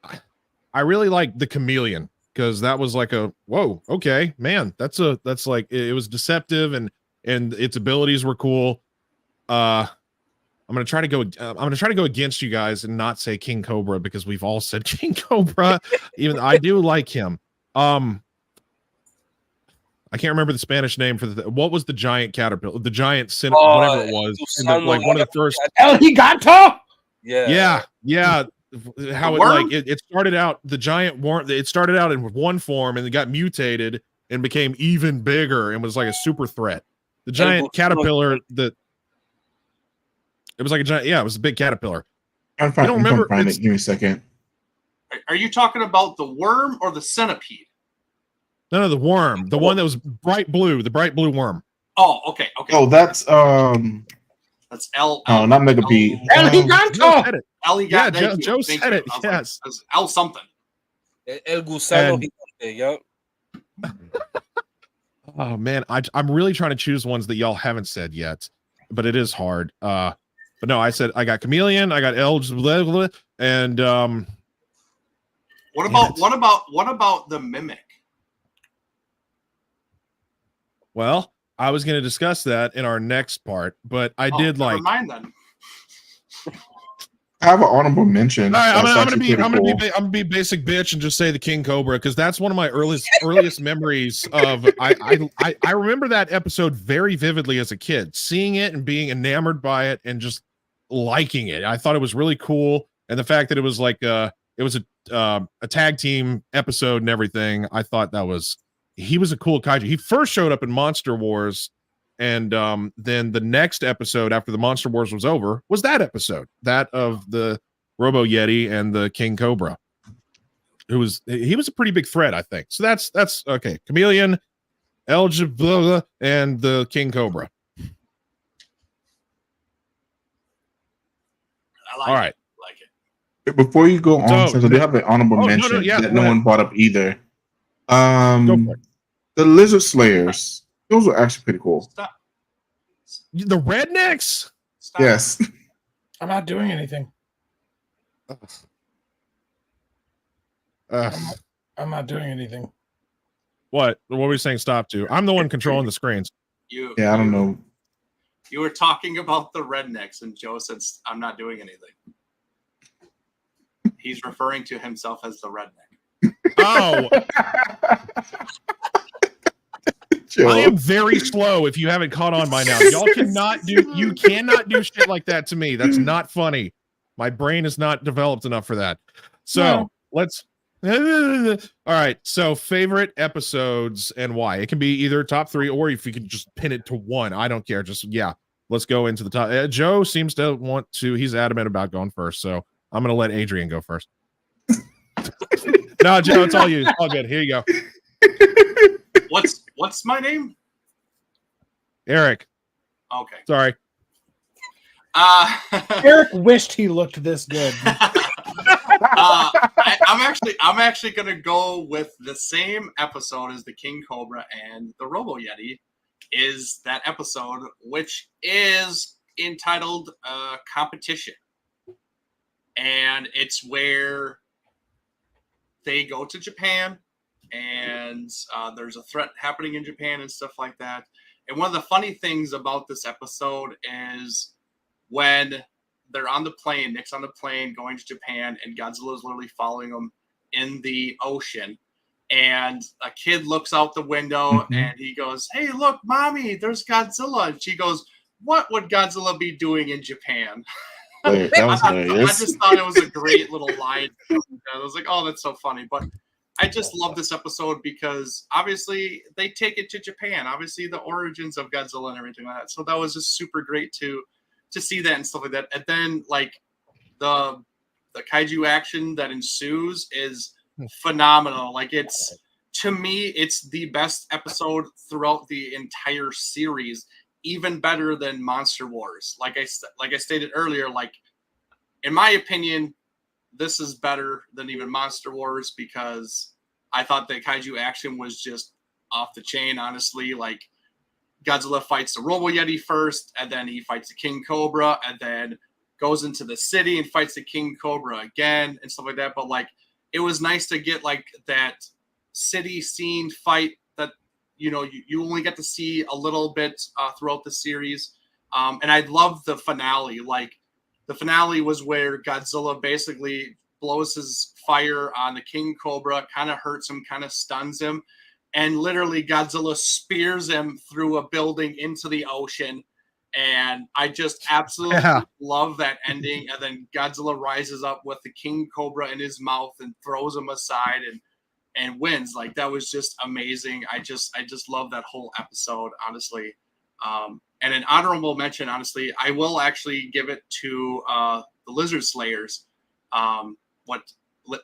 I really like the chameleon because that was like a whoa, okay, man, that's like it was deceptive and its abilities were cool. I'm gonna try to go against you guys and not say King Cobra because we've all said King Cobra. Even I do like him. I can't remember the Spanish name for what was the giant caterpillar, the giant whatever it was, like one of the first. El Gigato! Yeah. Yeah. How The it worm? like it started out the giant worm. It started out in one form and it got mutated and became even bigger and was like a super threat. The giant caterpillar that it was like a giant. Yeah, it was a big caterpillar. I'm don't remember- find it's- it. Give me a second. Are you talking about the worm or the centipede? No, the worm, the one that was bright blue, the bright blue worm. Oh, okay. Oh, that's That's L. oh, not Mega Pete. El Joe Giganto! said it. L. Yeah, Joe said it, yes. L something. El Gusano And- Gigante, yup. Oh man, I'm really trying to choose ones that y'all haven't said yet, but it is hard. But no, I said I got chameleon, I got elves, and What Damn about the mimic? well, I was going to discuss that in our next part, but I did Never like. mind then. I have an honorable mention. All right, I'm that's gonna actually be pretty cool. I'm gonna be basic bitch and just say the King Cobra because that's one of my earliest memories of. I remember that episode very vividly as a kid, seeing it and being enamored by it and just liking it. I thought it was really cool, and the fact that it was like it was a tag team episode and everything. I thought he was a cool kaiju. He first showed up in Monster Wars. And then the next episode after the Monster Wars was over was that episode, that of the Robo Yeti and the King Cobra. He was a pretty big threat, I think. So that's okay. Chameleon, Elgible, and the King Cobra. All right. I like it. Before you go on, So- since I do have an honorable Oh, no, mention yeah, that go no ahead. one brought up either. Go for it. The Lizard Slayers. Those were actually pretty cool. Stop. The rednecks. Stop. Yes. I'm not doing anything. I'm not doing anything. What were we saying? Stop to? I'm the one controlling the screens. You. Yeah, I don't know. You were talking about the rednecks, and Joe said, "I'm not doing anything." He's referring to himself as the redneck. Oh, Joe. I am very slow. If you haven't caught on by now, y'all cannot do. You cannot do shit like that to me. That's not funny. My brain is not developed enough for that. So No. let's. All right. So favorite episodes and why? It can be either top 3 or if you can just pin it to one. I don't care. Just let's go into the top. Joe seems to want to. He's adamant about going first. So I'm gonna let Adrian go first. No, Joe, it's all you. It's all good. Here you go. What's my name? Eric. Okay. Sorry. Eric wished he looked this good. I'm actually gonna go with the same episode as the King Cobra and the Robo Yeti. Is that episode, which is entitled Competition. And it's where they go to Japan and there's a threat happening in Japan and stuff like that. And one of the funny things about this episode is when they're on the plane, Nick's on the plane going to Japan, and Godzilla is literally following them in the ocean. And a kid looks out the window and he goes, "Hey, look, Mommy, there's Godzilla." And she goes, "What would Godzilla be doing in Japan?" That was hilarious. I just thought it was a great little line. I was like, "Oh, that's so funny." But I just love this episode because obviously they take it to Japan. Obviously, the origins of Godzilla and everything like that. So that was just super great to see that and stuff like that. And then like the kaiju action that ensues is phenomenal. Like it's, to me, it's the best episode throughout the entire series, even better than Monster Wars. Like I stated earlier, like in my opinion, this is better than even Monster Wars because I thought the kaiju action was just off the chain, honestly. Like Godzilla fights the Robo Yeti first, and then he fights the King Cobra, and then goes into the city and fights the King Cobra again and stuff like that. But like, it was nice to get like that city scene fight that, you know, you only get to see a little bit throughout the series. And I love the finale. Like the finale was where Godzilla basically blows his fire on the King Cobra, kind of hurts him, kind of stuns him. And literally Godzilla spears him through a building into the ocean. And I just absolutely love that ending. And then Godzilla rises up with the King Cobra in his mouth and throws him aside and wins. Like that was just amazing. I just love that whole episode, honestly. And an honorable mention, honestly, I will actually give it to the Lizard Slayers. What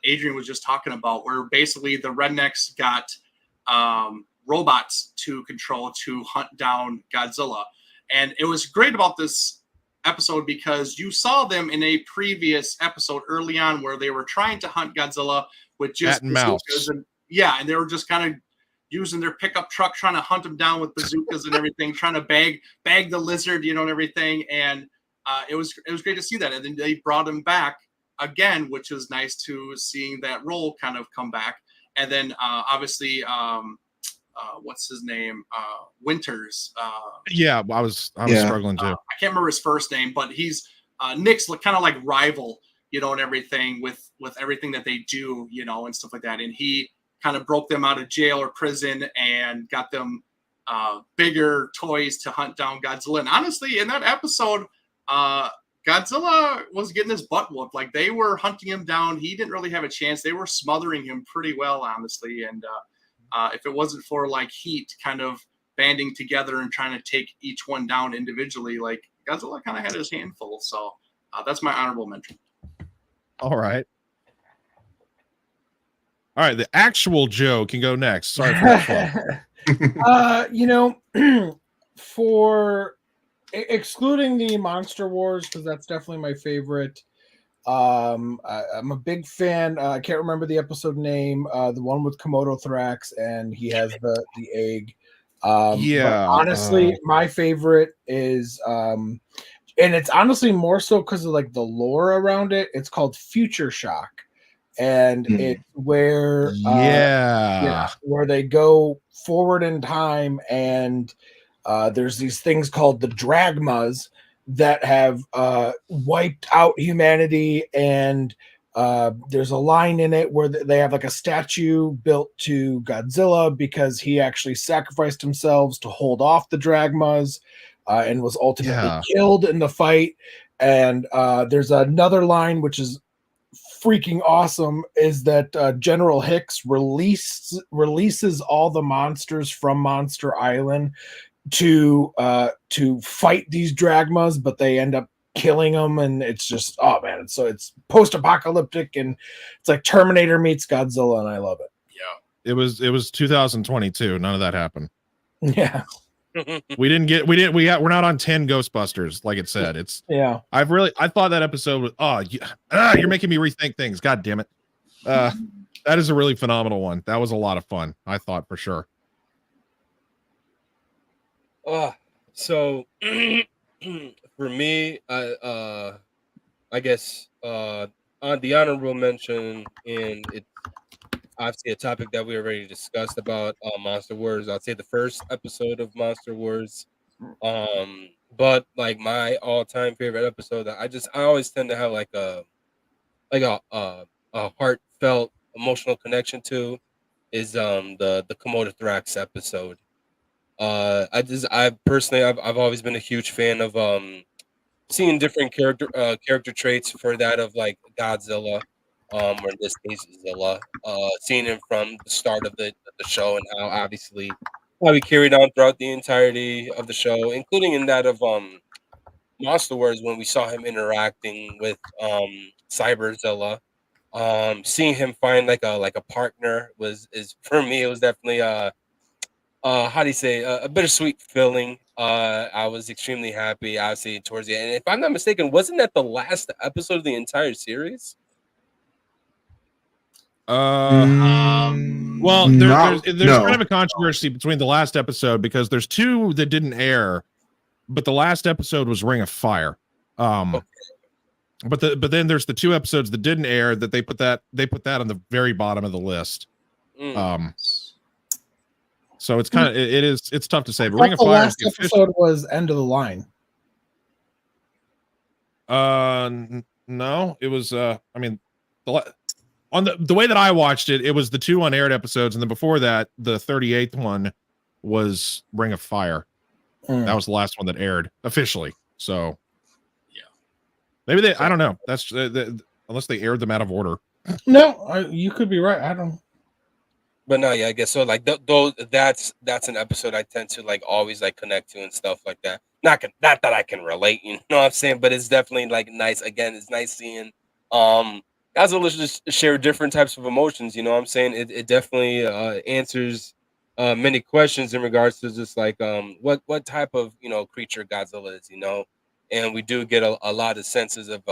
Adrian was just talking about, where basically the rednecks got robots to control to hunt down Godzilla. And it was great about this episode because you saw them in a previous episode early on where they were trying to hunt Godzilla with just bazookas. And they were just kind of using their pickup truck trying to hunt him down with bazookas and everything, trying to bag the lizard, you know, and everything. And it was great to see that. And then they brought him back again, which was nice to seeing that role kind of come back. And then obviously what's his name? Winters. I was struggling too. I can't remember his first name, but he's Nick's kind of like rival, you know, and everything with everything that they do, you know, and stuff like that. And he kind of broke them out of jail or prison and got them bigger toys to hunt down Godzilla. And honestly, in that episode, Godzilla was getting his butt whooped. Like they were hunting him down. He didn't really have a chance. They were smothering him pretty well, honestly. And if it wasn't for like Heat kind of banding together and trying to take each one down individually, like Godzilla kind of had his handful. So that's my honorable mention. All right. The actual Joe can go next. Sorry for that. You know, for excluding the Monster Wars, because that's definitely my favorite. I'm a big fan. I can't remember the episode name. The one with Komodo Thrax, and he has the egg. Honestly, my favorite is, and it's honestly more so because of like the lore around it. It's called Future Shock, and it's where where they go forward in time, and there's these things called the Dragmas that have wiped out humanity, and there's a line in it where they have like a statue built to Godzilla because he actually sacrificed himself to hold off the Dragmas and was ultimately killed in the fight. And there's another line which is freaking awesome, is that General Hicks releases all the monsters from Monster Island to fight these Dragmas, but they end up killing them, and it's just, oh man, it's post-apocalyptic, and it's like Terminator meets Godzilla, and I love it. Yeah, it was 2022. None of that happened. Yeah. We're not on 10 Ghostbusters like it said. It's Yeah. I thought that episode was you're making me rethink things. God damn it. That is a really phenomenal one. That was a lot of fun, I thought, for sure. So for me, I guess on the honorable mention, and it's obviously a topic that we already discussed about Monster Wars. I'd say the first episode of Monster Wars. But like my all-time favorite episode that I always tend to have like a heartfelt emotional connection to is the Komodo Thrax episode. I've always been a huge fan of seeing different character traits for that of like Godzilla, or in this case Zilla. Seeing him from the start of the show and how he carried on throughout the entirety of the show, including in that of Monster Wars when we saw him interacting with Cyberzilla. Seeing him find like a partner is for me, it was definitely how do you say, a bittersweet feeling. I was extremely happy, obviously, towards the end. And if I'm not mistaken, wasn't that the last episode of the entire series? Well, there's kind of a controversy between the last episode because there's two that didn't air, but the last episode was Ring of Fire. But then there's the two episodes that didn't air that they put that on the very bottom of the list. So it's kind of it's tough to say. But Ring of Fire. The last episode was End of the Line. No, it was. I mean, on the way that I watched it, it was the two unaired episodes, and then before that, the 38th one was Ring of Fire. That was the last one that aired officially. So, yeah, maybe they. I don't know. That's unless they aired them out of order. No, you could be right. I don't. But no, yeah, I guess so. Like those, that's an episode I tend to like always like connect to and stuff like that. Not that I can relate, you know what I'm saying? But it's definitely like nice. Again, it's nice seeing Godzilla just share different types of emotions. You know what I'm saying? It definitely answers many questions in regards to just like what type of creature Godzilla is. And we do get a lot of senses of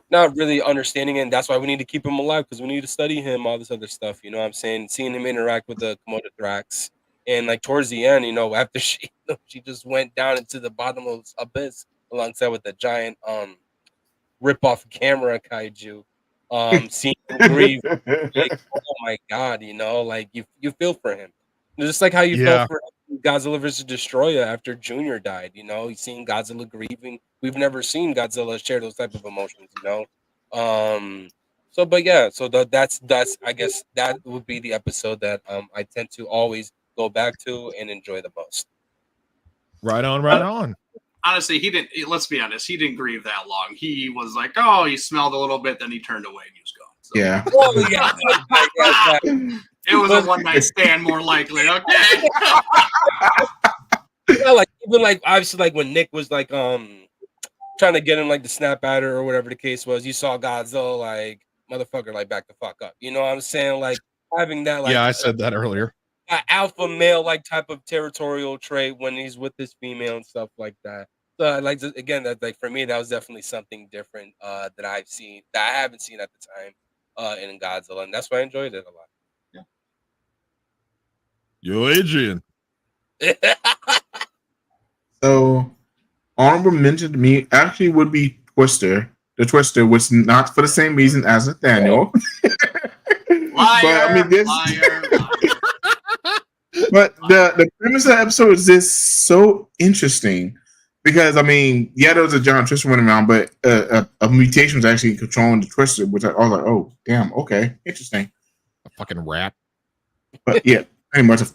not really understanding it, and that's why we need to keep him alive, because we need to study him, all this other stuff, you know what I'm saying? Seeing him interact with the Komodo Thrax, and like towards the end, after she just went down into the bottomless abyss alongside with the giant rip-off camera kaiju, seeing him grieve, like, oh my god, like you feel for him. Just like how you felt for Godzilla vs. Destroyer after Junior died, he's seeing Godzilla grieving. We've never seen Godzilla share those type of emotions, So that's I guess that would be the episode that I tend to always go back to and enjoy the most. Right on. Honestly, he didn't. Let's be honest, he didn't grieve that long. He was like, oh, he smelled a little bit, then he turned away and he was gone. So. Yeah. Oh, yeah. It was a one-night stand, more likely. Okay. Even like obviously, like when Nick was like trying to get him like to snap at her or whatever the case was, you saw Godzilla like motherfucker like back the fuck up. You know what I'm saying? Like having that like I said that earlier. Alpha male like type of territorial trait when he's with his female and stuff like that. So again, that like for me, that was definitely something different that I haven't seen at the time in Godzilla, and that's why I enjoyed it a lot. Yo, Adrian. So, honorable mention to me actually would be Twister. The Twister was not for the same reason as Nathaniel. Liar, liar. But the premise of the episode is just so interesting because there was a giant Twister running around, but a mutation was actually controlling the Twister, which I was like, oh damn, okay, interesting. A fucking rat. But yeah. Pretty much a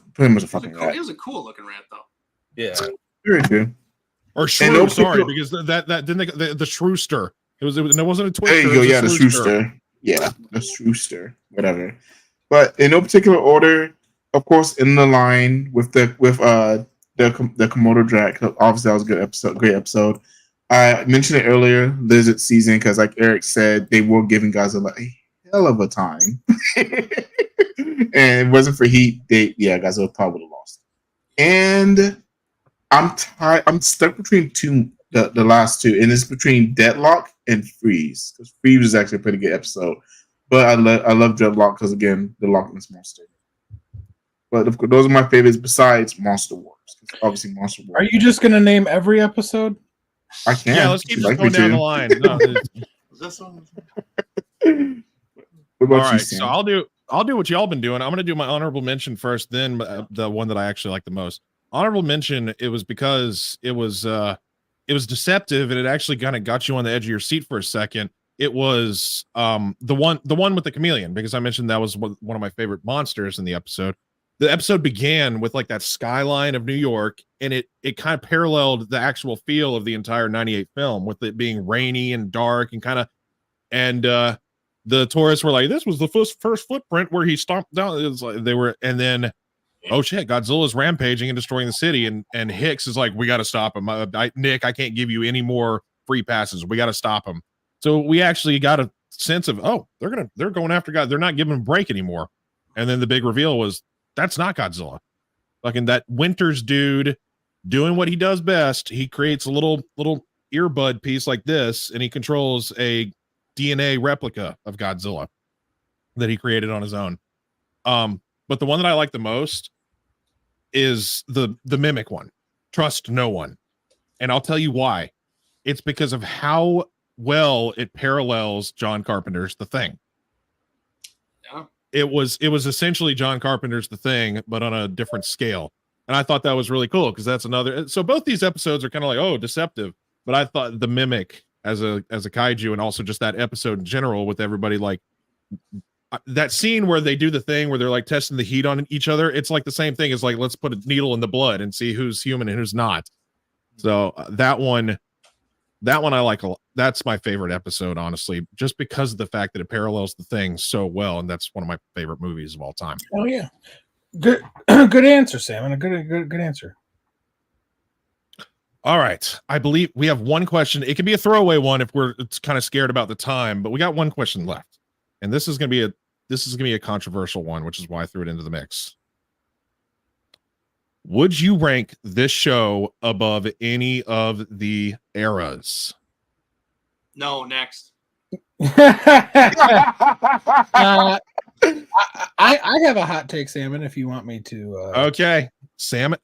fucking rat. He was a cool looking rat, though. Yeah, very good. Or shrew, sorry, because that didn't the Shrewster. It wasn't a Twister. There you go. Yeah, the Shrewster. Yeah, the Shrewster. Whatever. But in no particular order, of course, in the line with the Komodo Drac. Obviously, that was a good episode. Great episode. I mentioned it earlier, Lizard season, because like Eric said, they were giving Godzilla a hell of a time. And it wasn't for heat, Godzilla probably would have lost. And I'm stuck between the last two, and it's between Deadlock and Freeze. Because Freeze is actually a pretty good episode, but I love Deadlock because again, the Lochless monster. But of course, those are my favorites besides Monster Wars. Obviously, Monster Wars. Are you just gonna name every episode? I can. Yeah, let's keep if just you'd like going me down the to. line. No, Is this one? What about all you, right, Sam? so I'll do what y'all been doing. I'm gonna do my honorable mention first, then the one that I actually like the most. Honorable mention. It was because it was deceptive, and it actually kind of got you on the edge of your seat for a second. It was the one with the chameleon, because I mentioned that was one of my favorite monsters in the episode. The episode began with like that skyline of New York, and it kind of paralleled the actual feel of the entire 98 film, with it being rainy and dark and kind of, and the tourists were like, this was the first footprint where he stomped down. It was like they were, and then oh shit, Godzilla's rampaging and destroying the city, and Hicks is like, we got to stop him. Nick, I can't give you any more free passes. We got to stop him. So we actually got a sense of, oh, they're going after God. They're not giving him a break anymore. And then the big reveal was, that's not Godzilla. Fucking that Winters dude doing what he does best. He creates a little earbud piece like this, and he controls a DNA replica of Godzilla that he created on his own. But the one that I like the most is the mimic one. Trust no one. And I'll tell you why. It's because of how well it parallels John Carpenter's The Thing. Yeah. It was essentially John Carpenter's The Thing, but on a different scale. And I thought that was really cool, because that's another. So both these episodes are kind of like, oh, deceptive. But I thought the mimic as a kaiju, and also just that episode in general, with everybody like that scene where they do the thing where they're like testing the heat on each other. It's like the same thing as like, let's put a needle in the blood and see who's human and who's not. So that one I like a lot. That's my favorite episode, honestly, just because of the fact that it parallels The Thing so well, and that's one of my favorite movies of all time. Oh yeah, good good answer, Sam, and a good answer. All right, I believe we have one question. It can be a throwaway one if it's kind of scared about the time, but we got one question left, and this is gonna be a controversial one, which is why I threw it into the mix. Would you rank this show above any of the eras? No, next. I have a hot take, Salmon, if you want me to. Okay, Salmon.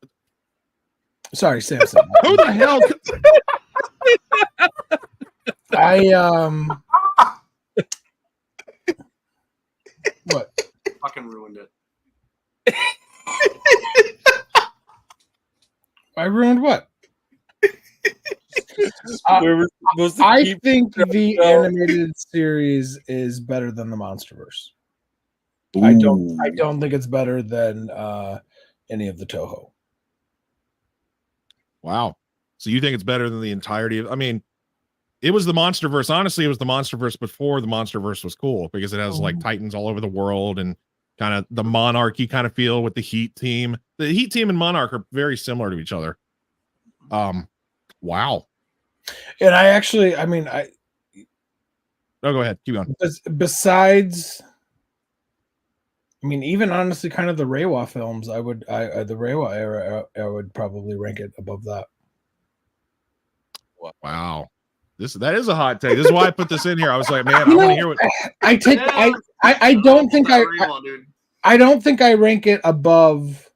Sorry, Samson. Who the hell? What? Fucking ruined it. I ruined what? We're supposed to I keep think the animated series is better than the MonsterVerse. I don't think it's better than any of the Toho. Wow. So you think it's better than the entirety of? I mean, it was the MonsterVerse. Honestly, it was the MonsterVerse before the MonsterVerse was cool, because it has like Titans all over the world and kind of the monarchy kind of feel with the Heat team. The Heat team and Monarch are very similar to each other. Wow. And I go ahead. Keep going. Besides, I mean, even honestly, kind of the Reiwa films, the Reiwa era, I would probably rank it above that. Wow. That is a hot take. This is why I put this in here. I was like, man, I want to hear what I take. Yeah, I don't think dude. I don't think I rank it above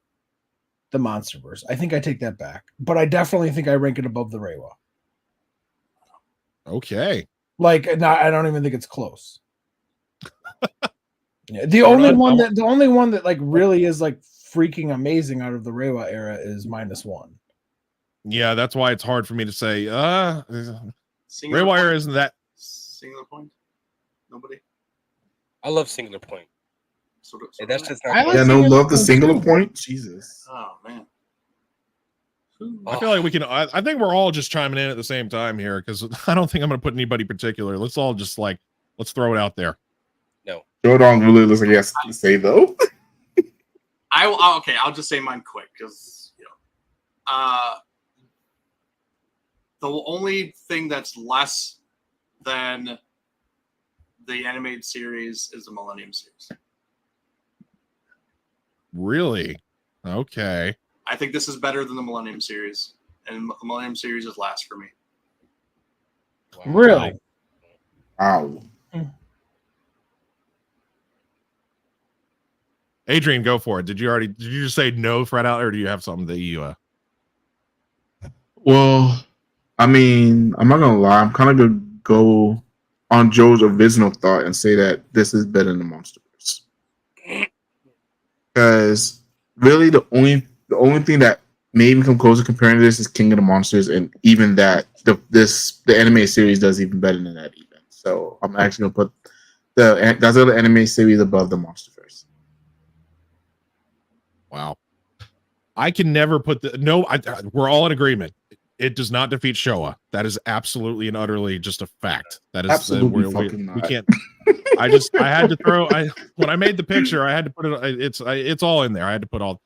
the MonsterVerse. I think I take that back, but I definitely think I rank it above the Reiwa. Okay. Like, I don't even think it's close. Yeah, the only one that like really is like freaking amazing out of the Reiwa era is -1. Yeah, that's why it's hard for me to say. Singular Reiwa point? isn't that. Singular point? Nobody? I love Singular Point. Sort That's of. just I not. like Yeah, no Singular love the Point singular too. point. Jesus. Oh man. I feel like we can. I think we're all just chiming in at the same time here, because I don't think I'm going to put anybody particular. Let's all just let's throw it out there. No. Jordan really looks like he has to say though. Okay, I'll just say mine quick, because the only thing that's less than the animated series is the Millennium series. Really? Okay. I think this is better than the Millennium series. and the Millennium series is last for me. Really? Wow. Adrian, go for it. Did you just say no flat out, or do you have something that you Well, I mean, I'm not gonna lie. I'm kind of gonna go on Joe's original thought and say that this is better than Monsterverse. Because really, the only thing that may even come close to comparing to this is King of the Monsters, and even that the anime series does even better than that. Even so, I'm actually gonna put the Godzilla anime series above the Monsterverse. Wow. I can never put we're all in agreement. It does not defeat Showa. That is absolutely and utterly just a fact. That is Absolutely we fucking not. can't. I had to throw. When I made the picture, I had to put it. It's all in there. I had to put all.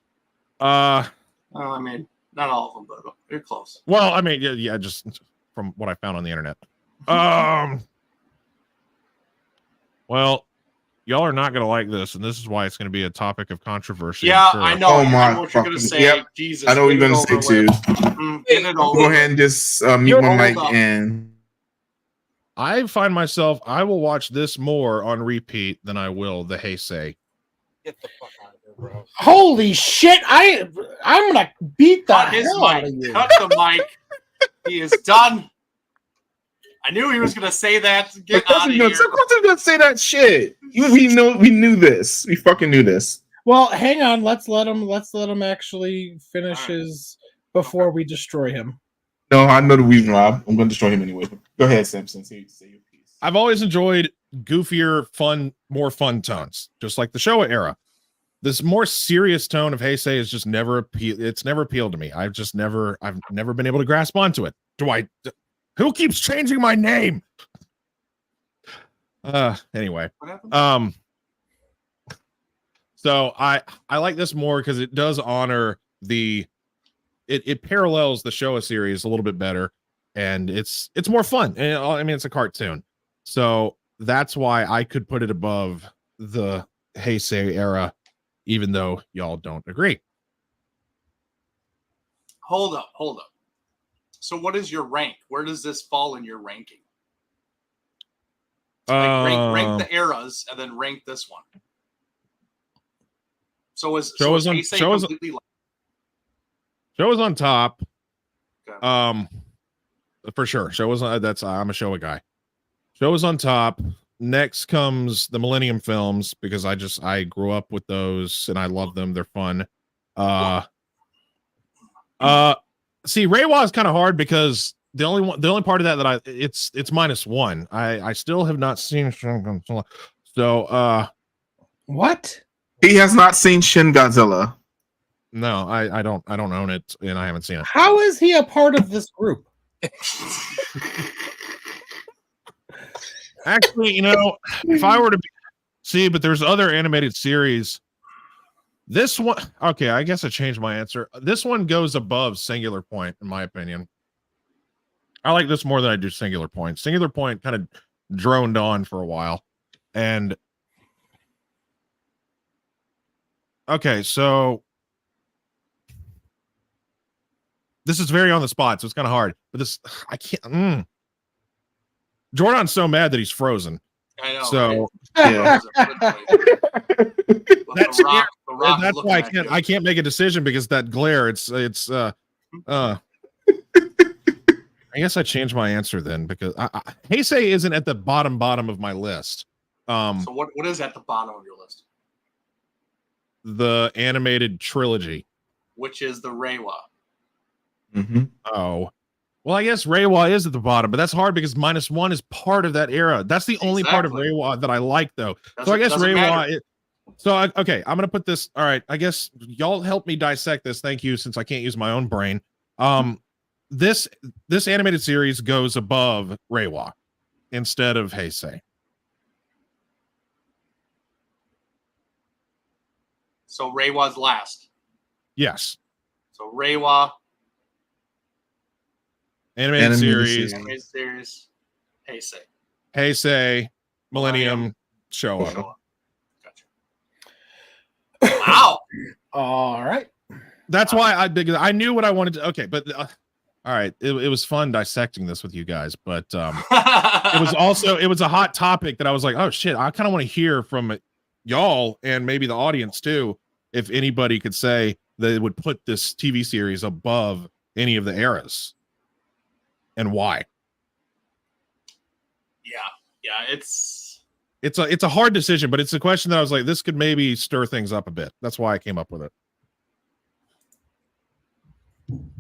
Well, I mean, not all of them, but you're close. Well, I mean, yeah, just from what I found on the internet. Well, y'all are not going to like this, and this is why it's going to be a topic of controversy. Yeah, sure. I know. Oh I my know what you're going to fucking- say. yep. Jesus, I know what you're get it gonna say over too. with. Get it over Go with. ahead and just mute You're my mic hold up. and. I find myself, I will watch this more on repeat than I will the Heisei. Get the fuck out of here, bro. Holy shit! I'm gonna beat the Cut his hell out mic. of you. Cut the mic. He is done. I knew he was going to say that. Get out of here. Of course he's gonna say that shit. We knew this. We fucking knew this. Well, hang on. Let's let him actually finish All right. his before we destroy him. No, I know the reason, Rob. I'm gonna destroy him anyway. Go ahead, Simpson. Say your piece. I've always enjoyed goofier, more fun tones, just like the Showa era. This more serious tone of Heisei is just never appealed to me. I've never been able to grasp onto it. Who keeps changing my name? Anyway. What happened? So I like this more because it does honor it parallels the Showa series a little bit better, and it's more fun. And I mean, it's a cartoon, so that's why I could put it above the Heisei era, even though y'all don't agree. Hold up. So what is your rank? Where does this fall in your ranking? Like rank the eras and then rank this one. So is Heisei completely Showa's on top. Okay. For sure. I'm a Showa guy. Showa's on top. Next comes the Millennium films because I grew up with those and I love them. They're fun. See, Reiwa is kind of hard because the only part of that it's -1. I still have not seen Shin Godzilla. So What? He has not seen Shin Godzilla. no, I don't own it and I haven't seen it. How is he a part of this group? Actually, if I were to see, but there's other animated series. This one, okay, I guess I changed my answer. This one goes above Singular Point, in my opinion. I like this more than I do Singular Point. Singular Point kind of droned on for a while. And okay, so this is very on the spot, so it's kind of hard. But I can't. Jordan's so mad that he's frozen. I know. So Yeah. that's the rock that's looking why at you. I can't make a decision because that glare. I guess I changed my answer then because Heisei isn't at the bottom of my list. So what is at the bottom of your list? The animated trilogy. Which is the Reiwa. Mm-hmm. Oh, well, I guess Reiwa is at the bottom, but that's hard because -1 is part of that era. That's the only part of Exactly. Reiwa that I like, though. So I Doesn't- guess doesn't matter. Reiwa. Okay, I'm gonna put this. All right, I guess y'all help me dissect this. Thank you, since I can't use my own brain. This animated series goes above Reiwa instead of Heisei. So Reiwa's last. Yes, So Reiwa, animated series, series. animated series, Heisei. Heisei, Millennium, Showa. Showa. Gotcha. Wow. All right. That's why because I knew what I wanted to. Okay, but All right, it was fun dissecting this with you guys, but it was a hot topic that I was like, oh shit, I kind of want to hear from y'all and maybe the audience too, if anybody could say that it would put this TV series above any of the eras and why. Yeah, it's a hard decision, but it's a question that I was like, this could maybe stir things up a bit. That's why I came up with it.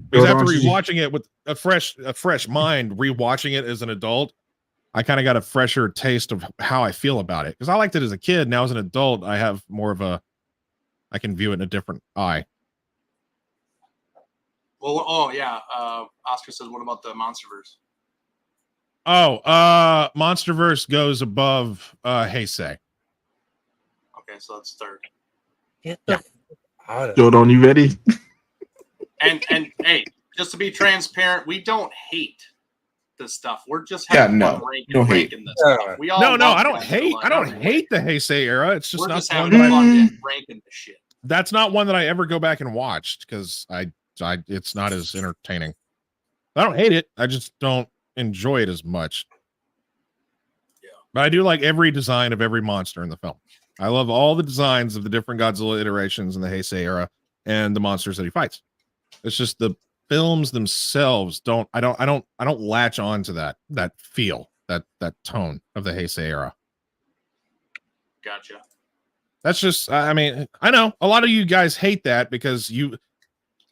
Because after rewatching it with a fresh mind, rewatching it as an adult, I kind of got a fresher taste of how I feel about it. Because I liked it as a kid. Now as an adult, I have more of I can view it in a different eye. Well, Oscar says, what about the MonsterVerse? Oh, MonsterVerse goes above Heisei. Okay, so that's third. Get the out of Jordan, you ready? And hey, just to be transparent, we don't hate this stuff. We're just having fun ranking this stuff. We all I don't hate. I don't hate the Heisei era. It's just we're not just one having that fun ranking the shit. That's not one that I ever go back and watched because it's not as entertaining. I don't hate it. I just don't enjoy it as much. Yeah, but I do like every design of every monster in the film. I love all the designs of the different Godzilla iterations in the Heisei era and the monsters that he fights. It's just the films themselves don't latch on to that feel, that tone of the Heisei era. Gotcha. That's just, I mean, I know a lot of you guys hate that because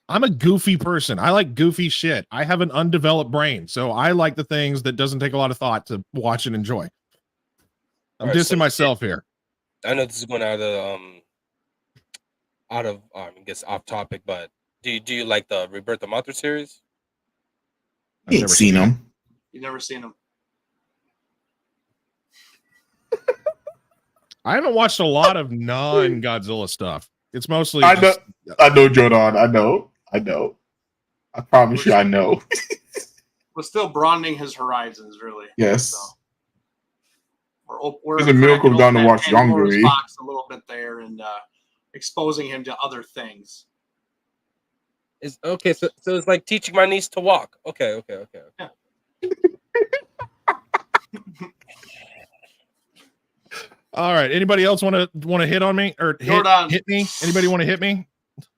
I'm a goofy person. I like goofy shit. I have an undeveloped brain, so I like the things that doesn't take a lot of thought to watch and enjoy. I'm dissing myself here. I know this is going out of I guess off topic, but do you like the Rebirth of Monster series? I've never seen them. You've never seen them. I haven't watched a lot of non-Godzilla stuff. It's mostly I know, Jordan. I know. I promise you, I know. We're still broadening his horizons, really. Yes. So we're it's a miracle down to watch Younger. Box a little bit there and exposing him to other things. Is okay, so it's like teaching my niece to walk. Okay. Yeah. All right. Anybody else want to hit on me or hit me? Anybody want to hit me?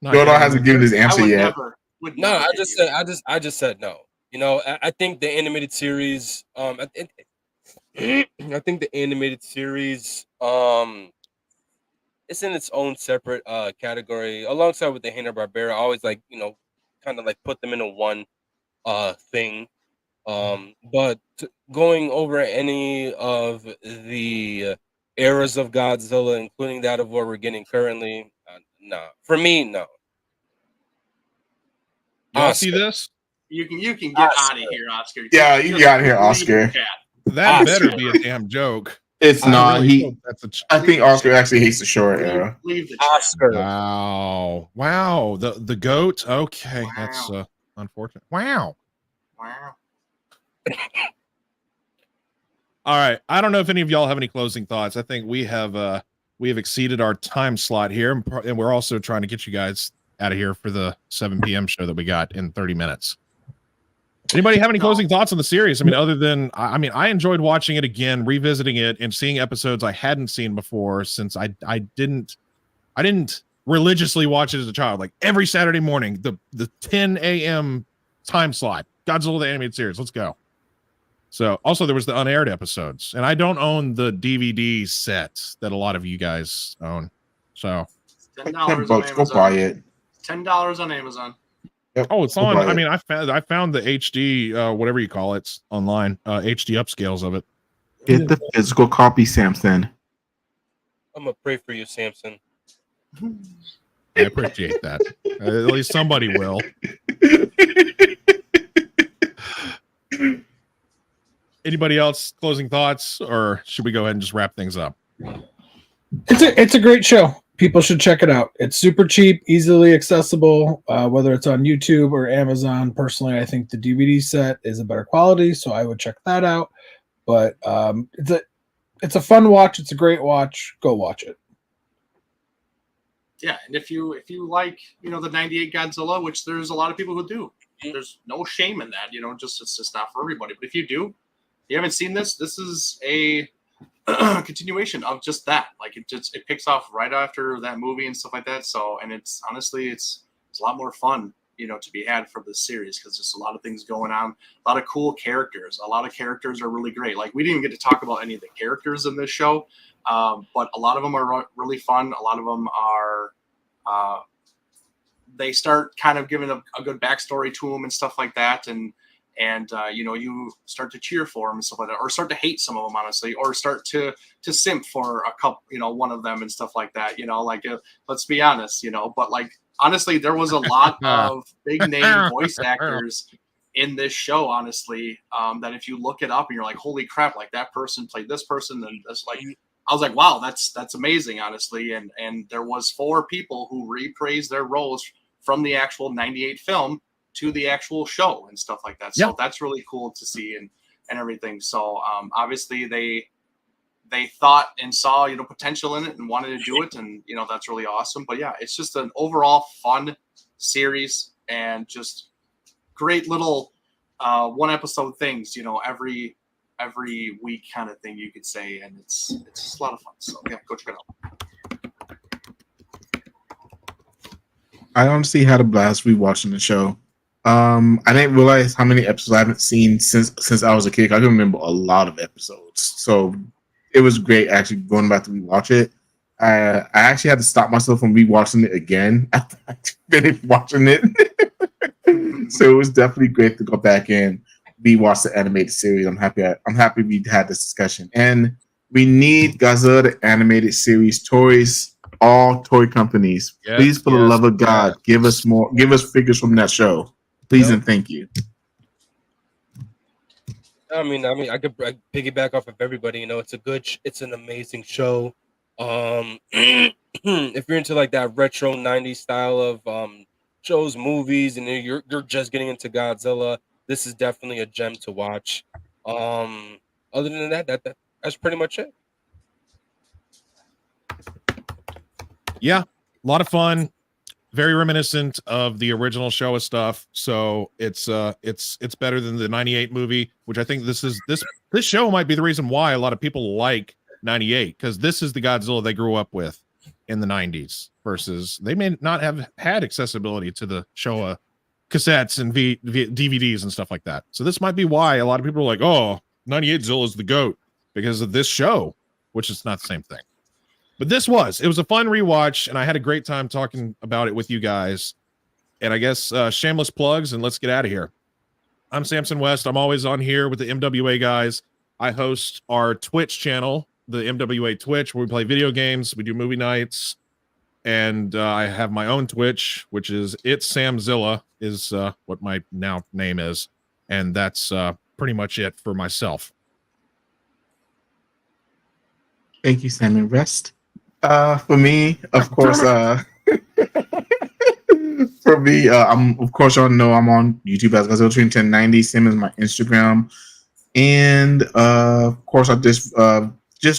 Jordan hasn't given his answer yet. No, I just said no. You know, I think the animated series. I think the animated series. It's in its own separate category alongside with the Hanna-Barbera. I always like, kind of like put them into one thing. But going over any of the eras of Godzilla, including that of what we're getting currently, no. For me, no. Y'all see this? You can get out of here, Oscar. Yeah, you get out of here, Oscar. That better be a damn joke. It's not. I think Oscar actually hates the short era. Leave the Oscar. Wow. The goat. Okay, that's unfortunate. Wow. All right. I don't know if any of y'all have any closing thoughts. I think we have exceeded our time slot here, and we're also trying to get you guys out of here for the 7 p.m. show that we got in 30 minutes. Anybody have any closing thoughts on the series? I mean, other than, I enjoyed watching it again, revisiting it, and seeing episodes I hadn't seen before since I didn't religiously watch it as a child. Like every Saturday morning, the 10 a.m. time slot, Godzilla the Animated Series. Let's go. So also there was the unaired episodes, and I don't own the DVD sets that a lot of you guys own. So $10 bucks, go buy it. $10 on Amazon. Yep. Oh, it's on. I mean, I found the HD, whatever you call it, online HD upscales of it. Get the physical copy, Samson. I'm gonna pray for you, Samson. I appreciate that. At least somebody will. Anybody else closing thoughts, or should we go ahead and just wrap things up? It's a great show. People should check it out. It's super cheap, easily accessible, whether it's on YouTube or Amazon. Personally, I think the DVD set is a better quality, so I would check that out. But it's a fun watch. It's a great watch. Go watch it. Yeah, and if you like, the 98 Godzilla, which there's a lot of people who do, there's no shame in that. Just it's just not for everybody. But if you do, you haven't seen this. This is a continuation of just that. Like it picks off right after that movie and stuff like that. So, and it's honestly it's a lot more fun, to be had for this series because there's a lot of things going on, a lot of cool characters. A lot of characters are really great. Like we didn't even get to talk about any of the characters in this show, but a lot of them are really fun. A lot of them are they start kind of giving a good backstory to them and stuff like that, and you start to cheer for them and stuff like that, or start to hate some of them, honestly, or start to simp for a couple, one of them and stuff like that. Let's be honest, but like honestly, there was a lot of big name voice actors in this show, honestly, that if you look it up and you're like, holy crap, like that person played this person, and this, like, I was like, wow, that's amazing, honestly. And there was 4 people who reprised their roles from the actual 98 film to the actual show and stuff like that. So that's really cool to see and everything. So obviously they thought and saw, potential in it and wanted to do it. And, that's really awesome. But yeah, it's just an overall fun series and just great little 1 episode things, every week kind of thing you could say. And it's just a lot of fun. So yeah, go check it out. I honestly had a blast rewatching the show. I didn't realize how many episodes I haven't seen since I was a kid. I can remember a lot of episodes, so it was great actually going back to rewatch it. I actually had to stop myself from rewatching it again after I finished watching it. So it was definitely great to go back and rewatch the animated series. I'm happy we had this discussion, and we need Godzilla the animated series toys. All toy companies, please, for the love of God, give us figures from that show, please, and thank you. I mean, I could piggyback off of everybody. It's an amazing show. If you're into like that retro '90s style of shows, movies, and you're just getting into Godzilla, this is definitely a gem to watch. Other than that's pretty much it. Yeah, a lot of fun, very reminiscent of the original Showa stuff. So it's better than the 98 movie, which I think this show might be the reason why a lot of people like 98, because this is the Godzilla they grew up with in the 90s versus they may not have had accessibility to the Showa cassettes and DVDs and stuff like that. So this might be why a lot of people are like, oh, 98 Zilla is the GOAT because of this show, which is not the same thing. But it was a fun rewatch, and I had a great time talking about it with you guys. And I guess shameless plugs, and let's get out of here. I'm Samson West. I'm always on here with the MWA guys. I host our Twitch channel, the MWA Twitch, where we play video games. We do movie nights. And I have my own Twitch, which is It's Samzilla, is what my now name is. And that's pretty much it for myself. Thank you, Simon Rest. For me, of course, for me, I'm of course y'all know I'm on YouTube as Godzilla 1090. Same as my Instagram, and of course I just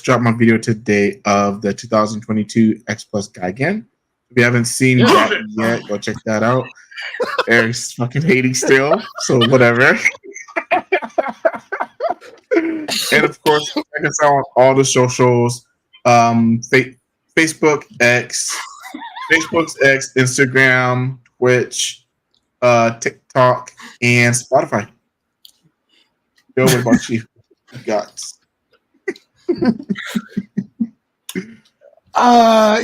dropped my video today of the 2022 X Plus Gigan. If you haven't seen that yet, go check that out. Eric's fucking hating still, so whatever. And of course, check us out on all the socials. Facebook's X, Instagram, Twitch, TikTok, and Spotify. Bill, what about you?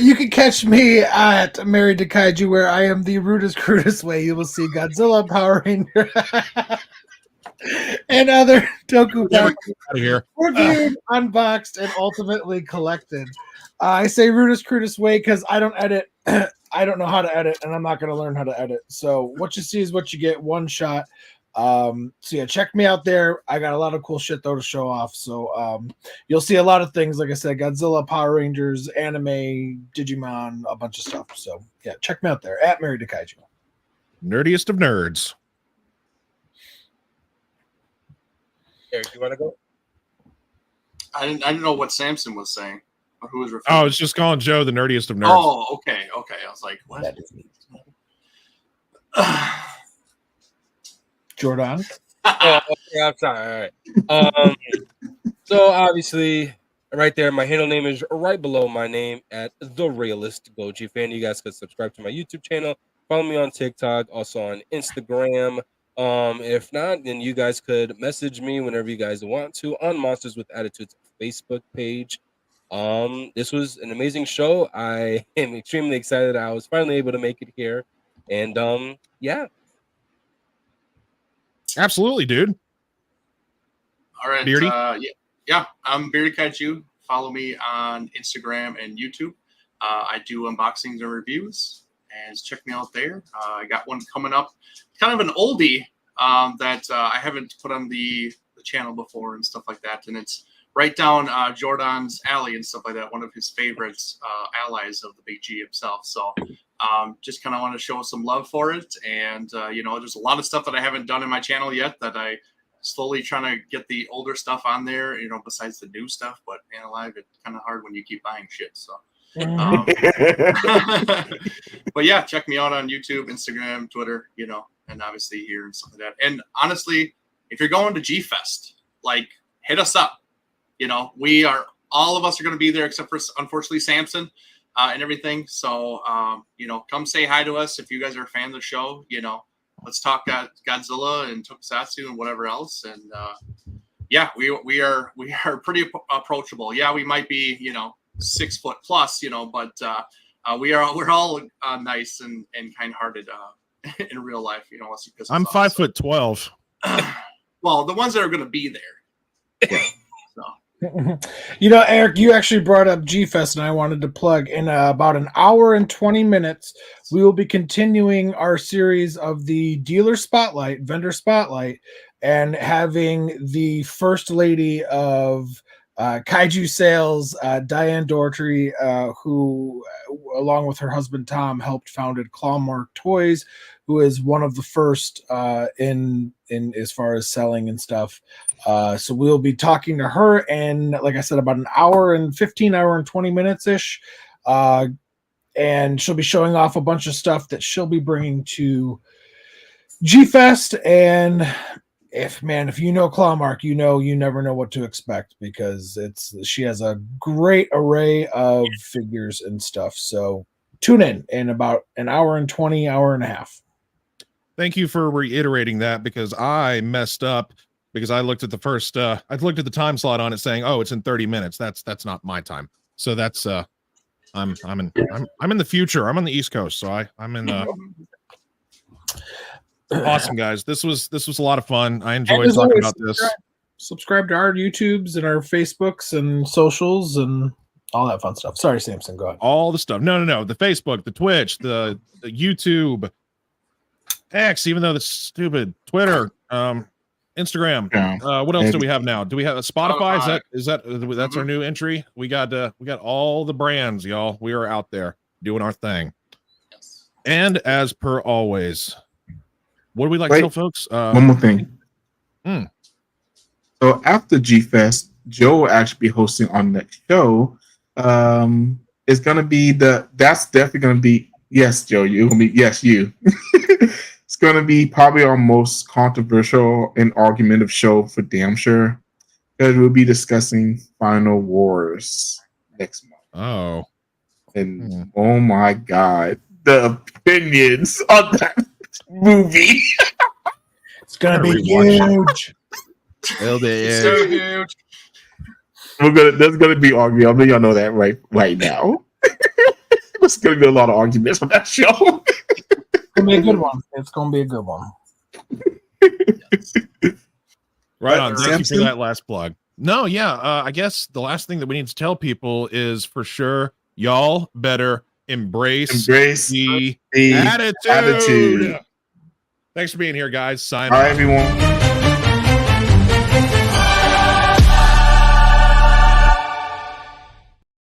You can catch me at Married to Kaiju, where I am the rudest, crudest way. You will see Godzilla, Power Ranger, and other toku reviewed, unboxed, and ultimately collected. I say rudest, crudest way because I don't edit. I don't know how to edit, and I'm not going to learn how to edit. So what you see is what you get, one shot. So yeah, check me out there. I got a lot of cool shit though to show off. So you'll see a lot of things, like I said, Godzilla, Power Rangers, anime, Digimon, a bunch of stuff. So yeah, check me out there at Married to Kaiju. Nerdiest of nerds. Eric, you want to go? I didn't know what Samson was saying. Or who was referring? Oh, it's just calling Joe the nerdiest of nerds. Oh, okay. I was like, what? Jordan. Oh, okay, I'm sorry. All right. So obviously, right there, my handle name is right below my name at The Realist Goji Fan. You guys could subscribe to my YouTube channel, follow me on TikTok, also on Instagram. If not, then you guys could message me whenever you guys want to on Monsters with Attitudes Facebook page. This was an amazing show. I am extremely excited I was finally able to make it here. And yeah. Absolutely, dude. All right. Beardy? Yeah. I'm Beardy Kaiju. Follow me on Instagram and YouTube. I do unboxings and reviews, and check me out there. I got one coming up, kind of an oldie that I haven't put on the channel before and stuff like that. And it's right down Jordan's alley and stuff like that. One of his favorites allies of the Big G himself. So just kind of want to show some love for it. And, there's a lot of stuff that I haven't done in my channel yet that I slowly trying to get the older stuff on there, besides the new stuff. But Live, it's kind of hard when you keep buying shit. So, but yeah, check me out on YouTube, Instagram, Twitter, and obviously here and stuff like that. And honestly, if you're going to G Fest, hit us up. All of us are going to be there except for, unfortunately, Samson and everything. So, come say hi to us if you guys are a fan of the show. Let's talk Godzilla and Tokusatsu and whatever else. And we are pretty approachable. Yeah, we might be 6 foot plus, but we're all nice and kind-hearted in real life. I'm 5'12". Well, the ones that are going to be there. Yeah. Eric, you actually brought up G-Fest, and I wanted to plug in about an hour and 20 minutes. We will be continuing our series of the dealer spotlight, vendor spotlight, and having the first lady of Kaiju sales, Diane Doherty, who, along with her husband Tom, helped founded Clawmark Toys, who is one of the first in as far as selling and stuff. So we'll be talking to her, and like I said, about an hour and 20 minutes ish. And she'll be showing off a bunch of stuff that she'll be bringing to G-Fest. And if you know Clawmark, you never know what to expect, because she has a great array of figures and stuff. So tune in about an hour and 20, hour and a half. Thank you for reiterating that, because I messed up, because I looked at the first I looked at the time slot on it saying, oh, it's in 30 minutes. That's not my time. So that's I'm in the future. I'm on the East Coast, so I'm in awesome, guys. This was a lot of fun. I enjoyed talking about this. Subscribe to our YouTubes and our Facebooks and socials and all that fun stuff. Sorry, Samson, go ahead. All the stuff. No. The Facebook, the Twitch, the YouTube, X, even though that's stupid, Twitter, Instagram. What else do we have now? Do we have a Spotify? That's our new entry? We got all the brands, y'all. We are out there doing our thing. Yes. And as per always, what do we like to tell folks? One more thing. So after G-Fest, Joe will actually be hosting on the show. It's gonna be that's definitely gonna be, yes, Joe, you. It's gonna be probably our most controversial and argumentative show for damn sure, because we'll be discussing Final Wars next month. Oh. And oh my god, the opinions on that movie. It's gonna be huge. It'll be So huge. There's gonna be argument. I mean, y'all know that right now. There's gonna be a lot of arguments on that show. It's gonna be a good one. It's gonna be a good one. Right on. Thank you for that last plug. No, yeah. I guess the last thing that we need to tell people is, for sure, y'all better embrace the attitude. Thanks for being here, guys. Sign off. Bye, everyone.